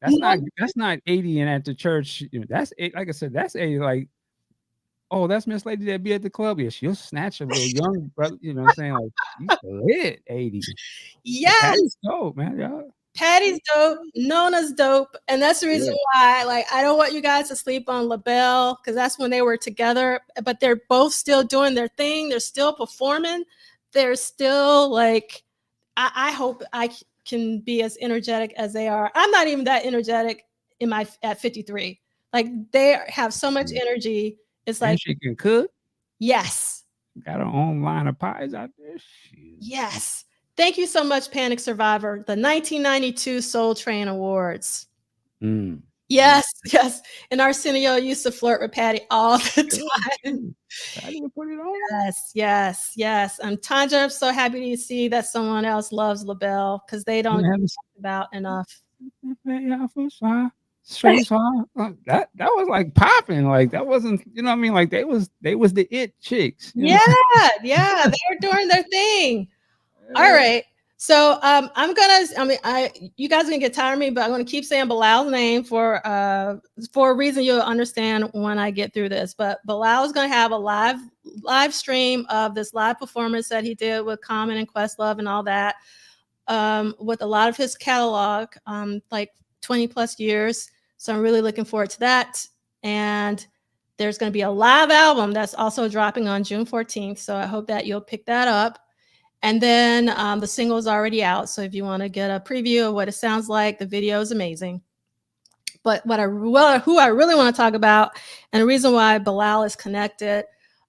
Speaker 2: That's not 80 and at the church. That's like I said, that's 80. Like, oh, that's Miss Lady that be at the club. Yeah, she'll snatch a little young brother. You know what I'm saying? Like she's lit 80.
Speaker 1: Yes,
Speaker 2: Patti's dope, man. Y'all.
Speaker 1: Patti's dope. Nona's dope, and that's the reason why. Like, I don't want you guys to sleep on LaBelle because that's when they were together. But they're both still doing their thing. They're still performing. They're still like. I hope I can be as energetic as they are. I'm not even that energetic at 53. Like they have so much energy. It's like
Speaker 2: she can cook.
Speaker 1: Yes.
Speaker 2: Got her own line of pies out there.
Speaker 1: Yes. Thank you so much, Panic Survivor. The 1992 Soul Train Awards. Yes, yes. And Arsenio used to flirt with Patti all the time.
Speaker 2: Patti would put it on.
Speaker 1: Yes. Tanja, I'm so happy to see that someone else loves LaBelle because they don't talk about enough.
Speaker 2: Straight that was like popping. Like that wasn't, you know what I mean? Like they was the it chicks.
Speaker 1: Yeah, they were doing their thing. All right. So you guys are gonna get tired of me, but I'm gonna keep saying Bilal's name for a reason you'll understand when I get through this. But Bilal is gonna have a live stream of this live performance that he did with Common and Questlove and all that, with a lot of his catalog, like 20 plus years. So I'm really looking forward to that. And there's going to be a live album that's also dropping on June 14th. So I hope that you'll pick that up. And then the single is already out. So if you want to get a preview of what it sounds like, the video is amazing. But who I really want to talk about, and the reason why Bilal is connected,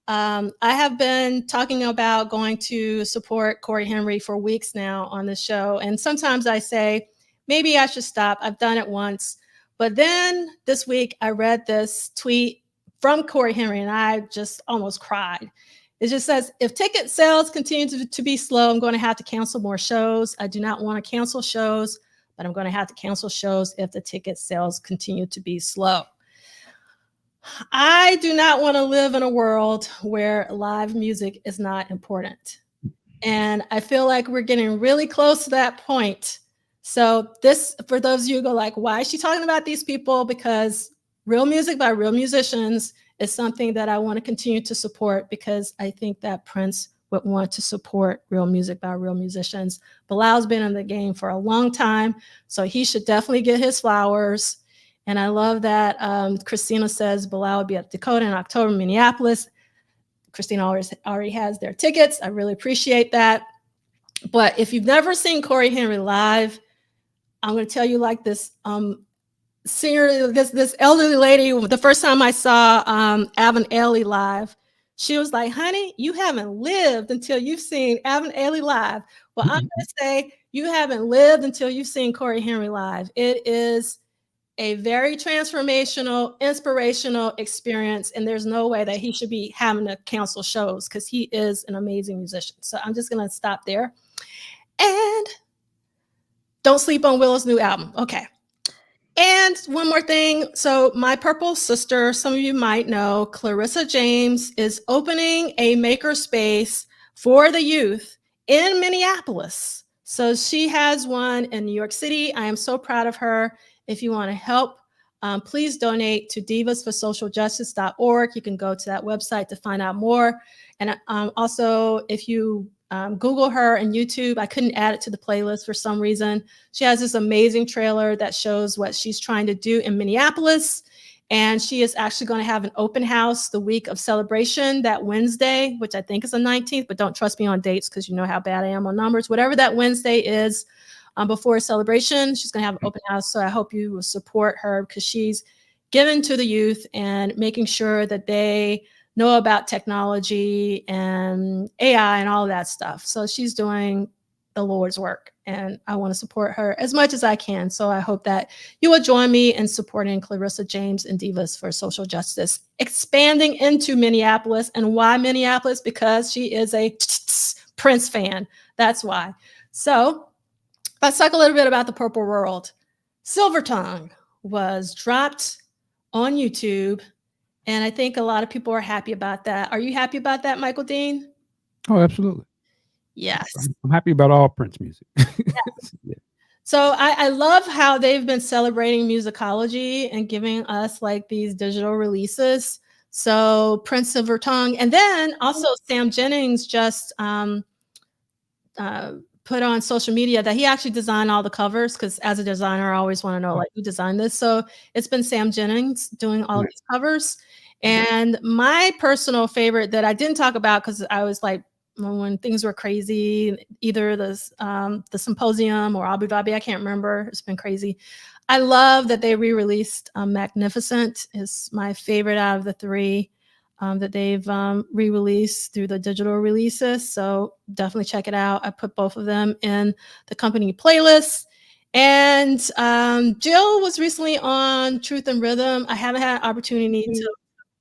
Speaker 1: I have been talking about going to support Corey Henry for weeks now on the show. And sometimes I say, maybe I should stop. I've done it once. But then this week, I read this tweet from Corey Henry, and I just almost cried. It just says, if ticket sales continue to be slow, I'm going to have to cancel more shows. I do not want to cancel shows, but I'm going to have to cancel shows if the ticket sales continue to be slow. I do not want to live in a world where live music is not important. And I feel like we're getting really close to that point. So this, for those of you who go like, why is she talking about these people? Because real music by real musicians is something that I want to continue to support because I think that Prince would want to support real music by real musicians. Bilal's been in the game for a long time, so he should definitely get his flowers. And I love that Christina says Bilal will be at Dakota in October, Minneapolis. Christina already has their tickets. I really appreciate that. But if you've never seen Corey Henry live, I'm going to tell you like this singer, this elderly lady, the first time I saw Avon Ailey live, she was like, honey, you haven't lived until you've seen Avon Ailey live. Well, I'm going to say you haven't lived until you've seen Corey Henry live. It is a very transformational, inspirational experience, and there's no way that he should be having to cancel shows because he is an amazing musician. So I'm just going to stop there. And don't sleep on Willow's new album. Okay. And one more thing. So my purple sister, some of you might know, Clarissa James, is opening a maker space for the youth in Minneapolis. So she has one in New York City. I am so proud of her. If you want to help, please donate to divasforsocialjustice.org. You can go to that website to find out more. And also, if you Google her and YouTube, I couldn't add it to the playlist for some reason. She has this amazing trailer that shows what she's trying to do in Minneapolis. And she is actually going to have an open house the week of celebration that Wednesday, which I think is the 19th, but don't trust me on dates because you know how bad I am on numbers. Whatever that Wednesday is before celebration, she's going to have an open house. So I hope you will support her because she's given to the youth and making sure that they know about technology and AI and all of that stuff. So she's doing the Lord's work, and I want to support her as much as I can. So I hope that you will join me in supporting Clarissa James and Divas for Social Justice, expanding into Minneapolis. And why Minneapolis? Because she is a Prince fan. That's why. So let's talk a little bit about the Purple World. Silver Tongue was dropped on YouTube, and I think a lot of people are happy about that. Are you happy about that, Michael Dean?
Speaker 2: Oh, absolutely.
Speaker 1: Yes.
Speaker 2: I'm happy about all Prince music.
Speaker 1: Yes. Yeah. So I love how they've been celebrating musicology and giving us like these digital releases. So Prince Silver Tongue, and then also Sam Jennings just put on social media that he actually designed all the covers, because as a designer, I always want to know like who designed this. So it's been Sam Jennings doing all of these covers. And my personal favorite that I didn't talk about because I was like, when things were crazy, either the symposium or Abu Dhabi, I can't remember. It's been crazy. I love that they re-released Magnificent. Is my favorite out of the three that they've re-released through the digital releases. So definitely check it out. I put both of them in the company playlist. And Jill was recently on Truth and Rhythm. I haven't had an opportunity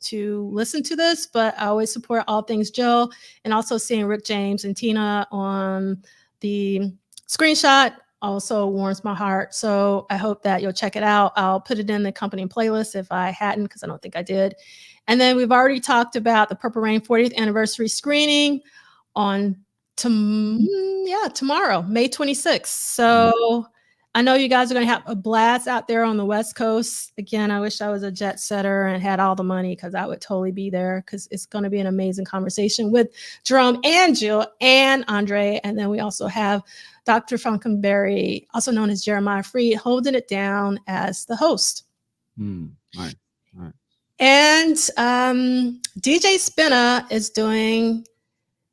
Speaker 1: to listen to this, but I always support all things Jill, and also seeing Rick James and Tina on the screenshot also warms my heart. So I hope that you'll check it out. I'll put it in the company playlist if I hadn't, because I don't think I did. And then we've already talked about the Purple Rain 40th anniversary screening on tomorrow, May 26th. So I know you guys are going to have a blast out there on the West Coast. Again, I wish I was a jet setter and had all the money, because I would totally be there, because it's going to be an amazing conversation with Jerome and Jill and Andre. And then we also have Dr. Funkenberry, also known as Jeremiah Freed, holding it down as the host.
Speaker 2: Right.
Speaker 1: And DJ Spinna is doing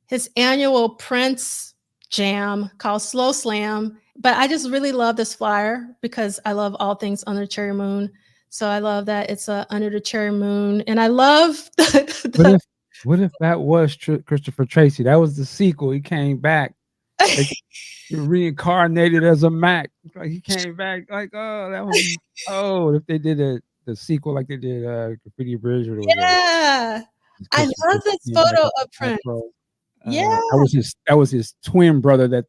Speaker 1: his annual Prince jam called Slow Slam. But I just really love this flyer because I love all things Under the Cherry Moon. So I love that it's Under the Cherry Moon. And I love
Speaker 2: what if that was Christopher Tracy? That was the sequel. He came back. Reincarnated as a Mac. Like he came back like, oh, that was if they did the sequel like they did Graffiti Bridge or whatever.
Speaker 1: Yeah. I love this photo of Prince. Yeah.
Speaker 2: That was his twin brother that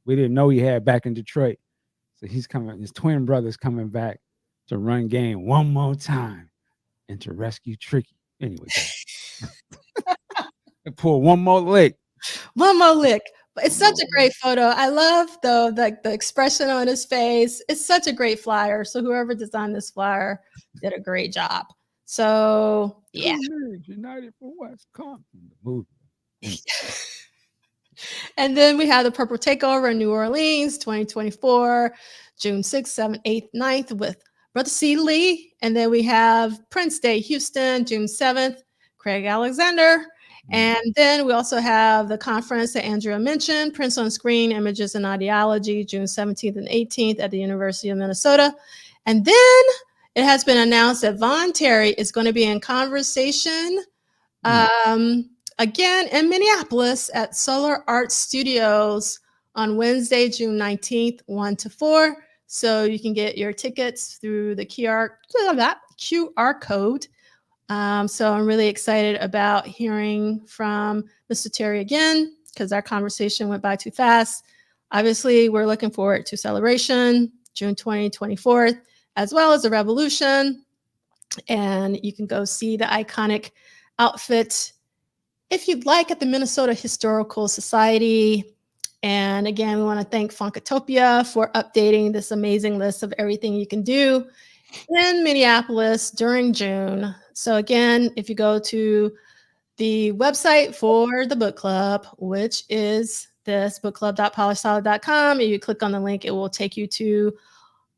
Speaker 2: we didn't know he had back in Detroit. So he's coming, his twin brother's coming back to run game one more time and to rescue Tricky. Anyway. Pull one more lick.
Speaker 1: One more lick. It's such a great photo. I love though the expression on his face. It's such a great flyer. So whoever designed this flyer did a great job. So yeah.
Speaker 2: United for Wisconsin. The movie.
Speaker 1: And then we have the Purple Takeover in New Orleans, 2024, June 6th, 7th, 8th, 9th with Brother C. Lee. And then we have Prince Day, Houston, June 7th, Craig Alexander. And then we also have the conference that Andrea mentioned, Prince on Screen, Images and Ideology, June 17th and 18th at the University of Minnesota. And then it has been announced that Von Terry is going to be in conversation again in Minneapolis at Solar Art Studios on Wednesday, June 19th, 1 to 4. So you can get your tickets through the QR code. So I'm really excited about hearing from Mr. Terry again, because our conversation went by too fast. Obviously, we're looking forward to Celebration, June 20th, 24th as well as the Revolution. And you can go see the iconic outfit if you'd like at the Minnesota Historical Society. And again, we want to thank Funkatopia for updating this amazing list of everything you can do in Minneapolis during June. So again, if you go to the website for the book club, which is this bookclub.polishsolid.com, and you click on the link, it will take you to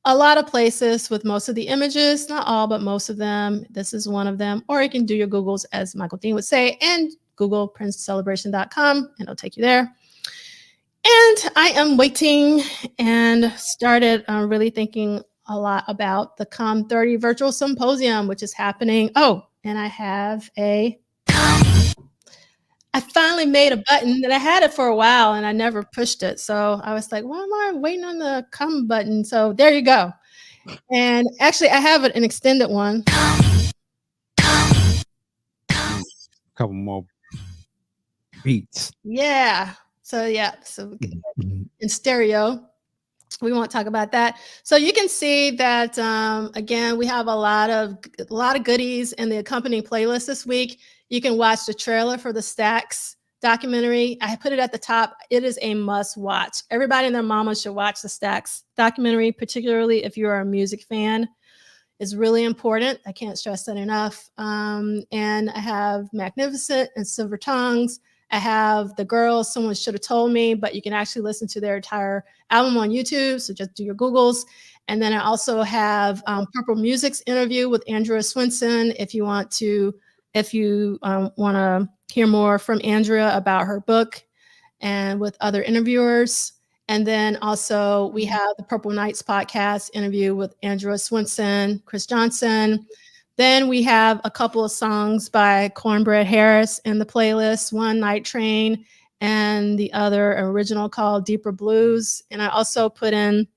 Speaker 1: a lot of places with most of the images, not all, but most of them. This is one of them. Or you can do your Googles, as Michael Dean would say, and Google princecelebration.com, and it'll take you there. And I am waiting and started really thinking a lot about the Com30 Virtual Symposium, which is happening. Oh, and I finally made a button that I had it for a while and I never pushed it. So I was like, why am I waiting on the come button? So there you go. And actually I have an extended one.
Speaker 2: A couple more beats.
Speaker 1: Yeah. So in stereo. We won't talk about that. So you can see that again, we have a lot of goodies in the accompanying playlist this week. You can watch the trailer for the Stax documentary. I put it at the top. It is a must watch. Everybody and their mama should watch the Stax documentary, particularly if you're a music fan. It's really important. I can't stress that enough. And I have Magnificent and Silver Tongues. I have The Girls, Someone Should Have Told Me, but you can actually listen to their entire album on YouTube. So just do your Googles. And then I also have Purple Music's interview with Andrea Swinson. If you want to hear more from Andrea about her book and with other interviewers. And then also we have the Purple Nights podcast interview with Andrea Swinson, Chris Johnson. Then we have a couple of songs by Cornbread Harris in the playlist, one Night Train and the other original called Deeper Blues. And I also put in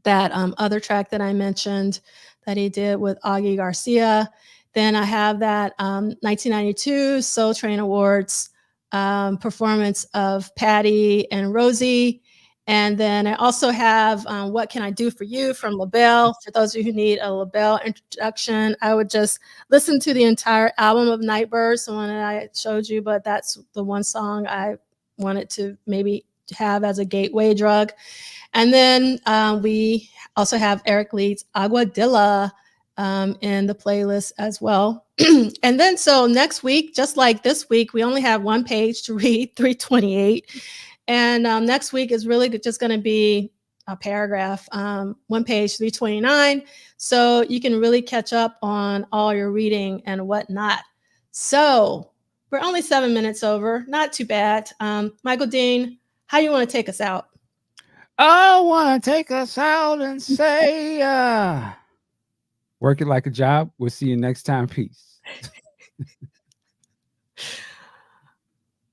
Speaker 1: that other track that I mentioned that he did with Augie Garcia. Then I have that 1992 Soul Train Awards performance of Patty and Rosie. And then I also have What Can I Do For You from LaBelle. For those of you who need a LaBelle introduction, I would just listen to the entire album of Nightbirds, the one that I showed you, but that's the one song I wanted to maybe have as a gateway drug. And then we also have Eric Leeds' Aguadilla in the playlist as well. And then so next week, just like this week, we only have one page to read, 328. And next week is really just going to be a paragraph, one page, 329. So you can really catch up on all your reading and whatnot. So we're only 7 minutes over. Not too bad. Michael Dean, how do you want to take us out?
Speaker 2: I want to take us out and say, work it like a job. We'll see you next time. Peace.